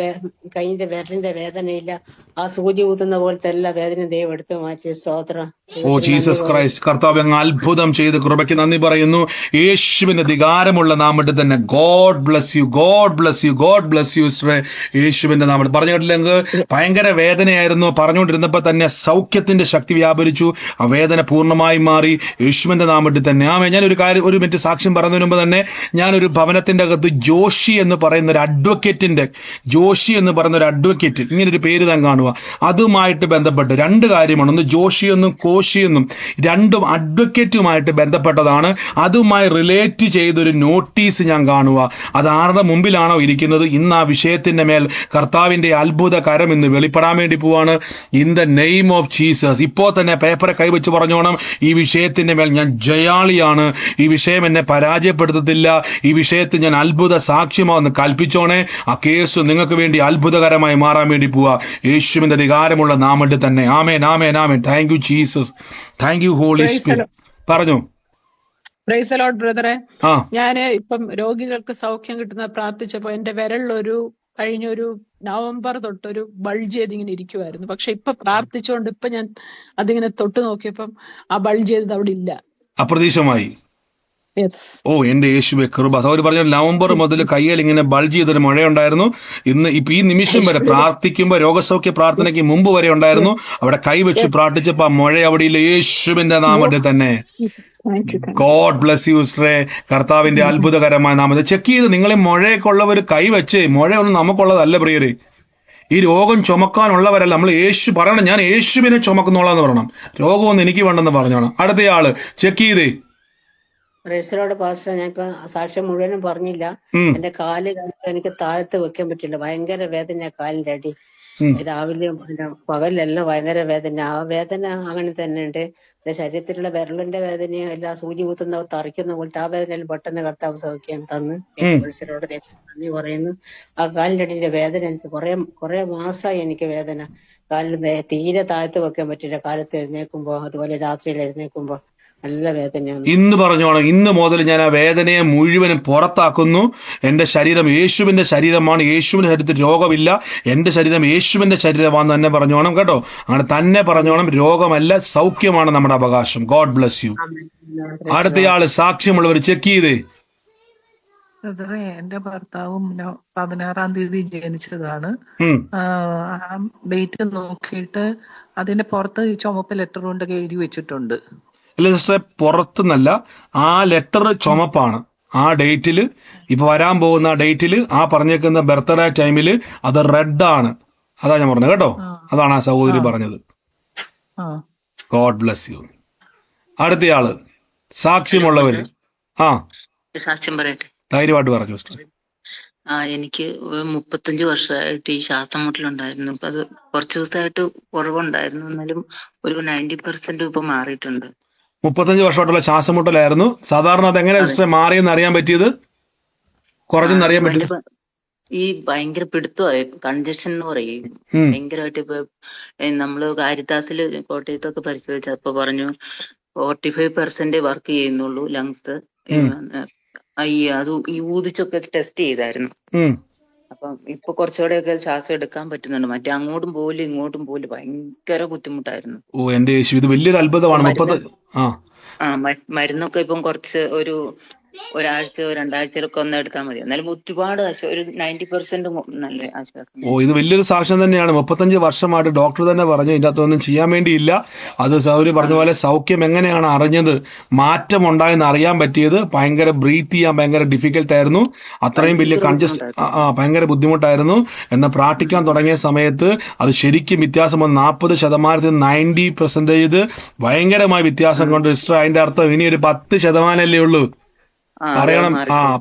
കൈയിന്റെ വിരലിന്റെ വേദനയില്ല, ആ സൂചി കുത്തുന്ന പോലത്തെ എല്ലാ വേദനയും ദൈവം എടുത്തു മാറ്റി. സ്തോത്രം. Oh Jesus Christ. കർത്താവ് അങ്ങ് അത്ഭുതം ചെയ്ത് കൃപയ്ക്ക് നന്ദി പറയുന്നു. യേശുവിന്റെ അധികാരമുള്ള നാമത്തിൽ തന്നെ. God bless you, God bless you, God bless U സിസ്റ്ററെ. യേശുവിന്റെ നാമത്തിൽ പറഞ്ഞു കേട്ടില്ലെങ്കിൽ ഭയങ്കര വേദനയായിരുന്നു. പറഞ്ഞുകൊണ്ടിരുന്നപ്പോ തന്നെ സൗഖ്യത്തിന്റെ ശക്തി വ്യാപരിച്ചു. ആ വേദന പൂർണ്ണമായി മാറി യേശുവിന്റെ നാമത്തിൽ തന്നെ. ഞാനൊരു കാര്യം, ഒരു മിനിറ്റ് സാക്ഷ്യം പറയുന്നതിന് മുമ്പ് തന്നെ ഞാനൊരു ഭവനത്തിന്റെ അകത്ത് ജോഷി എന്ന് പറയുന്ന ഒരു അഡ്വക്കേറ്റിന്റെ, ജോഷി എന്ന് പറയുന്ന ഒരു അഡ്വക്കേറ്റ്, ഇങ്ങനൊരു പേര് താൻ കാണുക. അതുമായിട്ട് ബന്ധപ്പെട്ട് രണ്ട് കാര്യമാണ്. ഒന്ന് ജോഷിയെന്നും കോശിയെന്നും, രണ്ടും അഡ്വക്കേറ്റുമായിട്ട് ബന്ധപ്പെട്ടതാണ്. അതുമായി റിലേറ്റ് ചെയ്തൊരു നോട്ടീസ് ഞാൻ കാണുക. അത് ആരുടെ മുമ്പിലാണോ ഇരിക്കുന്നത്, ഇന്ന് ആ വിഷയത്തിന്റെ മേൽ കർത്താവിന്റെ അത്ഭുത കരം ഇന്ന് വെളിപ്പെടാൻ വേണ്ടി പോവാണ്. In the name of Jesus. ഇപ്പോൾ തന്നെ പേപ്പറെ കൈവച്ച് പറഞ്ഞോണം, ഈ വിഷയത്തിന്റെ മേൽ ഞാൻ ജയാളിയാണ്, ഈ വിഷയം എന്നെ പരാജയപ്പെടുത്തത്തില്ല, ഈ വിഷയത്തിൽ ഞാൻ അത്ഭുത സാക്ഷ്യമാണെന്ന് കൽപ്പിച്ചോണേ. ആ കേസ് നിങ്ങൾക്ക് വേണ്ടി അത്ഭുതകരമായി മാറാൻ വേണ്ടി പോവാ. യേശുവിന്റെ അധികാരമുള്ള നാമത്തിൽ തന്നെ. ആമേൻ, ആമേൻ, ആമേൻ. Thank you Jesus, thank you holy spirit. പറഞ്ഞു. പ്രൈസ് ദി ലോർഡ് ബ്രദറെ. ഞാന് ഇപ്പം രോഗികൾക്ക് സൗഖ്യം കിട്ടുന്ന പ്രാർത്ഥിച്ചപ്പോ എന്റെ വിരലിലൊരു കഴിഞ്ഞൊരു നവംബർ തൊട്ടൊരു ബൾജ് ചെയ്ത് ഇങ്ങനെ ഇരിക്കുമായിരുന്നു. പക്ഷെ ഇപ്പൊ പ്രാർത്ഥിച്ചുകൊണ്ട് ഇപ്പൊ ഞാൻ അതിങ്ങനെ തൊട്ട് നോക്കിയപ്പം ആ ബൾജ് ചെയ്തത് അവിടെ ഇല്ല. അപ്രതീക്ഷമായി. ഓ എന്റെ യേശുവെ കൃപ. അവർ പറഞ്ഞു നവംബർ മുതൽ കയ്യിൽ ഇങ്ങനെ ബൾജ് ചെയ്തൊരു മഴയുണ്ടായിരുന്നു. ഇന്ന് ഇപ്പൊ ഈ നിമിഷം വരെ പ്രാർത്ഥിക്കുമ്പോ, രോഗസൗഖ്യ പ്രാർത്ഥനയ്ക്ക് മുമ്പ് വരെ ഉണ്ടായിരുന്നു. അവിടെ കൈവച്ച് പ്രാർത്ഥിച്ചപ്പോ ആ മഴ അവിടെ ഇല്ല. യേശുവിന്റെ നാമത്തിൽ തന്നെ. ഗോഡ് ബ്ലസ് യു സിസ്റ്ററെ. കർത്താവിന്റെ അത്ഭുതകരമായ നാമത്തിൽ ചെക്ക് ചെയ്ത് നിങ്ങളെ മുഴയൊക്കെ ഉള്ളവർ കൈവച്ച്, മഴയൊന്നും നമുക്കുള്ളതല്ല പ്രിയരെ. ഈ രോഗം ചുമക്കാനുള്ളവരല്ല. നമ്മൾ യേശു പറയണം, ഞാൻ യേശുവിനെ ചുമക്കുന്നോളാന്ന് പറയണം. രോഗമൊന്നും എനിക്ക് വേണ്ടെന്ന് പറഞ്ഞോണം. അടുത്തയാള് ചെക്ക് ചെയ്തേ. പ്രൈസലോട് പാസ്റ്റർ, ഞാൻ ഇപ്പൊ സാക്ഷ്യം മുഴുവനും പറഞ്ഞില്ല. എന്റെ കാല് എനിക്ക് താഴത്ത് വെക്കാൻ പറ്റില്ല. ഭയങ്കര വേദന കാലിന്റെ അടി. രാവിലെ പകലെല്ലാം ഭയങ്കര വേദന. ആ വേദന അങ്ങനെ തന്നെ ഉണ്ട്. എന്റെ ശരീരത്തിലുള്ള വിരലിന്റെ വേദനയും എല്ലാ സൂചി കുത്തുന്ന തറിക്കുന്ന പോലത്തെ ആ വേദനയിൽ പെട്ടെന്ന് കർത്താവ് സൗഖ്യം തന്ന് പ്രൈസലോട് നന്ദി പറയുന്നു. ആ കാലിന്റെ അടിയുടെ വേദന എനിക്ക് കുറെ മാസമായി എനിക്ക് വേദന. കാലിൽ തീരെ താഴത്ത് വെക്കാൻ പറ്റില്ല. കാലത്ത് എഴുന്നേക്കുമ്പോ, അതുപോലെ രാത്രിയിൽ എഴുന്നേക്കുമ്പോ നല്ല വേദനയാണ്. ഇന്ന് പറഞ്ഞോണം, ഇന്ന് മുതൽ ഞാൻ ആ വേദനയെ മുഴുവനും പുറത്താക്കുന്നു. എന്റെ ശരീരം യേശുവിന്റെ ശരീരമാണ്, യേശുവിന്റെ ശരീരത്തിൽ രോഗമില്ല, എന്റെ ശരീരം യേശുവിന്റെ ശരീരമാണെന്ന് തന്നെ പറഞ്ഞോണം കേട്ടോ. അങ്ങനെ തന്നെ പറഞ്ഞോണം. രോഗമല്ല, സൗഖ്യമാണ് നമ്മുടെ അവകാശം. God bless you. അടുത്തയാള് സാക്ഷ്യമുള്ളവർ ചെക്ക് ചെയ്തേ. ബ്രദറെ, എന്റെ ഭർത്താവും 16-ാം തീയതി ജനിച്ചതാണ്. ആ ഡേറ്റ് നോക്കിയിട്ട് അതിന്റെ പുറത്ത് ഈ ചുമപ്പ് ലെറ്റർ കൊണ്ട് എഴുതി വെച്ചിട്ടുണ്ട്. അല്ല സിസ്റ്ററെ, പുറത്തുനിന്നല്ല, ആ ലെറ്റർ ചുമപ്പാണ്. ആ ഡേറ്റില്, ഇപ്പൊ വരാൻ പോകുന്ന ഡേറ്റില്, ആ പറഞ്ഞേക്കുന്ന ബർത്ത്ഡേ ടൈമില് അത് റെഡ് ആണ്. അതാ ഞാൻ പറഞ്ഞത് കേട്ടോ. അതാണ് ആ സഹോദരി പറഞ്ഞത്. God bless you. അടുത്തയാള് സാക്ഷ്യമുള്ളവര്. സാക്ഷ്യം പറയട്ടെ. ധൈര്യമായിട്ട് പറഞ്ഞു സിസ്റ്റർ. എനിക്ക് 35 വർഷമായിട്ട് ഈ ശ്വാസം മുട്ടലുണ്ടായിരുന്നു. ഇപ്പൊ അത് കുറച്ചു ദിവസമായിട്ട് കുറവുണ്ടായിരുന്നു, എന്നാലും ഒരു 90% ഇപ്പൊ മാറിയിട്ടുണ്ട്. 35 വർഷമായിട്ടുള്ള ശ്വാസം മുട്ടലായിരുന്നു. സാധാരണ അത് എങ്ങനെ സിസ്റ്റർ മാറിയെന്ന് അറിയാൻ പറ്റിയത്? കുറഞ്ഞെന്ന് അറിയാൻ പറ്റിയത്? ഈ ഭയങ്കര പിടുത്തമായി, കൺജഷൻ എന്ന് പറയും, ഭയങ്കരമായിട്ട്. ഇപ്പൊ നമ്മള് കാരിത്താസില് കോട്ടയത്തൊക്കെ പരിശോധിച്ചപ്പോ പറഞ്ഞു 45% വർക്ക് ചെയ്യുന്നുള്ളൂ ലങ്സ്. അത് ഈ ഊതിച്ചൊക്കെ ടെസ്റ്റ് ചെയ്തായിരുന്നു. അപ്പം ഇപ്പൊ കുറച്ചുകൂടെയൊക്കെ ശ്വാസം എടുക്കാൻ പറ്റുന്നുണ്ട്. മറ്റേ അങ്ങോട്ടും പോലും ഇങ്ങോട്ടും പോലും ഭയങ്കര ബുദ്ധിമുട്ടായിരുന്നു. ഓ എന്റെ യേശു, ഇത് വലിയൊരു അത്ഭുതമാണ്. മരുന്നൊക്കെ ഇപ്പം കുറച്ച് ഒരാഴ്ച 2 ആഴ്ചയിലൊക്കെ ഒന്ന് എടുത്താൽ മതി. എന്നാലും ഒരുപാട് ഒരു 90% നല്ല ആശ്വാസം. ഓ ഇത് വലിയൊരു സാക്ഷ്യം തന്നെയാണ്. 35 വർഷമായിട്ട് ഡോക്ടർ തന്നെ പറഞ്ഞു ഇതിന്റെ അകത്തൊന്നും ചെയ്യാൻ വേണ്ടിയില്ല. അത് സൗകര്യം പറഞ്ഞ പോലെ സൗഖ്യം എങ്ങനെയാണ് അറിഞ്ഞത്, മാറ്റം ഉണ്ടായെന്ന് അറിയാൻ പറ്റിയത്. ഭയങ്കര ബ്രീത്ത് ചെയ്യാൻ ഭയങ്കര ഡിഫിക്കൽട്ട് ആയിരുന്നു. അത്രയും വലിയ ഭയങ്കര ബുദ്ധിമുട്ടായിരുന്നു. എന്നാൽ പ്രാർത്ഥിക്കാൻ തുടങ്ങിയ സമയത്ത് അത് ശരിക്കും വ്യത്യാസം വന്നു. 40% 90% ഭയങ്കരമായ വ്യത്യാസം കൊണ്ട് സിസ്റ്റർ. അതിന്റെ അർത്ഥം ഇനി ഒരു 10% ഉള്ളൂ. അറിയണം.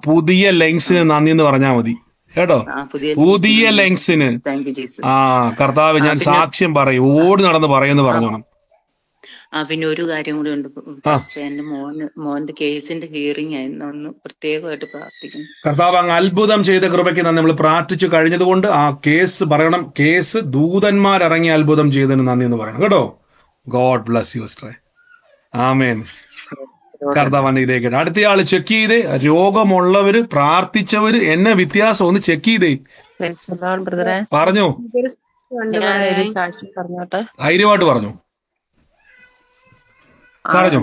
പുതിയ ലങ്സിന് നന്ദി എന്ന് പറഞ്ഞാൽ മതി കേട്ടോ. പുതിയ ലങ്സിന് കർത്താവ് ഞാൻ സാക്ഷ്യം പറയും, ഓടി നടന്ന് പറയുമെന്ന് പറഞ്ഞോണം. പിന്നെ ഒരു കാര്യം കൂടി ഉണ്ട്. എന്റെ മോന്റെ കേസിന്റെ ഹിയറിംഗ് ആയിരുന്നു, ഒന്ന് പ്രത്യേകമായിട്ട് പ്രാർത്ഥിക്കുന്നു. കർത്താവ് അങ്ങ് അത്ഭുതം ചെയ്ത കൃപയ്ക്ക് നന്ദി. നമ്മൾ പ്രാർത്ഥിച്ചു കഴിഞ്ഞതുകൊണ്ട് ആ കേസ് പറയണം. കേസ് ദൂതന്മാരിറങ്ങി അത്ഭുതം ചെയ്തതിന് നന്ദി എന്ന് പറയണം കേട്ടോ. ഗോഡ് ബ്ലസ് യു സിസ്റ്ററെ. ആമേൻ. കർത്താവ് ഇതേക്കട്ടെ. അടുത്തയാള് ചെക്ക് ചെയ്തേ. രോഗമുള്ളവര് പ്രാർത്ഥിച്ചവര് എന്നെ വ്യത്യാസം ഒന്ന് ചെക്ക് ചെയ്തേ. പറഞ്ഞോ, ധൈര്യമായിട്ട് പറഞ്ഞു. പറഞ്ഞോ.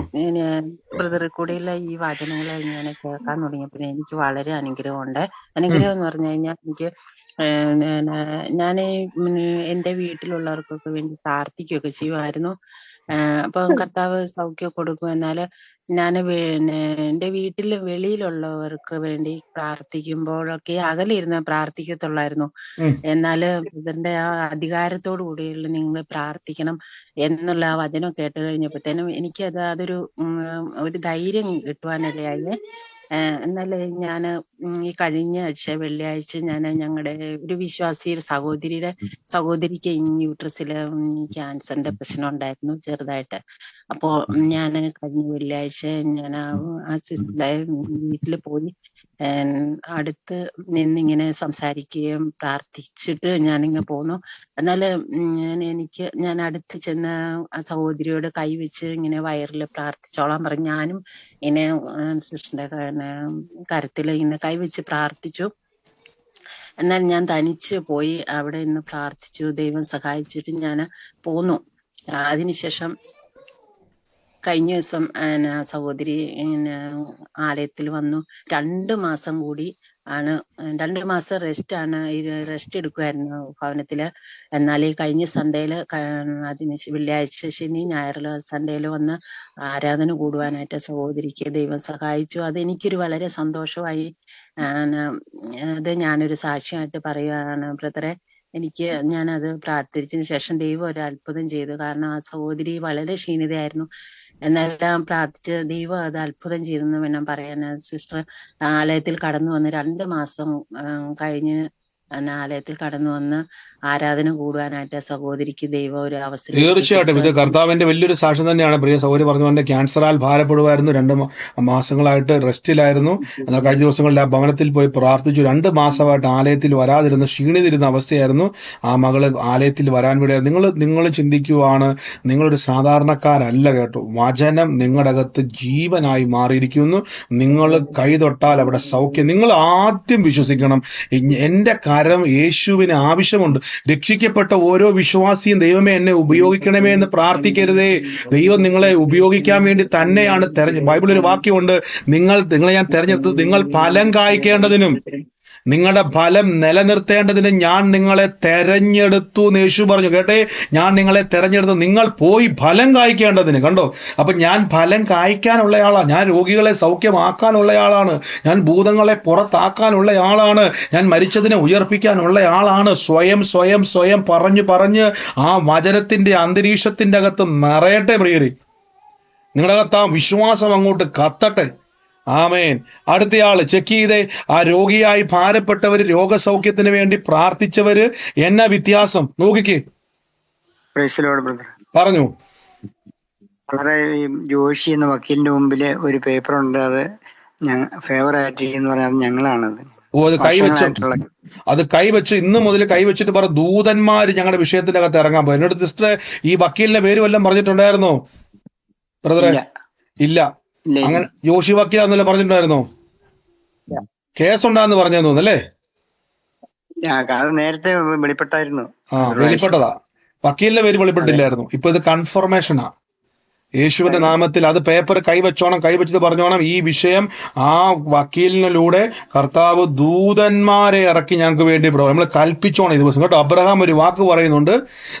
ബ്രദറെ കൂടെയുള്ള ഈ വചനങ്ങൾ ഞാൻ കേൾക്കാൻ തുടങ്ങിയപ്പോൾ എനിക്ക് വളരെ അനുഗ്രഹമുണ്ട്. അനുഗ്രഹം എന്ന് പറഞ്ഞു കഴിഞ്ഞാൽ എനിക്ക് ഞാൻ എന്റെ വീട്ടിലുള്ളവർക്കൊക്കെ വേണ്ടി പ്രാർത്ഥിക്കുകയൊക്കെ ചെയ്യുമായിരുന്നു. അപ്പം കർത്താവ് സൗഖ്യം കൊടുക്കും. എന്നാല് ഞാൻ എന്റെ വീട്ടിൽ വെളിയിലുള്ളവർക്ക് വേണ്ടി പ്രാർത്ഥിക്കുമ്പോഴൊക്കെ അകലിരുന്ന് പ്രാർത്ഥിക്കത്തുള്ളായിരുന്നു. എന്നാല് ഇതിന്റെ ആ അധികാരത്തോടു കൂടിയുള്ള നിങ്ങൾ പ്രാർത്ഥിക്കണം എന്നുള്ള ആ വചനം കേട്ട് കഴിഞ്ഞപ്പോഴത്തേനും എനിക്കത് അതൊരു ധൈര്യം കിട്ടുവാനിടയായി. എന്നാല് ഞാന് ഈ കഴിഞ്ഞ ആഴ്ച വെള്ളിയാഴ്ച ഞാൻ ഞങ്ങളുടെ ഒരു വിശ്വാസി സഹോദരിക്ക് യൂട്രസില് ക്യാൻസറിന്റെ പ്രശ്നം ഉണ്ടായിരുന്നു ചെറുതായിട്ട്. അപ്പോ ഞാൻ കഴിഞ്ഞ വെള്ളിയാഴ്ച ഞാൻ ആ സിസ്റ്ററുടെ വീട്ടിൽ പോയി അടുത്ത് നിന്നിങ്ങനെ സംസാരിക്കുകയും പ്രാർത്ഥിച്ചിട്ട് ഞാനിങ്ങനെ പോന്നു. എന്നാല് ഞാൻ അടുത്ത് ചെന്ന് ആ സഹോദരിയോട് കൈവച്ച് ഇങ്ങനെ വയറിൽ പ്രാർത്ഥിച്ചോളാൻ പറഞ്ഞു. ഞാനും ഇങ്ങനെ സിസ്റ്ററിന്റെ കരത്തിൽ ഇങ്ങനെ കൈവച്ച് പ്രാർത്ഥിച്ചു. എന്നാൽ ഞാൻ തനിച്ച് പോയി അവിടെ നിന്ന് പ്രാർത്ഥിച്ചു. ദൈവം സഹായിച്ചിട്ട് ഞാൻ പോന്നു. അതിനുശേഷം കഴിഞ്ഞ ദിവസം സഹോദരി ആലയത്തിൽ വന്നു. 2 മാസം കൂടി ആണ്, 2 മാസം റെസ്റ്റ് എടുക്കുമായിരുന്നു ഭവനത്തില്. എന്നാൽ ഈ കഴിഞ്ഞ സൺഡേയില് വെള്ളിയാഴ്ച ശനി ഞായറില് സൺഡേയില് വന്ന് ആരാധന കൂടുവാനായിട്ട് സഹോദരിക്ക് ദൈവം സഹായിച്ചു. അതെനിക്കൊരു വളരെ സന്തോഷമായി. അത് ഞാനൊരു സാക്ഷ്യമായിട്ട് പറയുകയാണ് ബ്രദറെ. ഞാനത് പ്രാർത്ഥിച്ചതിന് ശേഷം ദൈവം ഒരു അത്ഭുതം ചെയ്തു. കാരണം ആ സഹോദരി വളരെ ക്ഷീണിതയായിരുന്നു. എന്നെല്ലാം പ്രാർത്ഥിച്ച് ദൈവം അത് അത്ഭുതം ചെയ്തെന്ന് വേണം പറയാൻ. സിസ്റ്റർ ആലയത്തിൽ കടന്നു വന്ന് 2 മാസം കഴിഞ്ഞ് ആലയത്തിൽ കടന്നു വന്ന് ആരാധന കൂടുവാനായിട്ട് സഹോദരിക്ക് ദൈവം ഒരു അവസരം തീർച്ചയായിട്ടും ഇത് കർത്താവിന്റെ വലിയൊരു സാക്ഷ്യം തന്നെയാണ്. പ്രിയ സഹോദരി പറഞ്ഞുകൊണ്ട് ക്യാൻസറാൽ ഭാരപ്പെടുമായിരുന്നു, 2 മാസങ്ങളായിട്ട് റെസ്റ്റിലായിരുന്നു. എന്നാൽ കഴിഞ്ഞ ദിവസങ്ങളിൽ ആ ഭവനത്തിൽ പോയി പ്രാർത്ഥിച്ചു. 2 മാസമായിട്ട് ആലയത്തിൽ വരാതിരുന്ന ക്ഷീണിതിരുന്ന അവസ്ഥയായിരുന്നു. ആ മകള് ആലയത്തിൽ വരാൻ വേണ്ടിയായിരുന്നു. നിങ്ങൾ ചിന്തിക്കുവാണ്, നിങ്ങളൊരു സാധാരണക്കാരല്ല കേട്ടോ. വചനം നിങ്ങളുടെ അകത്ത് ജീവനായി മാറിയിരിക്കുന്നു. നിങ്ങൾ കൈതൊട്ടാൽ അവിടെ സൗഖ്യം. നിങ്ങൾ ആദ്യം വിശ്വസിക്കണം, എന്റെ കരം യേശുവിന് ആവശ്യമുണ്ട്. രക്ഷിക്കപ്പെട്ട ഓരോ വിശ്വാസിയും ദൈവമേ എന്നെ ഉപയോഗിക്കണമേ എന്ന് പ്രാർത്ഥിക്കരുതേ. ദൈവം നിങ്ങളെ ഉപയോഗിക്കാൻ വേണ്ടി തന്നെയാണ് ബൈബിളിൽ ഒരു വാക്യമുണ്ട്, നിങ്ങളെ ഞാൻ തെരഞ്ഞെടുത്തത് നിങ്ങൾ ഫലം കായ്ക്കേണ്ടതിനും നിങ്ങളുടെ ഫലം നിലനിർത്തേണ്ടതിന് ഞാൻ നിങ്ങളെ തെരഞ്ഞെടുത്തു എന്ന് യേശു പറഞ്ഞു. കേട്ടെ, ഞാൻ നിങ്ങളെ തെരഞ്ഞെടുത്തു, നിങ്ങൾ പോയി ഫലം കായ്ക്കേണ്ടതിന്. കണ്ടോ? അപ്പൊ ഞാൻ ഫലം കായ്ക്കാനുള്ളയാളാണ്, ഞാൻ രോഗികളെ സൗഖ്യമാക്കാനുള്ളയാളാണ്, ഞാൻ ഭൂതങ്ങളെ പുറത്താക്കാനുള്ളയാളാണ്, ഞാൻ മരിച്ചതിനെ ഉയർപ്പിക്കാനുള്ളയാളാണ്. സ്വയം പറഞ്ഞ് ആ വചനത്തിന്റെ അന്തരീക്ഷത്തിന്റെ അകത്ത് നിറയട്ടെ പ്രിയരെ. നിങ്ങളുടെ അകത്ത് ആ വിശ്വാസം അങ്ങോട്ട് കത്തട്ടെ. ആമേൻ. അടുത്തയാള് ചെക്ക് ചെയ്തേ. ആ രോഗിയായി ഭാരപ്പെട്ടവര്, രോഗസൗഖ്യത്തിന് വേണ്ടി പ്രാർത്ഥിച്ചവര്, എന്നാ വ്യത്യാസം നോക്കിക്കേ. പറഞ്ഞു. വളരെ ജോഷി എന്ന വക്കീലിന്റെ മുമ്പില് ഒരു പേപ്പർ ഉണ്ട്, അത് ഫേവർ ആയിട്ടിരിക്കുന്നു പറഞ്ഞത് ഞങ്ങളാണത്. ഓ, അത് കൈവച്ച് ഇന്ന് മുതൽ കൈവച്ചിട്ട് പറ, ദൂതന്മാര് ഞങ്ങളുടെ വിഷയത്തിന്റെ അകത്ത് ഇറങ്ങാൻ പോയി. എന്നോട് സിസ്റ്റർ ഈ വക്കീലിന്റെ പേര് വല്ലതും പറഞ്ഞിട്ടുണ്ടായിരുന്നോ ബ്രദറെ? ഇല്ല. അങ്ങനെ ജോഷി വക്കീലാന്നല്ലോ പറഞ്ഞിട്ടുണ്ടായിരുന്നോ? കേസുണ്ടാന്ന് പറഞ്ഞു തോന്നല്ലേ? നേരത്തെ വെളിപ്പെട്ടായിരുന്നു. വെളിപ്പെട്ടതാ. വക്കീലിന്റെ പേര് വെളിപ്പെട്ടില്ലായിരുന്നു. ഇപ്പൊ ഇത് കൺഫർമേഷനാ. യേശുവിന്റെ നാമത്തിൽ അത് പേപ്പർ കൈവച്ചിട്ട് പറഞ്ഞോണം, ഈ വിഷയം ആ വക്കീലിനിലൂടെ കർത്താവ് ദൂതന്മാരെ ഇറക്കി ഞങ്ങൾക്ക് വേണ്ടി നമ്മൾ കൽപ്പിച്ചോണം ഈ ദിവസം കേട്ടോ. അബ്രഹാം ഒരു വാക്ക് പറയുന്നുണ്ട്,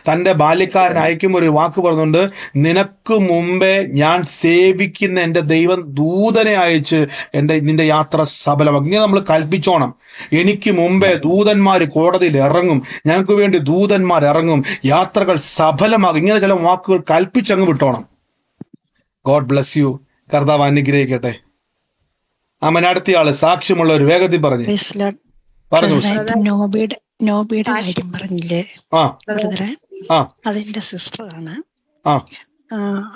തന്റെ ബാല്യക്കാരൻ അയക്കുമ്പോൾ ഒരു വാക്ക് പറയുന്നുണ്ട്, നിനക്ക് മുമ്പേ ഞാൻ സേവിക്കുന്ന എന്റെ ദൈവം ദൂതനെ അയച്ച് നിന്റെ യാത്ര സഫലമാക്കും. ഇങ്ങനെ നമ്മൾ കൽപ്പിച്ചോണം. എനിക്ക് മുമ്പേ ദൂതന്മാര് കോടതിയിൽ ഇറങ്ങും, ഞങ്ങൾക്ക് വേണ്ടി ദൂതന്മാർ ഇറങ്ങും, യാത്രകൾ സഫലമാകും. ഇങ്ങനെ ചില വാക്കുകൾ കൽപ്പിച്ചങ്ങ് വിട്ടോണം. God bless you. കർത്താവ് അനുഗ്രഹിക്കട്ടെ. അടുത്തയാള് സാക്ഷ്യമുള്ള ഒരു വേഗത്തിൽ പറഞ്ഞു. നോബിയുടെ കാര്യം പറഞ്ഞില്ലേ ബ്രദറെ, അതെന്റെ സിസ്റ്ററാണ്.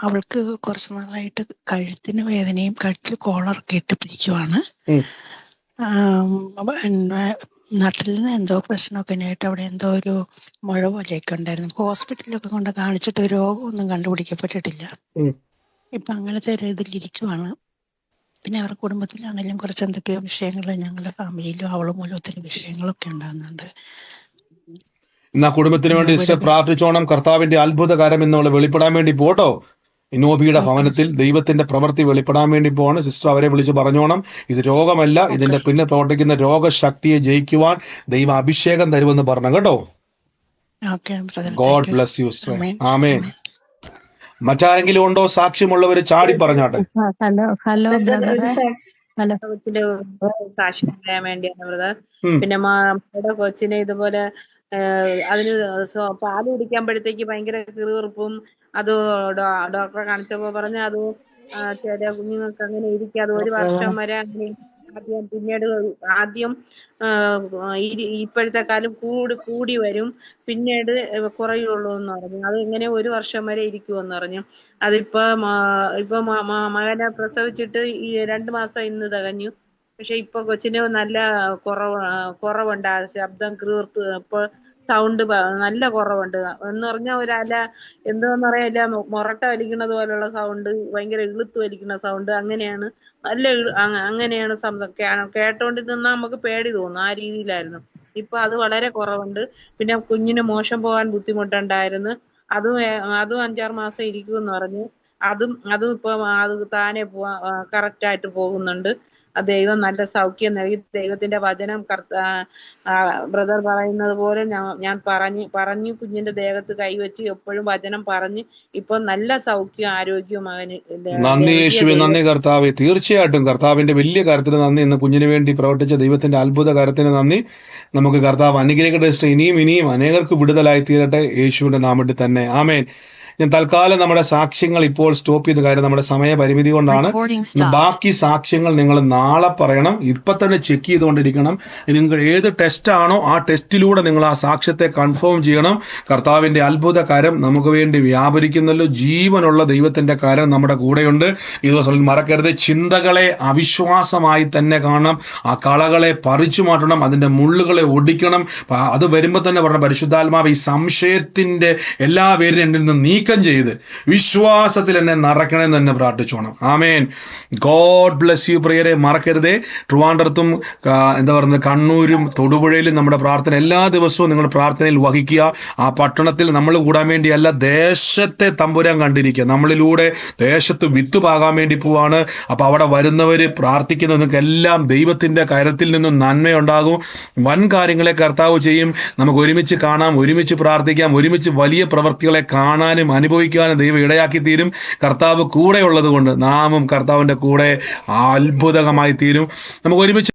അവൾക്ക് കുറച്ചു നാളായിട്ട് കഴുത്തിന് വേദനയും കഴുത്തിൽ കോളറൊക്കെ ഇട്ട് പിടിക്കുവാണ്. നട്ടലിന് എന്തോ പ്രശ്നമൊക്കെ ആയിട്ട് അവിടെ എന്തോ ഒരു മുഴ പോലെയൊക്കെ ഉണ്ടായിരുന്നു. ഹോസ്പിറ്റലിലൊക്കെ കൊണ്ട് കാണിച്ചിട്ട് രോഗമൊന്നും കണ്ടുപിടിക്കപ്പെട്ടിട്ടില്ല. ഇപ്പൊ അങ്ങനത്തെ ഒരു ഇതിലിരിക്കുവാണ്. പിന്നെ അവരുടെ കുടുംബത്തിലാണെങ്കിലും കുറച്ച് എന്തൊക്കെയോ വിഷയങ്ങൾ, ഞങ്ങളുടെ ഫാമിലിയിലും അവള് മൂലം ഒത്തിരി വിഷയങ്ങളൊക്കെ ഉണ്ടാകുന്നുണ്ട്. എന്നാ കുടുംബത്തിന് വേണ്ടി സിസ്റ്റർ പ്രാർത്ഥിച്ചോണം. കർത്താവിന്റെ അത്ഭുതകരം എന്നുള്ള വെളിപ്പെടാൻ വേണ്ടി പോട്ടോ. നോബിയുടെ ഭവനത്തിൽ ദൈവത്തിന്റെ പ്രവൃത്തി വെളിപ്പെടാൻ വേണ്ടി പോവാണ്. സിസ്റ്റർ അവരെ വിളിച്ച് പറഞ്ഞോണം, ഇത് രോഗമല്ല, ഇതിന്റെ പിന്നെ പ്രവർത്തിക്കുന്ന രോഗശക്തിയെ ജയിക്കുവാൻ ദൈവ അഭിഷേകം തരുമെന്ന് പറഞ്ഞു കേട്ടോ. God bless you sister. ആമേൻ. മറ്റാരെങ്കിലും ഉണ്ടോ സാക്ഷ്യമുള്ളവര് ചാടി പറഞ്ഞാട്ടെ. ഹലോ കൊച്ചിന്റെ സാക്ഷ്യം പറയാൻ വേണ്ടിയാണ് ബ്രദർ. പിന്നെ നമ്മുടെ കൊച്ചിനെ ഇതുപോലെ അതിന് പാല് കുടിക്കുമ്പോഴത്തേക്ക് ഭയങ്കര കിറുകിറുപ്പും, അത് ഡോക്ടറെ കാണിച്ചപ്പോ പറഞ്ഞ അത് ചില കുഞ്ഞുങ്ങൾക്ക് അങ്ങനെ ഇരിക്കും, അത് 1 വർഷം വരെ അങ്ങനെ പിന്നീട് ആദ്യം ഇപ്പോഴത്തെ കാലം കൂടി വരും, പിന്നീട് കുറയുള്ളൂ എന്ന് പറഞ്ഞു. അത് ഇങ്ങനെ 1 വർഷം വരെ ഇരിക്കുമെന്ന് പറഞ്ഞു. അതിപ്പോ മകനെ പ്രസവിച്ചിട്ട് 2 മാസം ഇന്ന് തികഞ്ഞു. പക്ഷെ ഇപ്പൊ കൊച്ചിന് നല്ല കുറവുണ്ട്. ശബ്ദം കീർത്ത് ഇപ്പൊ സൗണ്ട് നല്ല കുറവുണ്ട് എന്ന് പറഞ്ഞാൽ ഒരല എന്താന്ന് പറയാ മൊറട്ട വലിക്കുന്നത് പോലുള്ള സൗണ്ട്, ഭയങ്കര ഇളുത്ത് വലിക്കുന്ന സൗണ്ട്, അങ്ങനെയാണ് അങ്ങനെയാണ് കേട്ടോണ്ട് നിന്നാ നമുക്ക് പേടി തോന്നും. ആ രീതിയിലായിരുന്നു. ഇപ്പൊ അത് വളരെ കുറവുണ്ട്. പിന്നെ കുഞ്ഞിന് മോശം പോകാൻ ബുദ്ധിമുട്ടുണ്ടായിരുന്നു. അതും 5-6 മാസം ഇരിക്കുമെന്ന് പറഞ്ഞു. അതും ഇപ്പൊ അത് താനെ കറക്റ്റ് ആയിട്ട് പോകുന്നുണ്ട്. ദൈവം നല്ല സൗഖ്യം നൽകി. ദൈവത്തിന്റെ വചനം ബ്രദർ പറയുന്നത് പോലെ ഞാൻ പറഞ്ഞു കുഞ്ഞിന്റെ ദേഹത്ത് കൈവച്ച് എപ്പോഴും വചനം പറഞ്ഞ് ഇപ്പൊ നല്ല സൗഖ്യം ആരോഗ്യവും മകന്. നന്ദി യേശുവേ, നന്ദി കർത്താവേ. തീർച്ചയായിട്ടും കർത്താവിന്റെ വലിയ കാര്യത്തിന് നന്ദി. ഇന്ന് കുഞ്ഞിന് വേണ്ടി പ്രവർത്തിച്ച ദൈവത്തിന്റെ അത്ഭുത കാര്യത്തിന് നന്ദി. നമുക്ക് കർത്താവ് അനുഗ്രഹിക്കട്ടെ. ഇനിയും അനേകർക്ക് വിടുതലായി തീരട്ടെ യേശുവിന്റെ നാമത്തിൽ തന്നെ. ആമേൻ. ഞാൻ തൽക്കാലം നമ്മുടെ സാക്ഷ്യങ്ങൾ ഇപ്പോൾ സ്റ്റോപ്പ് ചെയ്ത കാര്യം നമ്മുടെ സമയപരിമിതി കൊണ്ടാണ്. ബാക്കി സാക്ഷ്യങ്ങൾ നിങ്ങൾ നാളെ പറയണം. ഇപ്പൊ തന്നെ ചെക്ക് ചെയ്തുകൊണ്ടിരിക്കണം. നിങ്ങൾ ഏത് ടെസ്റ്റ് ആണോ ആ ടെസ്റ്റിലൂടെ നിങ്ങൾ ആ സാക്ഷ്യത്തെ കൺഫേം ചെയ്യണം. കർത്താവിന്റെ അത്ഭുത കാര്യം നമുക്ക് വേണ്ടി വ്യാപരിക്കുന്നല്ലോ. ജീവനുള്ള ദൈവത്തിന്റെ കാര്യം നമ്മുടെ കൂടെയുണ്ട്. ഈ ദിവസം മറക്കരുത്, ചിന്തകളെ അവിശ്വാസമായി തന്നെ കാണണം. ആ കളകളെ പറിച്ചു മാറ്റണം, അതിന്റെ മുള്ളുകളെ ഒടിക്കണം. അത് വരുമ്പോൾ തന്നെ പറഞ്ഞ പരിശുദ്ധാത്മാവ് ഈ സംശയത്തിന്റെ എല്ലാ പേരും എന്നിൽ നിന്ന് നീക്കം ചെയ്ത് വിശ്വാസത്തിൽ എന്നെ നിറയ്ക്കണമെന്ന് തന്നെ പ്രാർത്ഥിച്ചോണം. ആമേൻ. ഗോഡ് ബ്ലെസ് യു പ്രിയരെ. മറക്കരുതേ, ട്രിവാൻഡ്രത്തും എന്താ പറയുന്നത് കണ്ണൂരും തൊടുപുഴയിലും നമ്മുടെ പ്രാർത്ഥന എല്ലാ ദിവസവും നിങ്ങൾ പ്രാർത്ഥനയിൽ വഹിക്കുക. ആ പട്ടണത്തിൽ നമ്മൾ കൂടാൻ വേണ്ടിയല്ല, ദേശത്തെ തമ്പുരാൻ കണ്ടിരിക്കുക. നമ്മളിലൂടെ ദേശത്ത് വിത്ത് പാകാൻ വേണ്ടി പോവാണ്. അപ്പൊ അവിടെ വരുന്നവര് പ്രാർത്ഥിക്കുന്ന നിങ്ങൾക്കെല്ലാം ദൈവത്തിന്റെ കരത്തിൽ നിന്നും നന്മയുണ്ടാകും. വൻ കാര്യങ്ങളെ കർത്താവ് ചെയ്യും. നമുക്ക് ഒരുമിച്ച് കാണാം, ഒരുമിച്ച് പ്രാർത്ഥിക്കാം, ഒരുമിച്ച് വലിയ പ്രവൃത്തികളെ കാണാനും അനുഭവിക്കാനും ദൈവം ഇടയാക്കി തീരും. കർത്താവ് കൂടെ ഉള്ളത് കൊണ്ട് നാമും കർത്താവിന്റെ കൂടെ അത്ഭുതകമായി തീരും. നമുക്ക് ഒരുമിച്ച്